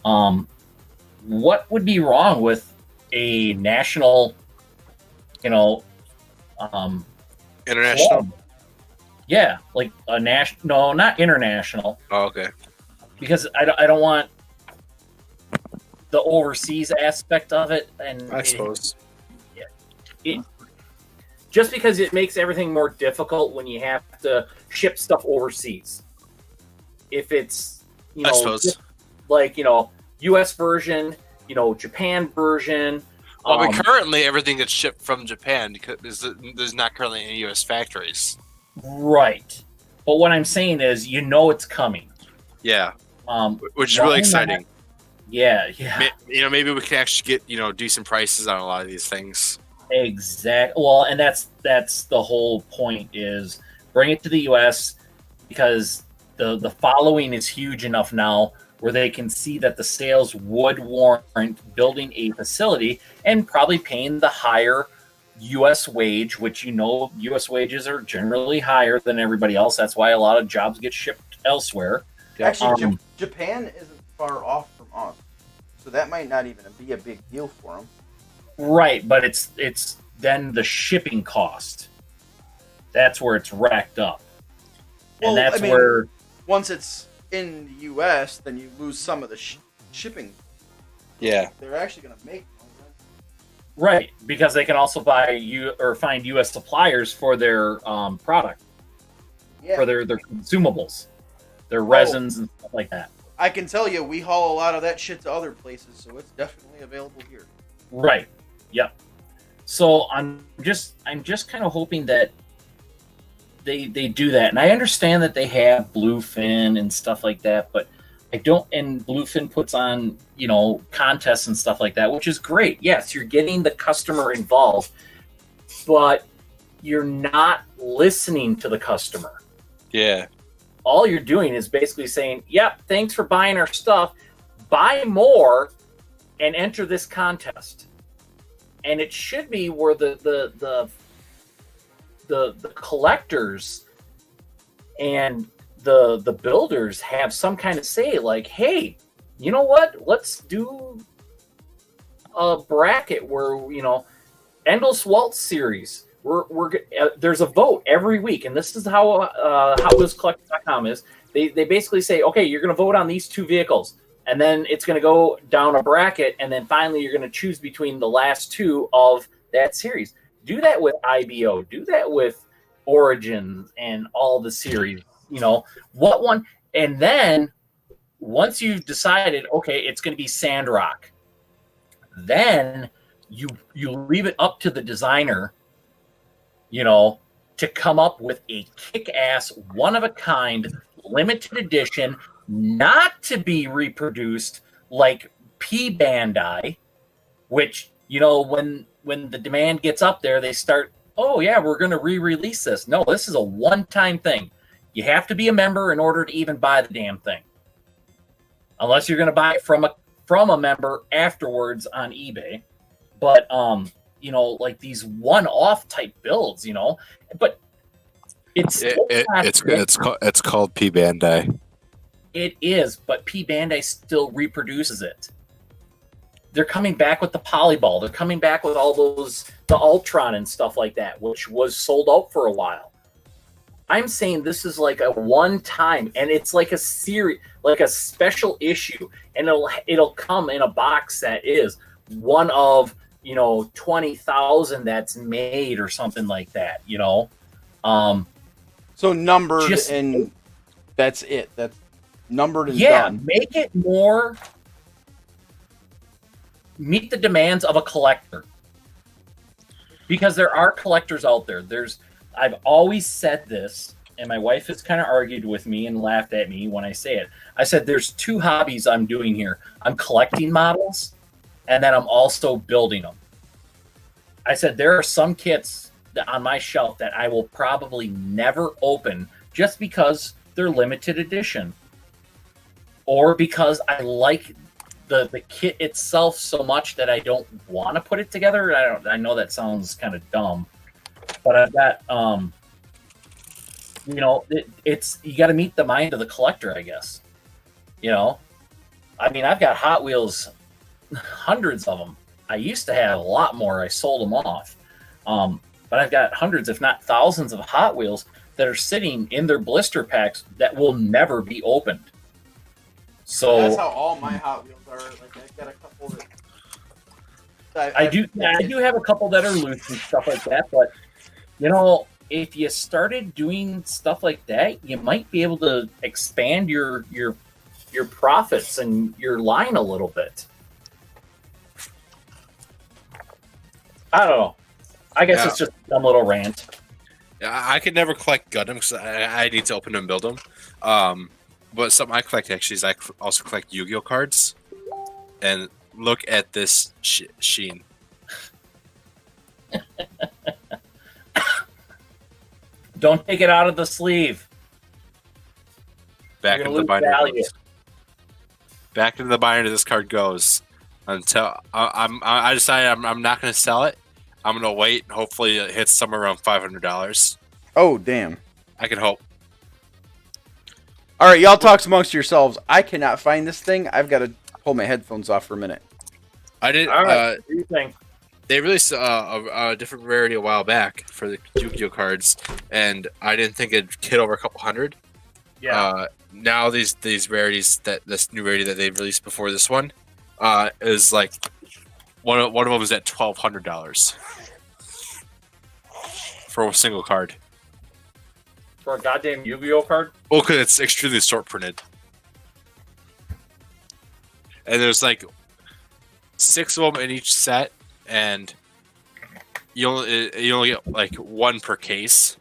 What would be wrong with a national, international? club? Yeah, like a national. No, not international. Oh, okay. Because I don't want the overseas aspect of it, and I suppose. Just because it makes everything more difficult when you have to ship stuff overseas. If it's, I suppose. like, U.S. version, Japan version. Well, but currently everything gets shipped from Japan because there's not currently any U.S. factories. Right. But what I'm saying is, it's coming. Yeah. Which is really exciting. Yeah. Maybe we can actually get, decent prices on a lot of these things. Exactly. Well, and that's the whole point is bring it to the U.S. because the following is huge enough now where they can see that the sales would warrant building a facility and probably paying the higher U.S. wage, which U.S. wages are generally higher than everybody else. That's why a lot of jobs get shipped elsewhere. Actually, Japan isn't far off from us, so that might not even be a big deal for them. Right, but it's then the shipping cost. That's where it's racked up, and where once it's in the U.S., then you lose some of the shipping. Yeah, they're actually going to make. Right, because they can also find U.S. suppliers for their product, for their consumables, their resins and stuff like that. I can tell you, we haul a lot of that shit to other places, so it's definitely available here. Right. Yep. So I'm just kind of hoping that they do that, and I understand that they have Bluefin and stuff like that, but I don't. And Bluefin puts on contests and stuff like that, which is great. Yes, you're getting the customer involved, but you're not listening to the customer. Yeah. All you're doing is basically saying, "Yep, thanks for buying our stuff. Buy more and enter this contest." And it should be where the collectors and the builders have some kind of say, like, hey, you know what? Let's do a bracket where Endless Waltz series. There's a vote every week, and this is how HotWheelsCollector.com is. They basically say, okay, you're going to vote on these two vehicles. And then it's going to go down a bracket, and then finally you're going to choose between the last two of that series. Do that with IBO. Do that with Origins and all the series. What one? And then once you've decided, okay, it's going to be Sandrock, then you leave it up to the designer, to come up with a kick-ass, one-of-a-kind, limited edition, not to be reproduced like P Bandai, which, when the demand gets up there, they start, oh yeah, we're going to re-release this. No, this is a one-time thing. You have to be a member in order to even buy the damn thing. Unless you're going to buy it from a member afterwards on eBay. But, like these one-off type builds, but it's called P Bandai. It is, but P Bandai still reproduces it. They're coming back with the Polyball. They're coming back with all the Ultron and stuff like that, which was sold out for a while. I'm saying this is like a one-time, and it's like a series, like a special issue, and it'll come in a box that is one of 20,000 that's made or something like that. So numbered and that's it. That's numbered and done. Make it more meet the demands of a collector, because there are collectors out there. I've always said this, and my wife has kind of argued with me and laughed at me when I say it. I said there's two hobbies I'm doing here. I'm collecting models, and then I'm also building them. I said there are some kits on my shelf that I will probably never open just because they're limited edition, or because I like the kit itself so much that I don't want to put it together. I know that sounds kind of dumb, but I've got it's you got to meet the mind of the collector, I guess. I mean, I've got Hot Wheels, hundreds of them. I used to have a lot more. I sold them off, but I've got hundreds, if not thousands, of Hot Wheels that are sitting in their blister packs that will never be opened. So that's how all my Hot Wheels are. Like, I've got a couple that I do have a couple that are loose and stuff like that. But if you started doing stuff like that, you might be able to expand your profits and your line a little bit. I don't know. I guess it's just a dumb little rant. I could never collect Gundam because I need to open them and build them. But something I collect actually is I also collect Yu-Gi-Oh cards. And look at this sheen. Don't take it out of the sleeve. Back into the binder goes. Back into the binder this card goes. Until I decide I'm not going to sell it. I'm going to wait and hopefully it hits somewhere around $500. Oh, damn. I can hope. All right, y'all talk amongst yourselves. I cannot find this thing. I've got to pull my headphones off for a minute. I did. All right. What do you think? They released a different rarity a while back for the Yu-Gi-Oh cards, and I didn't think it'd hit over a couple hundred. Yeah. Now this new rarity that they released before this one, is like one of them is at $1,200 for a single card. For a goddamn Yu-Gi-Oh card? Well, because it's extremely short printed, and there's like 6 of them in each set, and you only get like 1 per case.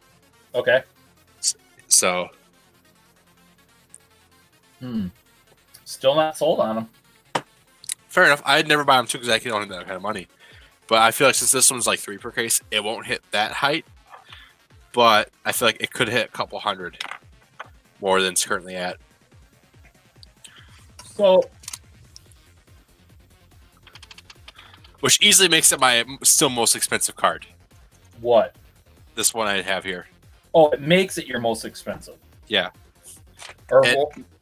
Okay. So. Still not sold on them. Fair enough. I'd never buy them too because I don't have that kind of money. But I feel like since this one's like 3 per case, it won't hit that height. But I feel like it could hit a couple hundred more than it's currently at. So, which easily makes it my still most expensive card. What? This one I have here. Oh, it makes it your most expensive. Yeah. Or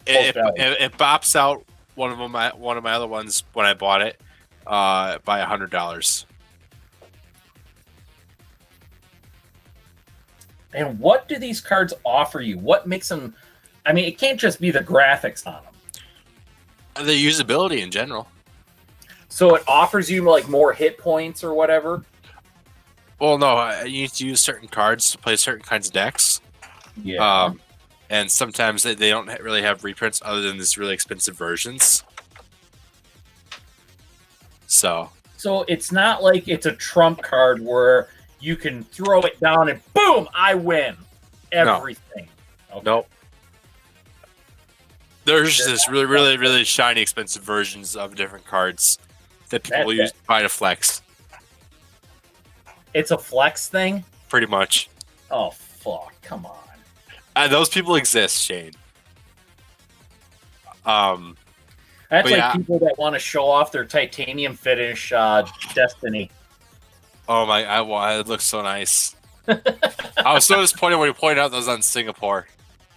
it bops out one of my other ones when I bought it by $100. And what do these cards offer you? What makes them? I mean, it can't just be the graphics on them. The usability in general. So it offers you like more hit points or whatever? Well, no. You need to use certain cards to play certain kinds of decks. Yeah. And sometimes they don't really have reprints other than these really expensive versions. So it's not like it's a trump card where you can throw it down and boom, I win everything. No. Okay. Nope. There's just this really, really, really shiny, expensive versions of different cards that people That's use it. to buy to flex. It's a flex thing? Pretty much. Oh, fuck. Come on. Those people exist, Shane. That's But like yeah. people that want to show off their titanium finish Destiny. Oh my! It looks so nice. I was so disappointed when you pointed out that was on Singapore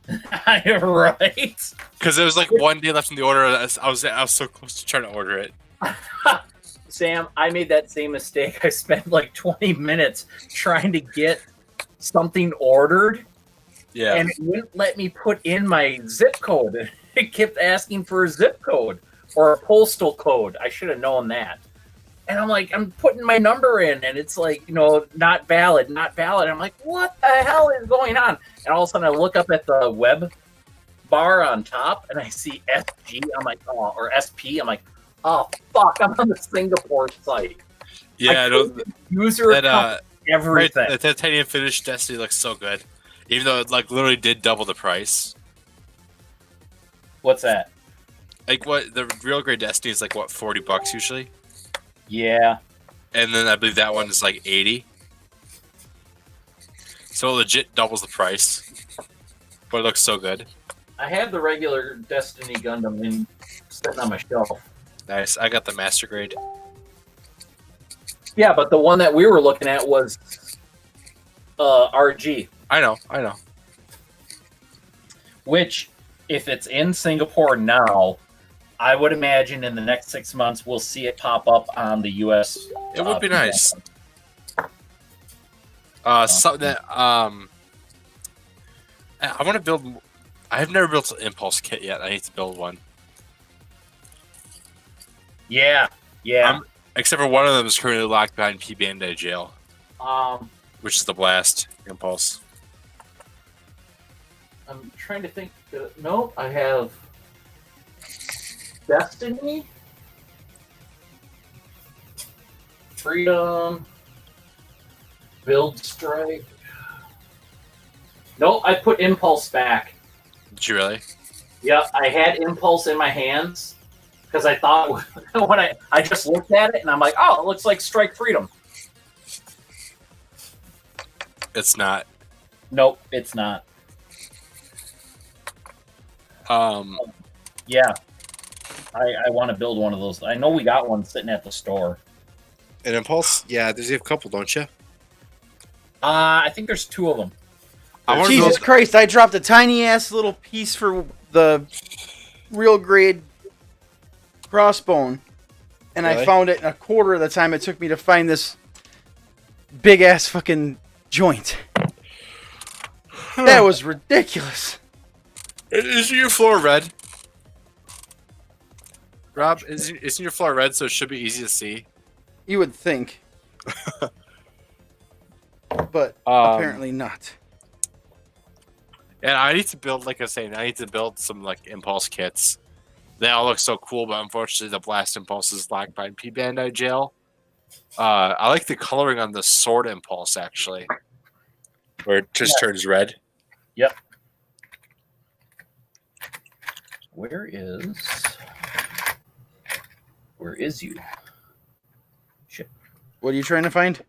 Right? because there was like one day left in the order. I was so close to trying to order it. Sam, I made that same mistake. I spent like 20 minutes trying to get something ordered, Yeah. and it wouldn't let me put in my zip code. It kept asking for a zip code or a postal code. I should have known that. And I'm like, I'm putting my number in, and it's like, not valid, not valid. I'm like, what the hell is going on? And all of a sudden, I look up at the web bar on top, and I see SG. I'm like, oh, or SP. I'm like, oh fuck, I'm on the Singapore site. Yeah. User account, everything. The titanium finish Destiny looks so good, even though it like literally did double the price. What's that? Like what the real grade Destiny is like what $40 usually, Yeah. and then I believe that one is like 80. So it legit doubles the price, but it looks so good. I have the regular Destiny Gundam in sitting on my shelf. Nice. I got the master grade. Yeah, but the one that we were looking at was RG, I know. which, if it's in Singapore now, I would imagine in the next 6 months we'll see it pop up on the U.S. It would be nice. Something that I want to build. I have never built an impulse kit yet. I need to build one. Yeah. Except for one of them is currently locked behind P Bandai jail, I'm which is the blast impulse. trying to think. No, I have Destiny, Freedom, Build Strike. No, I put Impulse back. Did you really? Yeah, I had Impulse in my hands because I thought when I just looked at it and I'm like, oh, it looks like Strike Freedom. It's not. Nope, it's not. Yeah, I want to build one of those. I know we got one sitting at the store. An impulse? Yeah, there's a couple, don't you? I think there's 2 of them. I want to Jesus build. Christ, I dropped a tiny ass little piece for the real grade crossbone, and Really? I found it in a quarter of the time it took me to find this big ass fucking joint. That was ridiculous. Is your floor red? Rob, isn't your floor red, so it should be easy to see? You would think. But apparently not. And I need to build, like I was saying, I need to build some like impulse kits. They all look so cool, but unfortunately, the blast impulse is locked by P Bandai jail. I like the coloring on the sword impulse actually, where it just turns red. Yep. Where is you? Shit. What are you trying to find?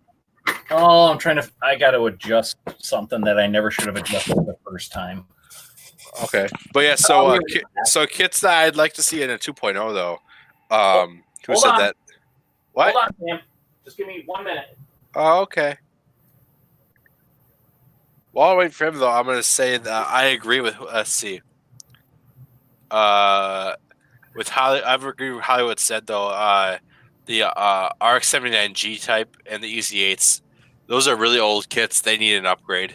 Oh, I got to adjust something that I never should have adjusted the first time. Okay, but yeah, so kits that I'd like to see in a 2.0 though. Who Hold said on. that? What? Hold on, Sam. Just give me 1 minute. Oh, okay. While I wait for him, though, I'm going to say that I agree with. Let's see. With Holly, I agree with Hollywood said though. The RX-79G type and the EZ8s, those are really old kits. They need an upgrade.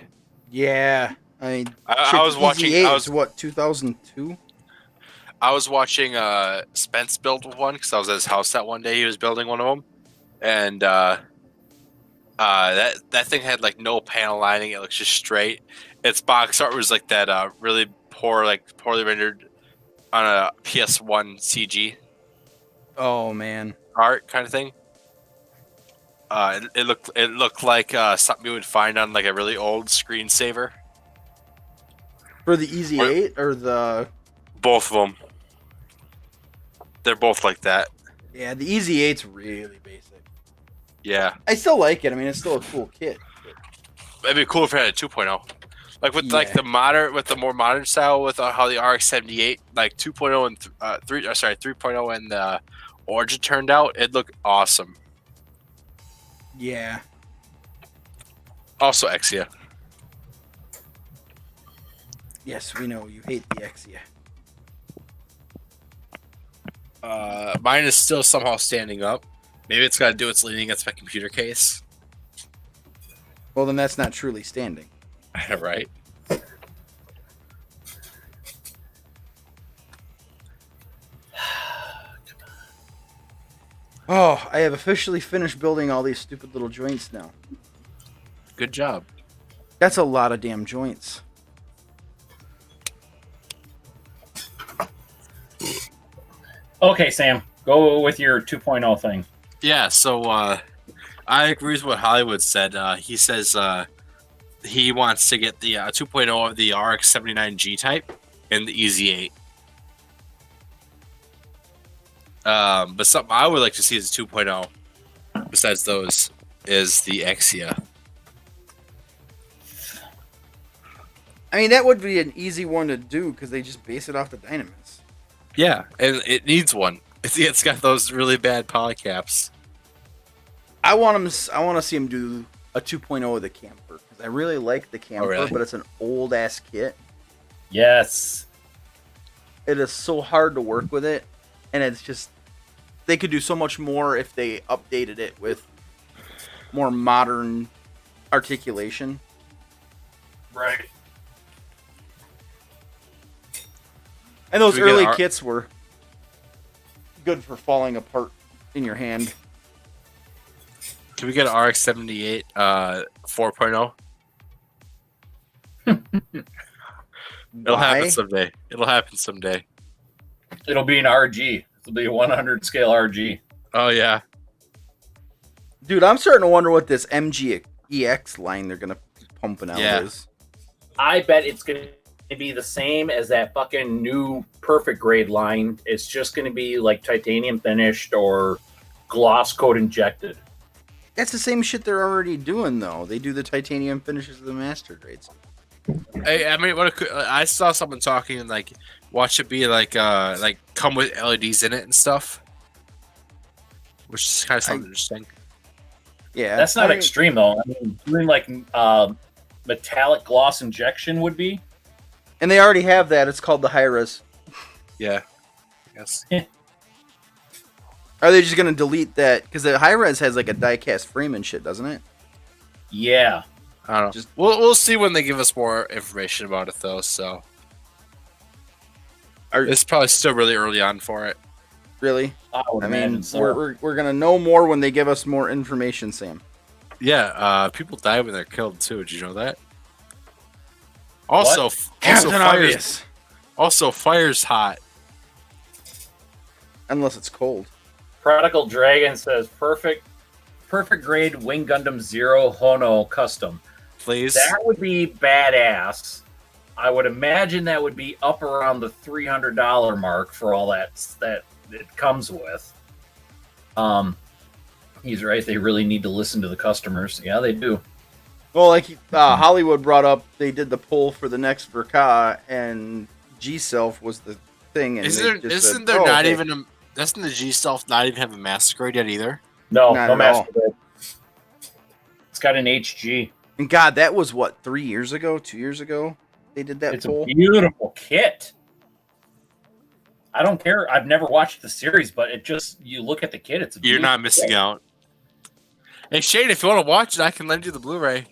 Yeah, I mean, I was watching. EZ8 is what, 2002? I was watching Spence build one because I was at his house that one day. He was building one of them, and that thing had like no panel lining. It looks just straight. Its box art was like that really poorly rendered on a PS1 CG Oh man, art kind of thing. It looked like something you would find on like a really old screensaver. for the EZ8 or the Both of them. They're both like that. Yeah, the Easy 8's really basic. Yeah, I still like it. I mean, it's still a cool kit. it'd be cool if it had a 2.0. Like with like Yeah. the modern, with the more modern style, with how the RX-78, like 2.0 and 3.0 and the Origin turned out, it looked awesome. Yeah. Also, Exia. Yes, we know you hate the Exia. Mine is still somehow standing up. Maybe it's got to do its leaning against my computer case. Well, then that's not truly standing. Right. Oh, I have officially finished building all these stupid little joints now. Good job. That's a lot of damn joints. Okay, Sam, go with your 2.0 thing. Yeah, so I agree with what Hollywood said. He says he wants to get the 2.0 of the RX-79G type and the Easy 8. But something I would like to see as 2.0, besides those, is the Exia. I mean, that would be an easy one to do because they just base it off the Dynamis. Yeah, and it needs one. It's got those really bad polycaps. I want to see him do a 2.0 of the camper because I really like the camper, really? but it's an old ass kit. Yes. It is so hard to work with it, and it's just they could do so much more if they updated it with more modern articulation. Right. And those Should we get early kits were good for falling apart in your hand. Can we get an RX-78 4.0? It'll happen someday. It'll happen someday. It'll be an RG. It'll be a 100 scale RG. Oh, yeah. Dude, I'm starting to wonder what this MGEX line they're going to be pumping out Yeah. is. I bet it's going to be the same as that fucking new perfect grade line. It's just going to be like titanium finished or gloss coat injected. That's the same shit they're already doing, though. They do the titanium finishes of the master grades. I mean, I saw someone talking like, watch it be like come with LEDs in it and stuff, which is kind of something interesting. Yeah. That's not I mean, extreme though. I mean, doing like metallic gloss injection would be. and they already have that. It's called the high-res. Yeah. Yes. Are they just going to delete that? Because the high-res has like a die-cast frame and shit, doesn't it? Yeah. I don't know. Just- We'll see when they give us more information about it, though. So it's probably still really early on for it. Really? I would I imagine mean, so. we're going to know more when they give us more information, Sam. Yeah. People die when they're killed too. Did you know that? Also, fire's hot. Unless it's cold. Prodigal Dragon says perfect grade Wing Gundam Zero Hono custom. Please. That would be badass. I would imagine that would be up around the $300 mark for all that it comes with. He's right. They really need to listen to the customers. Yeah, they do. Well, like Hollywood brought up, they did the poll for the next Verka, and G-Self was the thing. And Doesn't the G Self not even have a master grade yet either? No, Not no at master all. grade. It's got an HG. And God, that was what, 3 years ago, 2 years ago? They did that It's poll. a beautiful kit. I don't care. I've never watched the series, but you look at the kit. It's a You're not beautiful missing kit. out. Hey Shane, if you want to watch it, I can lend you the Blu-ray.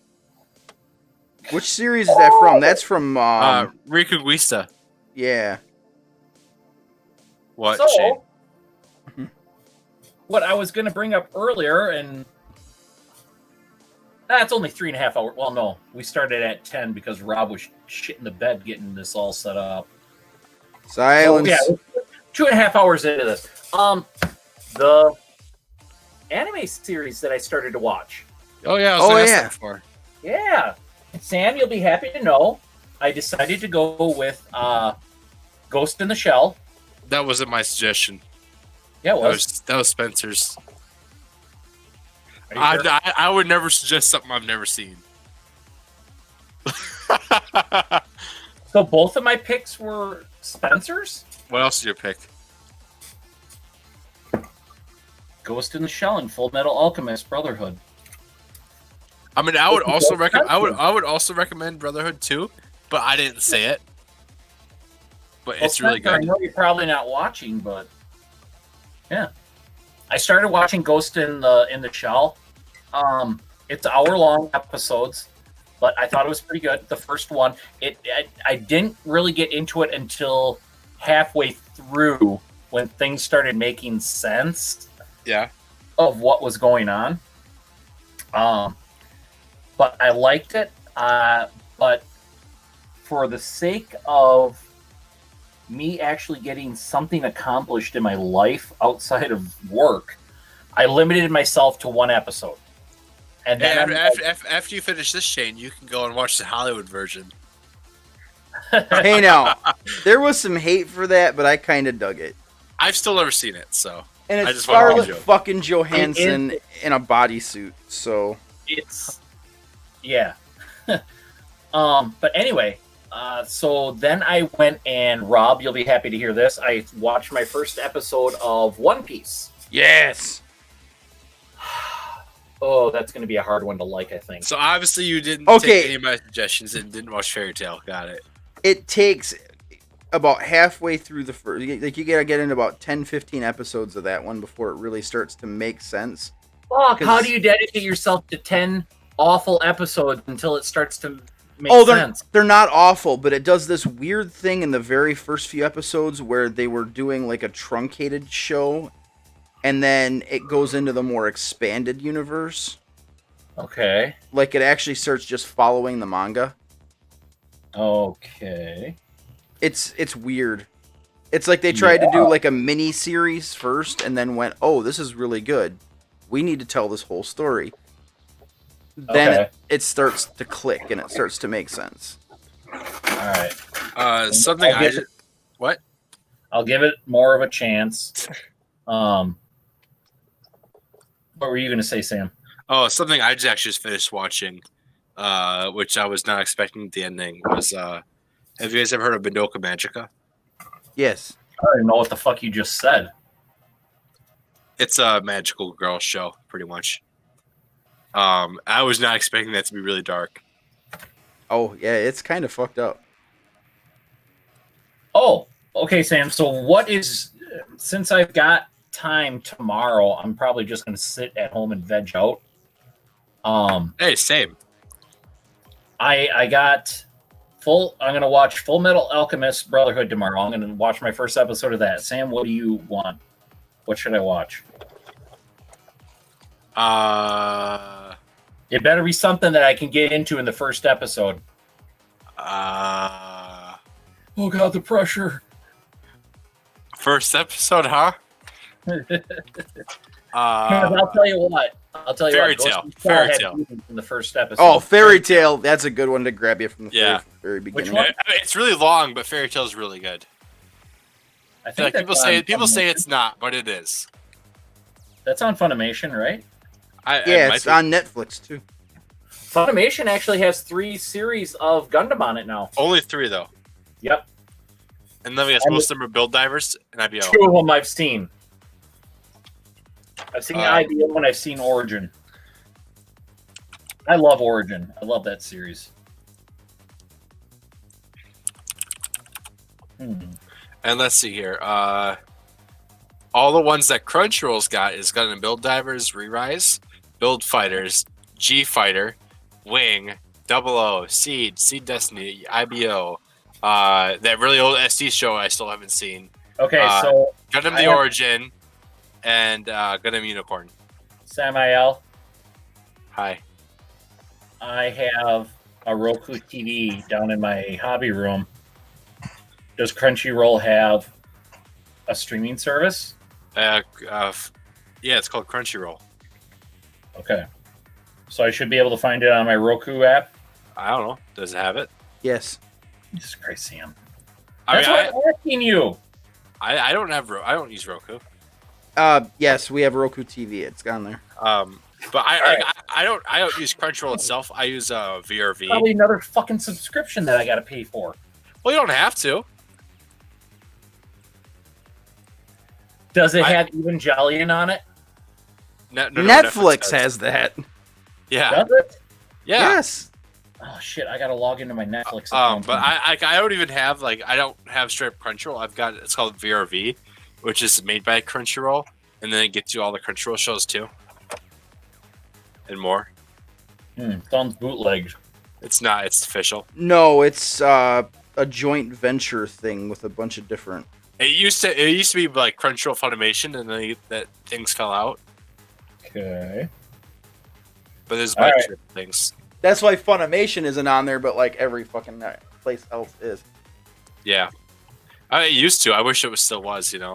Which series is that from? That's from Reconquista. yeah. What, So, Shane? what I was going to bring up earlier, and it's only 3.5 hours. Well, no, we started at 10 because Rob was shitting the bed getting this all set up. Silence. So, yeah, 2.5 hours into this. The anime series that I started to watch. Oh yeah, I was Oh, gonna ask yeah. that before. Yeah. Sam, you'll be happy to know I decided to go with Ghost in the Shell. That wasn't my suggestion. Yeah, it was. That was Spencer's. Are you sure? I would never suggest something I've never seen. So both of my picks were Spencer's? What else did you pick? Ghost in the Shell and Full Metal Alchemist Brotherhood. I mean, I would also Both recommend. Spencer's. I would also recommend Brotherhood too, but I didn't say it. But it's really Spencer, I good. know you're probably not watching, but yeah. I started watching Ghost in the Shell. It's hour-long episodes, but I thought it was pretty good. The first one, I didn't really get into it until halfway through when things started making sense Yeah. of what was going on. But I liked it. But for the sake of me actually getting something accomplished in my life outside of work, I limited myself to one episode. And then After you finish this, Shane, you can go and watch the Hollywood version. Hey, now, there was some hate for that, but I kind of dug it. I've still never seen it, so And I it's just wanted to Scarlett joke. fucking Johansson It in a bodysuit, so... it's yeah. But anyway, so then I went and Rob, you'll be happy to hear this. I watched my first episode of One Piece. Yes! Oh, that's going to be a hard one to like, I think. So obviously you didn't Okay. take any of my suggestions and didn't watch Fairy Tale. Got it. It takes about halfway through the first... Like, you gotta get in about 10, 15 episodes of that one before it really starts to make sense. Fuck, how 'Cause- do you dedicate yourself to 10 awful episodes until it starts to make Oh, sense? they're not awful, but it does this weird thing in the very first few episodes where they were doing like a truncated show, and then it goes into the more expanded universe. Okay. Like it actually starts just following the manga. Okay. It's weird. It's like they tried to do like a mini series first, and then went, "Oh, this is really good. We need to tell this whole story." Then Okay. it starts to click and it starts to make sense. All right. Something I'll I give ju- it- what? I'll give it more of a chance. What were you going to say, Sam? Oh, something I just actually just finished watching, which I was not expecting. The ending was. Have you guys ever heard of Madoka Magica? Yes. I don't even know what the fuck you just said. It's a magical girl show, pretty much. I was not expecting that to be really dark. Oh, yeah, it's kind of fucked up. Oh, okay, Sam. So what is, since I've got time tomorrow, I'm probably just going to sit at home and veg out. Hey, same. I got I'm going to watch Full Metal Alchemist Brotherhood tomorrow. I'm going to watch my first episode of that. Sam, what do you want? What should I watch? It better be something that I can get into in the first episode. Oh God, the pressure. First episode, huh? I'll tell you what. Fairy Ghost Tale. in the Shell Fairy had Tale. demons in the first episode. Oh, Fairy Tale. That's a good one to grab you from the Yeah. very beginning. one? I mean, it's really long, but Fairy Tale is really good. I Like, think people that's say on it's not, but it is. That's on Funimation, right? Yeah, it might it's be. on Netflix, too. Funimation actually has 3 series of Gundam on it now. Only 3 though, Yep. and then we got And most of them are Build Divers and IBO. 2 of them I've seen. I've seen Um, IBO and I've seen Origin. I love Origin. I love that series. And let's see here. All the ones that Crunchyroll's got is Gundam Build Divers, Re-Rise, Build Fighters, G Fighter, Wing, 00, Seed, Seed Destiny, IBO. That really old SD show I still haven't seen. Okay, so Gundam I The have- Origin, and Gundam Unicorn. Samael, Hi. I have a Roku TV down in my hobby room. Does Crunchyroll have a streaming service? Yeah, it's called Crunchyroll. Okay. So I should be able to find it on my Roku app? I don't know. Does it have it? Yes. Jesus Christ, Sam. I That's mean, what I'm asking you. I don't have. I don't use Roku. Yes, we have Roku TV. It's on there. But I don't use Crunchyroll itself. I use VRV. Probably another fucking subscription that I got to pay for. Well, you don't have to. Does it have Evangelion on it? No, Netflix has that. Yeah. Does it? Yeah. Yes. Oh shit! I gotta log into my Netflix account. But I don't even have I don't have straight up Crunchyroll. I've got it's called VRV, which is made by Crunchyroll, and then it gets you all the Crunchyroll shows too, and more. Sounds bootlegged. It's not. It's official. No, it's a joint venture thing with a bunch of different. It used to be like Crunchyroll Funimation, and then that things fell out. Okay. But there's a bunch of things. That's why Funimation isn't on there, but like every fucking place else is. Yeah. I used to. I wish it still was, All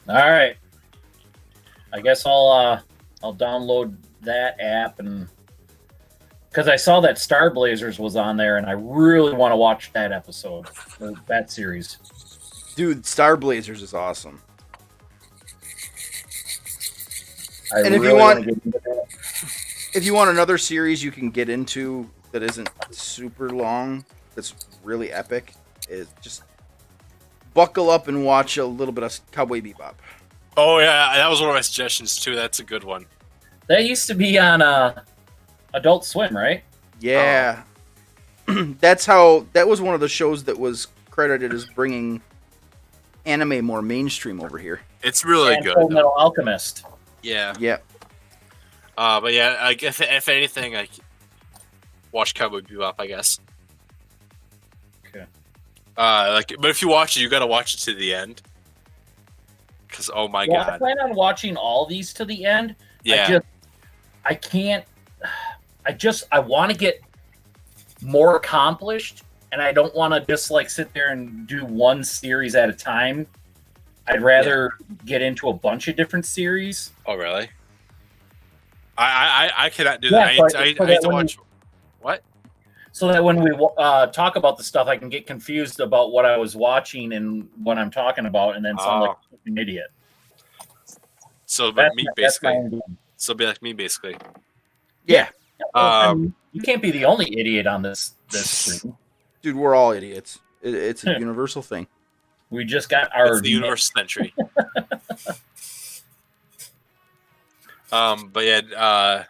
right. I guess I'll download that app and because I saw that Star Blazers was on there, and I really want to watch that episode, or that series. Dude, Star Blazers is awesome. And if you want another series you can get into that isn't super long, that's really epic, is just buckle up and watch a little bit of Cowboy Bebop. Oh yeah, that was one of my suggestions too. That's a good one. that used to be on Adult Swim, right? Yeah. That was one of the shows that was credited as bringing anime more mainstream over here. It's really And good. Full Metal Alchemist. Yeah. Yeah. But yeah, I guess if anything, I watch Cowboy Bebop, I guess. Okay. But if you watch it, you gotta watch it to the end. Cause oh my I god. plan on watching all these to the end. Yeah. I want to get more accomplished, and I don't want to just like sit there and do one series at a time. I'd rather get into a bunch of different series. Oh really? I cannot do that. Yeah, I hate to watch. What? So that when we talk about the stuff, I can get confused about what I was watching and what I'm talking about, and then sound like an idiot. So, That's me my basically. end game. So be like me basically. Yeah. You can't be the only idiot on this stream. Dude, we're all idiots. It's a universal thing. We just got our It's the universe century. But yeah,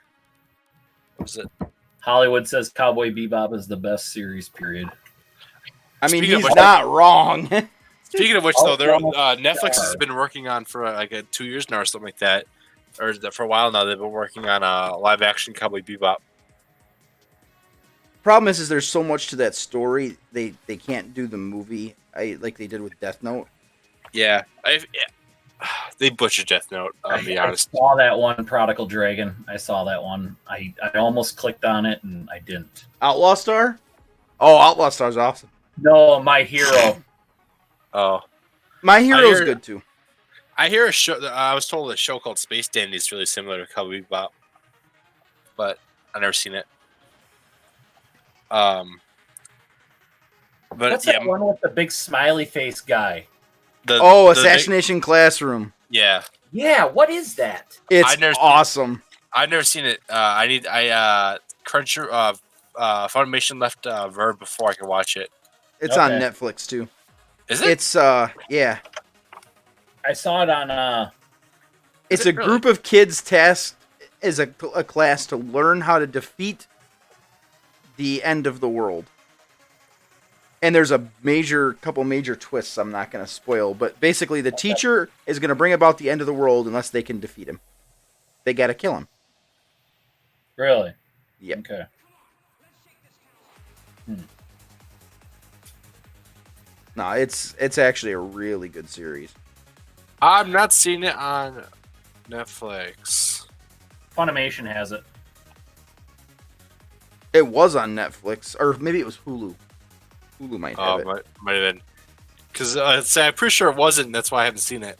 what was it? Hollywood says Cowboy Bebop is the best series, period. I mean, Speaking of he's which- not wrong. Speaking of which, though, Netflix has been working on for 2 years now or something like that, or for a while now. They've been working on a live-action Cowboy Bebop. Problem is there's so much to that story. They can't do the movie like they did with Death Note. Yeah, they butchered Death Note. I'll be honest. I saw that one, Prodigal Dragon. I saw that one. I almost clicked on it, and I didn't. Outlaw Star? Oh, Outlaw Star's awesome. No, My Hero. Oh, My Hero's good too. I hear a show. I was told a show called Space Dandy is really similar to Cowboy Bebop, but I've never seen it. But What's yeah, that one with the big smiley face guy? Assassination Classroom. Yeah, Yeah, what is that? It's I've never- awesome. I've never seen it. Funimation left Verb before I could watch it. It's on Okay. Netflix too. Is it? It's yeah. I saw it on It's it a really? group of kids tasked as a class to learn how to defeat the end of the world. And there's a couple major twists I'm not going to spoil, but basically the teacher is going to bring about the end of the world unless they can defeat him. They got to kill him. really. Yep. Okay. No, it's actually a really good series. I'm not seeing it on Netflix. Funimation has it. It was on Netflix, or maybe it was Hulu. Hulu might have it. Might have been. Because I'm pretty sure it wasn't. That's why I haven't seen it.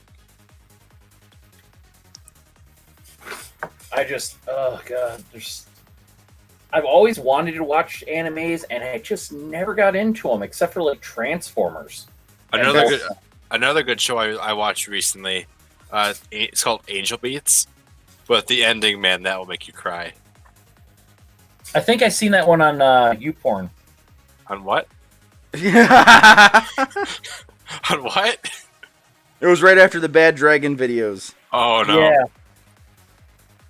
Oh god, I've always wanted to watch animes, and I just never got into them, except for like Transformers. Another good show I watched recently It's called Angel Beats, but the ending, man, that will make you cry. I think I seen that one on YouPorn. On what? It On what? was right after the Bad Dragon videos. Oh no! Yeah.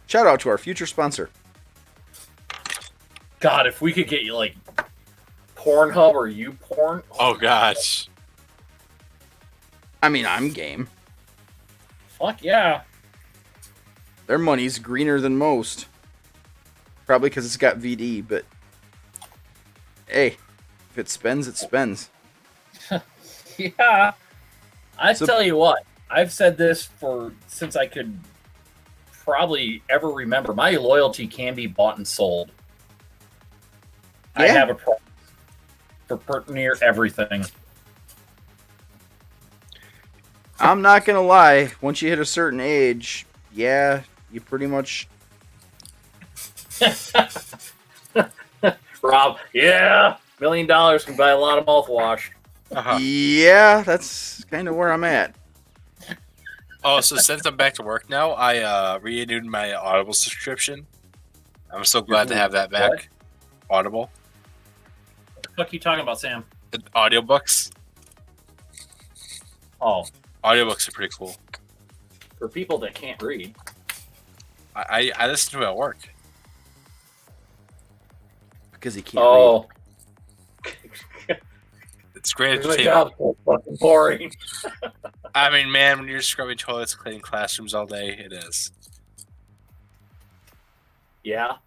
Shout out to our future sponsor. God, if we could get you like Pornhub or YouPorn. Oh gosh. I mean, I'm game. Fuck yeah. Their money's greener than most. Probably because it's got VD, but hey, if it spends, it spends. Yeah. I So- tell you what, I've said this since I could probably ever remember. My loyalty can be bought and sold. I Yeah. have a price for near everything. I'm not gonna lie. Once you hit a certain age, yeah, you pretty much. Rob, yeah, $1 million can buy a lot of mouthwash. Uh-huh. Yeah, that's kind of where I'm at. Oh, so since I'm back to work now, I renewed my Audible subscription. I'm so glad to have that back. What? Audible. What the fuck are you talking about, Sam? The audiobooks. Oh, Audiobooks are pretty cool. for people that can't read. I listen to it at work. Because he can't Oh, It's great my entertainment. job's so fucking boring. I mean, man, when you're scrubbing toilets, cleaning classrooms all day, it is. Yeah. read.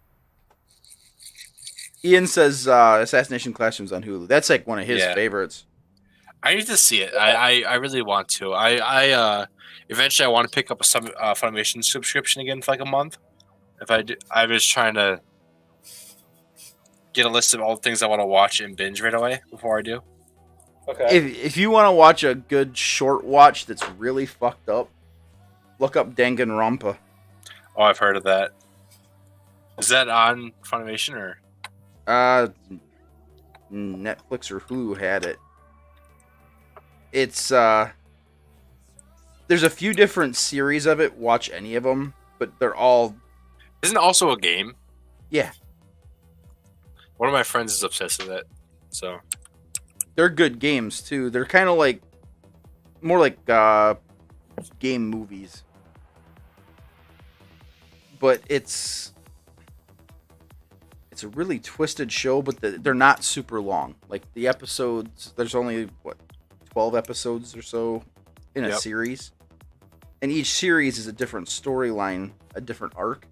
Ian says Assassination Classrooms on Hulu. That's like one of his Yeah. favorites. I need to see it. I really want to. I eventually I want to pick up a Funimation subscription again for like a month. If I do, I was trying to get a list of all the things I want to watch and binge right away before I do. Okay. If you want to watch a good short watch that's really fucked up, look up Danganronpa. Oh, I've heard of that. Is that on Funimation or? Netflix or Hulu had it. It's there's a few different series of it. Watch any of them, but they're all Isn't it also a game? yeah, One of my friends is obsessed with it. So they're good games too. They're kind of like more like game movies, but it's a really twisted show. But they're not super long. Like the episodes, there's only 12 episodes or so in a Yep. series, and each series is a different storyline, a different arc.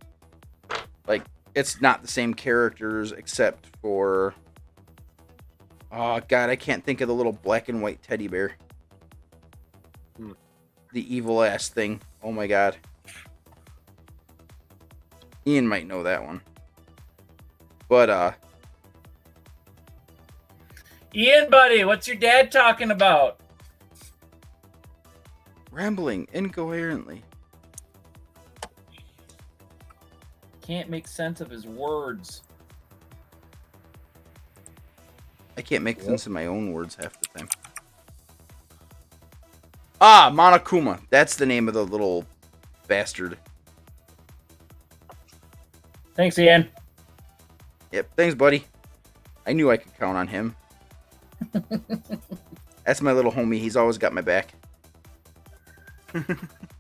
Like it's not the same characters except for oh god, I can't think of the little black and white teddy bear. The evil ass thing. Oh my god. Ian might know that one. But Ian, buddy, what's your dad talking about? rambling incoherently. Can't make sense of his words. I can't make sense of my own words half the time. Ah, Monokuma. That's the name of the little bastard. Thanks, Ian. Yep, thanks, buddy. I knew I could count on him. That's my little homie. He's always got my back.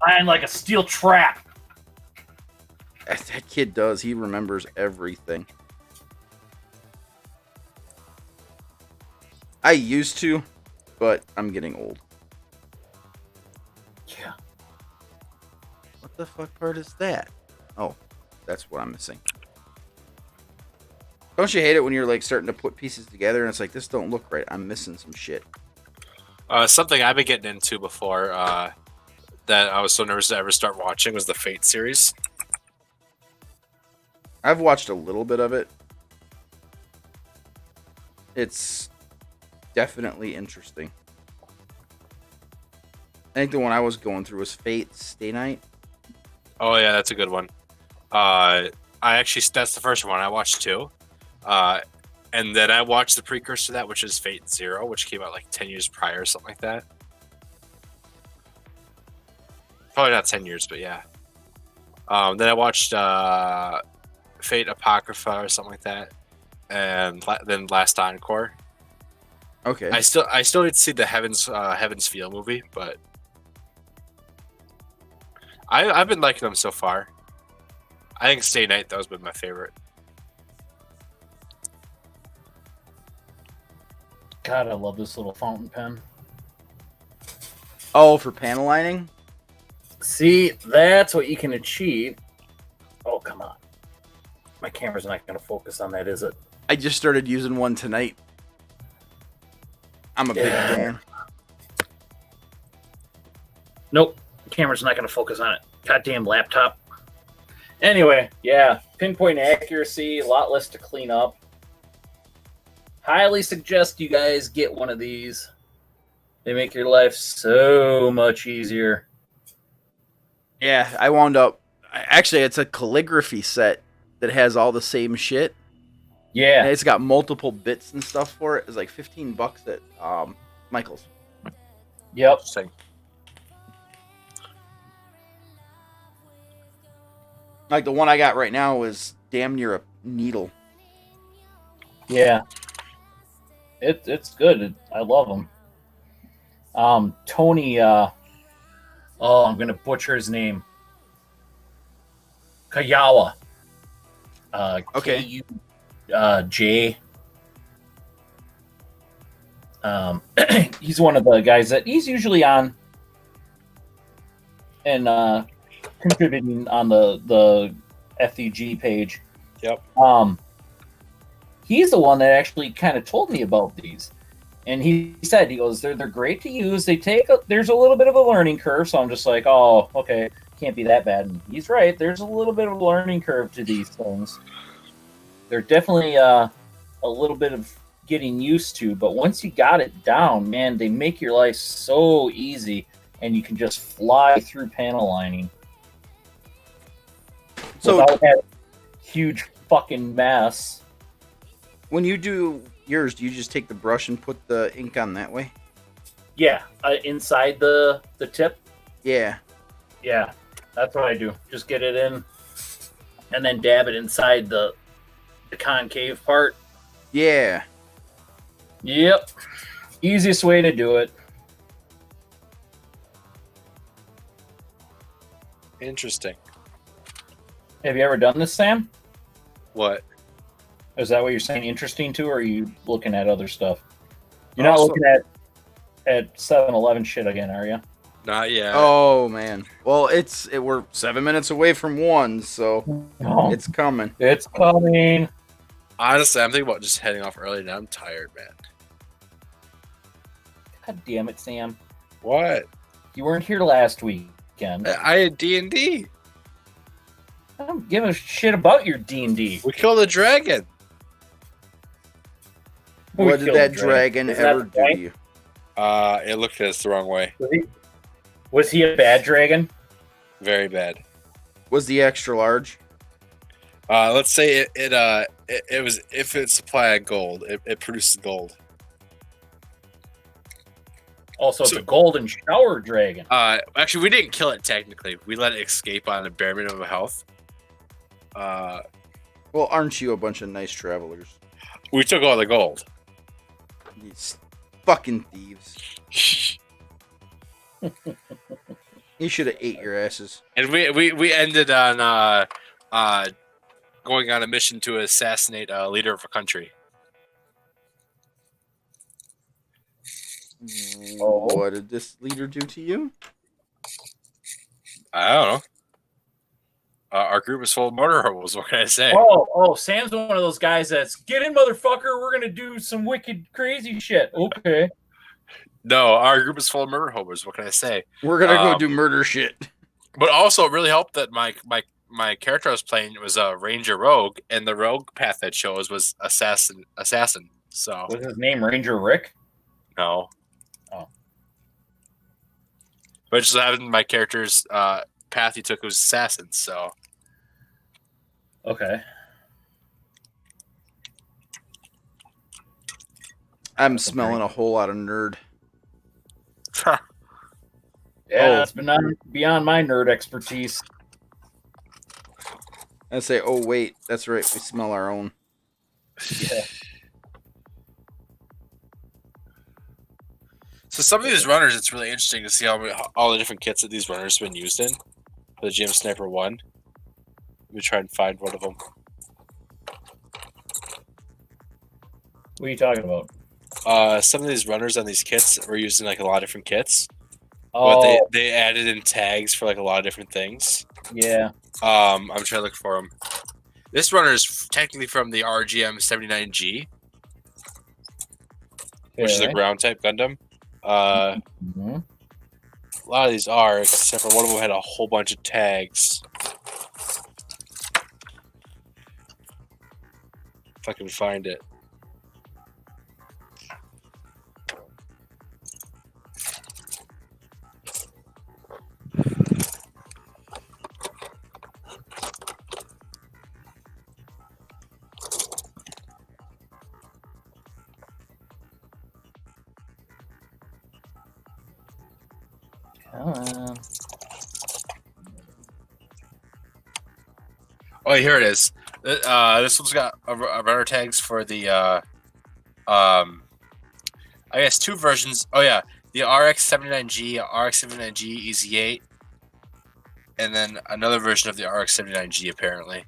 I'm like a steel trap. That kid does. He remembers everything. I used to, but I'm getting old. Yeah. What the fuck part is that? Oh, that's what I'm missing. Don't you hate it when you're like starting to put pieces together and it's like, this don't look right. I'm missing some shit. something I've been getting into before that I was so nervous to ever start watching was the Fate series. I've watched a little bit of it. It's definitely interesting. I think the one I was going through was Fate Stay Night. Oh yeah, that's a good one. That's the first one I watched too. And then I watched the precursor to that, which is Fate Zero, which came out like 10 years prior or something like that. Probably not 10 years, but yeah. Then I watched Fate Apocrypha or something like that, and then Last Encore. Okay. I still need to see the Heaven's Feel movie, but I've been liking them so far. I think Stay Night though has been my favorite. God, I love this little fountain pen. Oh, for panel lining? See, that's what you can achieve. Oh, come on. My camera's not going to focus on that, is it? I just started using one tonight. I'm a big fan. Nope. Camera's not going to focus on it. Goddamn laptop. Anyway, yeah. Pinpoint accuracy, a lot less to clean up. Highly suggest you guys get one of these. They make your life so much easier. Yeah, I wound up... Actually, it's a calligraphy set that has all the same shit. Yeah. And it's got multiple bits and stuff for it. It's like $15 at Michael's. Yep. Same. Like the one I got right now is damn near a needle. Yeah. It's good. I love them. Tony, I'm going to butcher his name. Kayawa. Okay. J. He's one of the guys that he's usually on and contributing on the FEG page. Yep. He's the one that actually kind of told me about these. And he said, he goes, they're great to use. There's a little bit of a learning curve. So I'm just like, oh, okay, can't be that bad. And he's right. There's a little bit of a learning curve to these things. They're definitely a little bit of getting used to. But once you got it down, man, they make your life so easy. And you can just fly through panel lining. So without that huge fucking mess. when you do yours, do you just take the brush and put the ink on that way? Yeah, inside the tip. Yeah. Yeah, that's what I do. Just get it in, and then dab it inside the concave part. Yeah. Yep, easiest way to do it. Interesting. Have you ever done this, Sam? What? Is that what you're saying? Interesting to, or are you looking at other stuff? You're not Also- looking at 7-Eleven shit again, are you? Not yet. Oh man. Well, we're 7 minutes away from 1, so No, it's coming. it's coming. Honestly, I'm thinking about just heading off early now. I'm tired, man. God damn it, Sam! What? You weren't here last weekend. I had D&D. I don't give a shit about your D&D. We killed a dragon. We What did killed that the dragon Isn't that ever the do point? to you? It looked at us the wrong way. Was he a bad dragon? Very bad. Was the extra large? Let's say it was if it supplied gold, it produces gold. Also, it's a golden shower dragon. Actually, we didn't kill it technically. We let it escape on a bare minimum of health. Well, aren't you a bunch of nice travelers? We took all the gold. These fucking thieves. You should have ate your asses. And we ended on going on a mission to assassinate a leader of a country. Oh. What did this leader do to you? I don't know. Our group is full of murder hobos. What can I say? Oh, Sam's one of those guys that's, get in, motherfucker, we're going to do some wicked, crazy shit. Okay. No, our group is full of murder hobos. What can I say? We're gonna go do murder shit. But also, it really helped that my character I was playing was a ranger rogue, and the rogue path that chose was assassin. So Was his name Ranger Rick? no. Oh. But just having my character's path he took was assassin. So Okay. I'm smelling a whole lot of nerd. Yeah, it's beyond my nerd expertise. I say, oh wait, that's right. We smell our own. Yeah. So some of these runners, it's really interesting to see all the different kits that these runners have been used in. For the GM Sniper 1. Let me try and find one of them. What are you talking about? Some of these runners on these kits were used in like a lot of different kits. Oh, But they added in tags for like a lot of different things. yeah. I'm trying to look for them. This runner is technically from the RGM 79G, which is a ground type Gundam. Mhm. A lot of these are, except for one of them had a whole bunch of tags. If I can find it. Oh, here it is. This one's got a runner tags for the, I guess 2 versions. Oh yeah, the RX-79G, RX-79G EZ8, and then another version of the RX-79G apparently.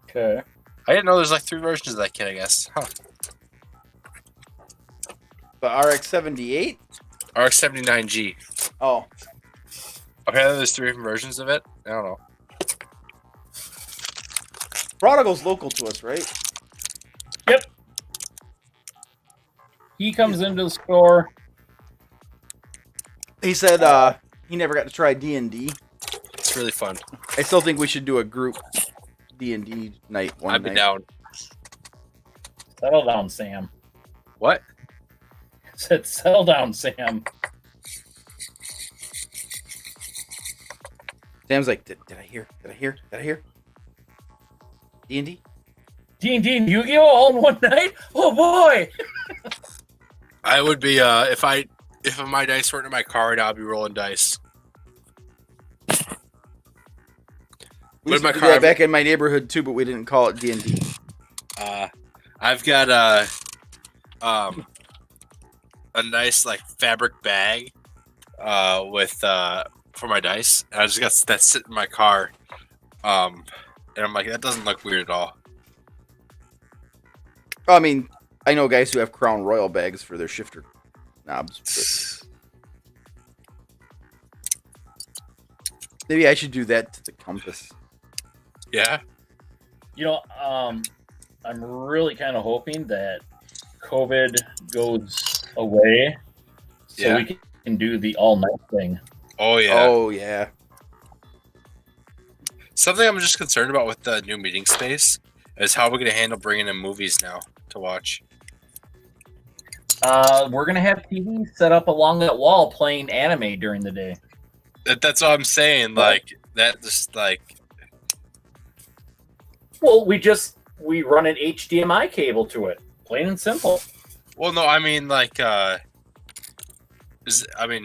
Okay. I didn't know there's like 3 versions of that kit. I guess. Huh. The RX-78? RX-79G. Oh. Apparently, there's 3 different versions of it. I don't know. Prodigal's local to us, right? Yep. He comes into the store. He said he never got to try D&D. It's really fun. I still think we should do a group D&D night one I'd night. be down. Settle down, Sam. What? I said, settle down, Sam. Sam's like, did I hear? Did I hear? Did I hear? D&D? D&D and Yu-Gi-Oh! All in one night? Oh, boy! I would be if my dice weren't in my car, I'd be rolling dice. We used to do that back in my neighborhood too, but we didn't call it D&D. I've got a nice like fabric bag with for my dice. And I just got that sit in my car. And I'm like, that doesn't look weird at all. I mean, I know guys who have Crown Royal bags for their shifter knobs. Maybe I should do that to the compass. Yeah. You know, I'm really kind of hoping that COVID goes away so we can do the all-night thing. Oh, yeah. Oh, yeah. Something I'm just concerned about with the new meeting space is how we're going to handle bringing in movies now to watch. We're going to have TV set up along that wall playing anime during the day. That's what I'm saying. Like, that just, like... Well, we run an HDMI cable to it. Plain and simple. Well, no, I mean, like, I don't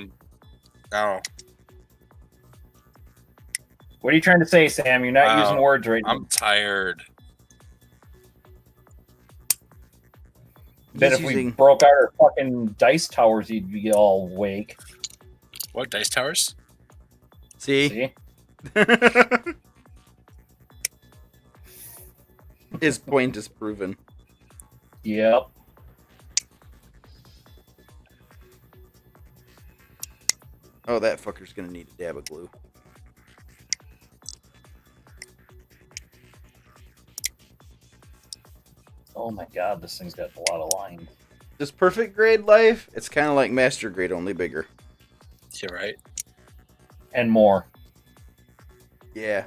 know. What are you trying to say, Sam? You're not using words right now. I'm tired. Bet if we broke out our fucking dice towers, you'd be all awake. What, dice towers? See? His point is proven. Yep. Oh, that fucker's gonna need a dab of glue. Oh my god, this thing's got a lot of lines. This perfect grade life, it's kind of like master grade, only bigger. You're right. And more. Yeah.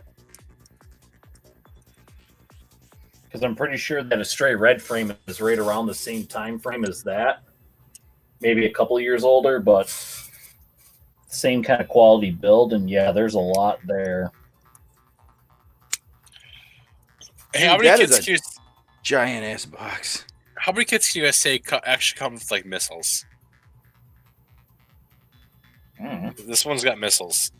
Because I'm pretty sure that a Stray Red frame is right around the same time frame as that. Maybe a couple years older, but same kind of quality build. And yeah, there's a lot there. Hey, how many kits giant ass box. How many kits can you guys say actually come with like missiles? Mm. This one's got missiles.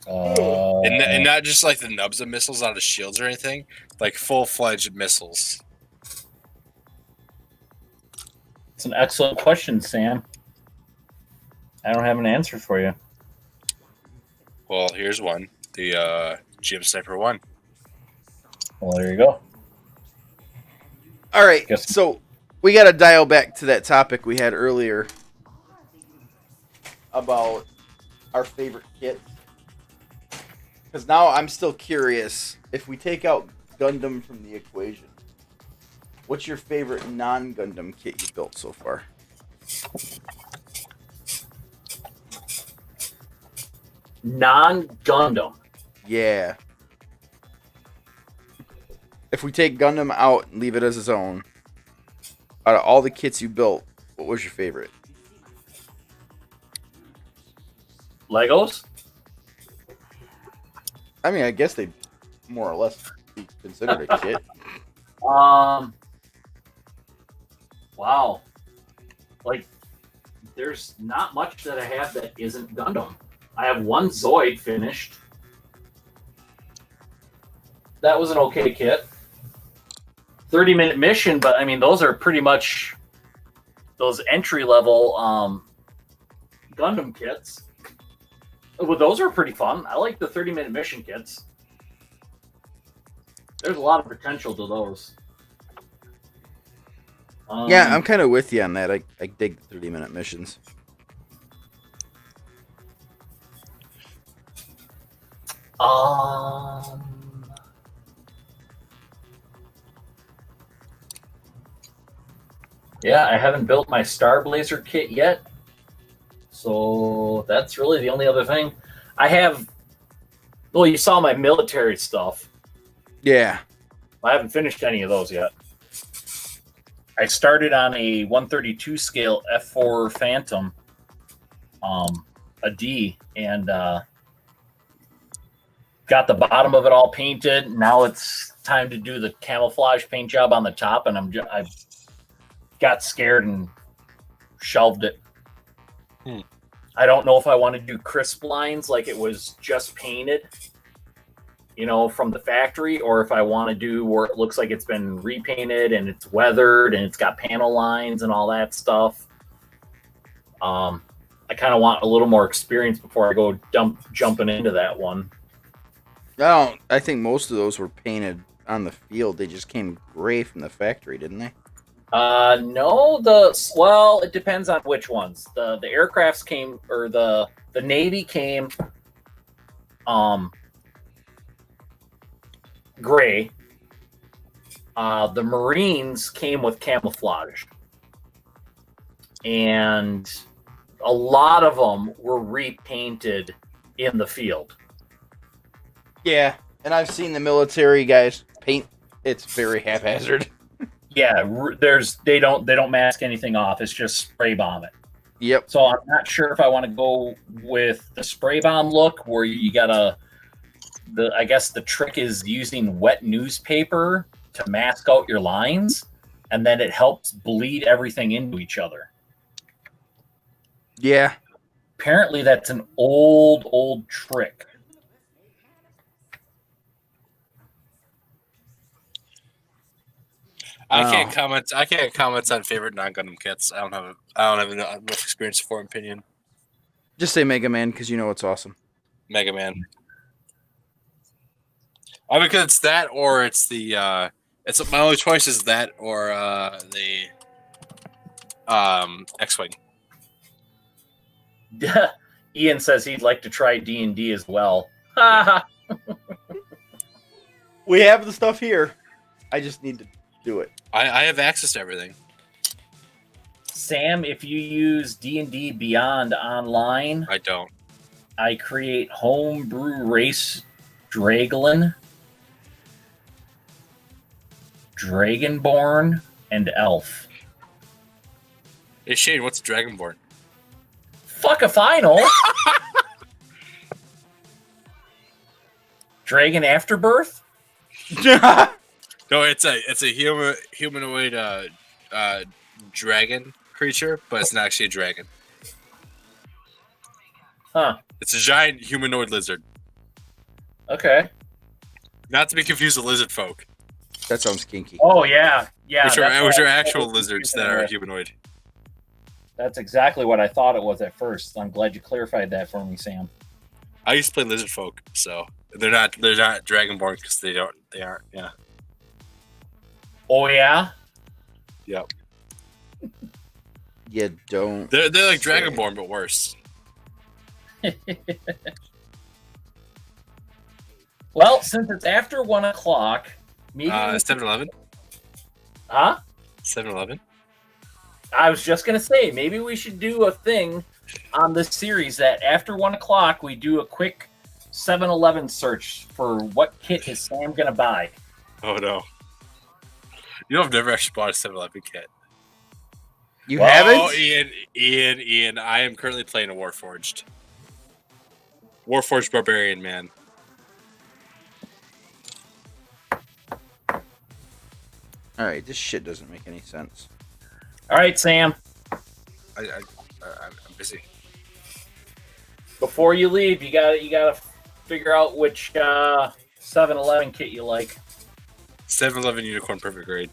And not just like the nubs of missiles out of shields or anything, like full-fledged missiles. It's an excellent question, Sam. I don't have an answer for you. Well, here's one. The GM Sniper 1. Well, there you go. All right, Yes. so we got to dial back to that topic we had earlier about our favorite kits. Because now I'm still curious, if we take out Gundam from the equation, what's your favorite non-Gundam kit you built so far? Non-Gundam. Yeah. If we take Gundam out and leave it as its own, out of all the kits you built, what was your favorite? Legos? I mean, I guess they more or less be considered a kit. Wow. Like, there's not much that I have that isn't Gundam. I have one Zoid finished. That was an okay kit. 30-minute mission, but I mean, those are pretty much those entry-level Gundam kits. Well, those are pretty fun. I like the 30-minute mission kits. There's a lot of potential to those. Yeah, I'm kind of with you on that. I dig the 30-minute missions. Yeah, I haven't built my Star Blazer kit yet. So that's really the only other thing. I have, well, you saw my military stuff. Yeah. I haven't finished any of those yet. I started on a 132 scale F4 Phantom, a D, and got the bottom of it all painted. Now it's time to do the camouflage paint job on the top, and I got scared and shelved it. I don't know if I want to do crisp lines like it was just painted, you know, from the factory, or if I want to do where it looks like it's been repainted and it's weathered and it's got panel lines and all that stuff. I kind of want a little more experience before I go jumping into that one. I think most of those were painted on the field. They just came gray from the factory, didn't they? No, it depends on which ones. The aircrafts came, or the Navy came, gray. The Marines came with camouflage, and a lot of them were repainted in the field. Yeah, and I've seen the military guys paint. It's very haphazard. Yeah, they don't mask anything off. It's just spray bomb it. Yep. So I'm not sure if I want to go with the spray bomb look, where you gotta. I guess the trick is using wet newspaper to mask out your lines, and then it helps bleed everything into each other. Yeah. Apparently, that's an old trick. I can't comment. I can't comment on favorite non-Gundam kits. I don't have enough experience for an opinion. Just say Mega Man because you know it's awesome. Mega Man. I mean, because it's that, or it's the. It's my only choice is that, or the X-wing. Ian says he'd like to try D&D as well. We have the stuff here. I just need to do it. I have access to everything. Sam, if you use D&D Beyond online, I don't. I create homebrew race Draglin, Dragonborn, and Elf. Hey Shane, what's Dragonborn? Fuck if I know. Dragon Afterbirth? No, it's a humanoid dragon creature, but it's not actually a dragon. Huh. It's a giant humanoid lizard. Okay. Not to be confused with lizard folk, That sounds kinky. Oh yeah, yeah. which that's are what I actual was lizards confused that are with. humanoid. That's exactly what I thought it was at first. I'm glad you clarified that for me, Sam. I used to play lizard folk, so they're not dragonborn because they aren't. Yeah. Oh yeah. Yep. You don't. They're like say. dragonborn but worse. Well, since it's after 1 o'clock, maybe. 7-Eleven. Huh? 7-Eleven. I was just gonna say maybe we should do a thing on this series that after 1 o'clock we do a quick 7-Eleven search for what kit is Sam gonna buy. Oh no. You know, I've never actually bought a 7-Eleven kit. You Oh, haven't? Ian, I am currently playing a Warforged. Warforged Barbarian, man. All right, this shit doesn't make any sense. All right, Sam. I'm busy. Before you leave, you gotta figure out which 7-Eleven kit you like. 7-Eleven Unicorn Perfect Grade.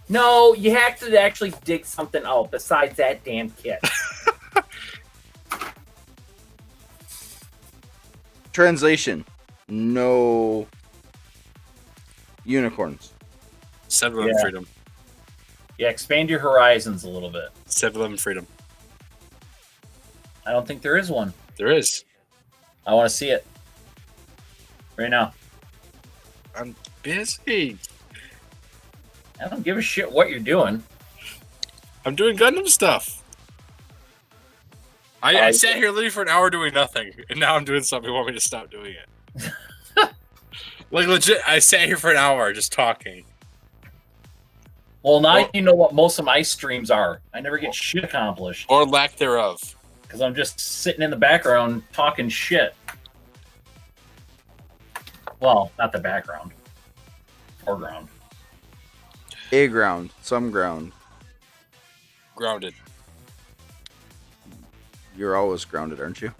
No, you have to actually dig something out besides that damn kit. Translation: no unicorns. 7-Eleven Yeah. Freedom. Yeah, expand your horizons a little bit. 7-Eleven Freedom. I don't think there is one. There is. I want to see it right now. I'm busy. I don't give a shit what you're doing. I'm doing Gundam stuff. I sat here literally for an hour doing nothing, and now I'm doing something. You want me to stop doing it? Like legit, I sat here for an hour just talking. Well, now Well- you know what most of my streams are. I never get shit accomplished Or lack thereof. because I'm just sitting in the background talking shit. Well, not the background. Foreground. A ground, some ground. Grounded. You're always grounded, aren't you?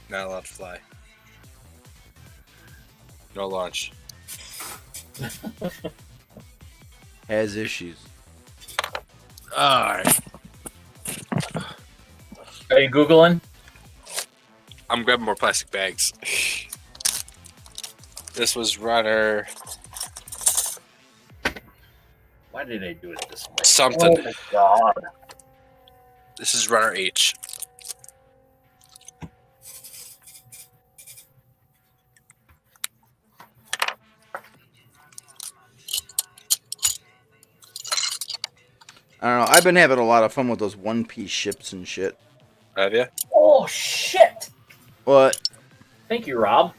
Not allowed to fly. No launch. Has issues. Alright. Are you Googling? I'm grabbing more plastic bags. This was runner Why did I do it this way? something. Oh my god. This is runner H. I don't know. I've been having a lot of fun with those one-piece ships and shit. Have you? Oh shit! What? Thank you, Rob.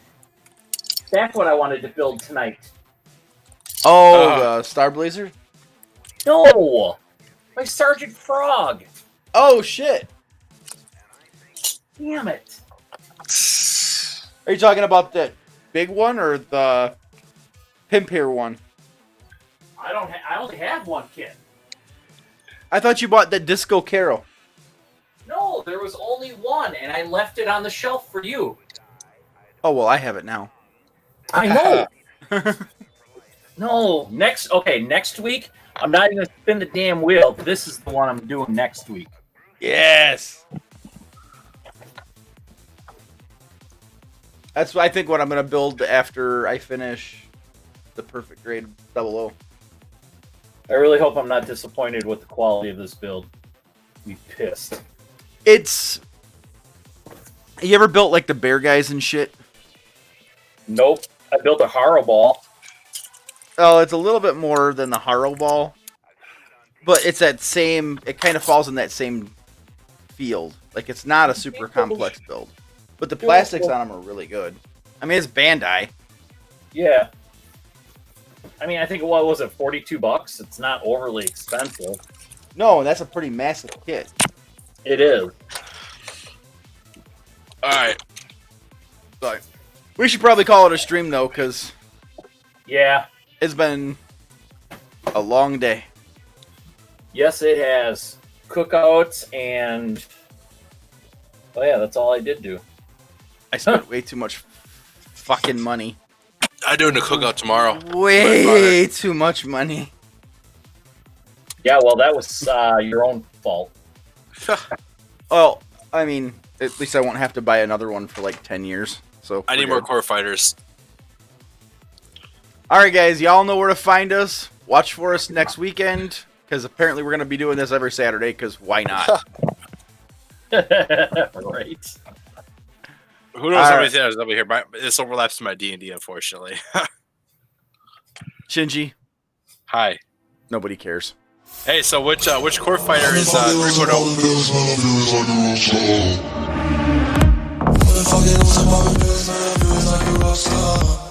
That's what I wanted to build tonight. Oh, the Star Blazer? No! My Sergeant Frog! Oh, shit. Damn it. Are you talking about the big one or the Pimp Here one? I only have one kit. I thought you bought the Disco Carol. No, there was only one, and I left it on the shelf for you. Oh, well, I have it now. I know. No, next week, I'm not even going to spin the damn wheel. This is the one I'm doing next week. Yes. That's I think what I'm gonna build after I finish the Perfect Grade 00. I really hope I'm not disappointed with the quality of this build. Be pissed. It's. You ever built like the bear guys and shit? Nope. I built a Haro ball. Oh, it's a little bit more than the Haro ball, but it's that same. It kind of falls in that same field. Like it's not a super complex build, but the plastics on them are really good. I mean, it's Bandai. Yeah. I mean, I think what was it, $42? It's not overly expensive. No, that's a pretty massive kit. It is. Alright. But we should probably call it a stream though, because Yeah. it's been a long day. Yes, it has cookouts and. Oh yeah, that's all I did do. I spent way too much fucking money. I'm doing a cookout tomorrow. Way too much money. Yeah, well, that was your own fault. Well, I mean, at least I won't have to buy another one for like 10 years. So I need more core fighters. All right, guys, y'all know where to find us. Watch for us next weekend because apparently we're going to be doing this every Saturday because why not? Right. Who knows how many Saturdays I'll be here? This overlaps to my D&D, unfortunately. Shinji, Hi. nobody cares. Hey, so which core fighter is 3.0? Fucking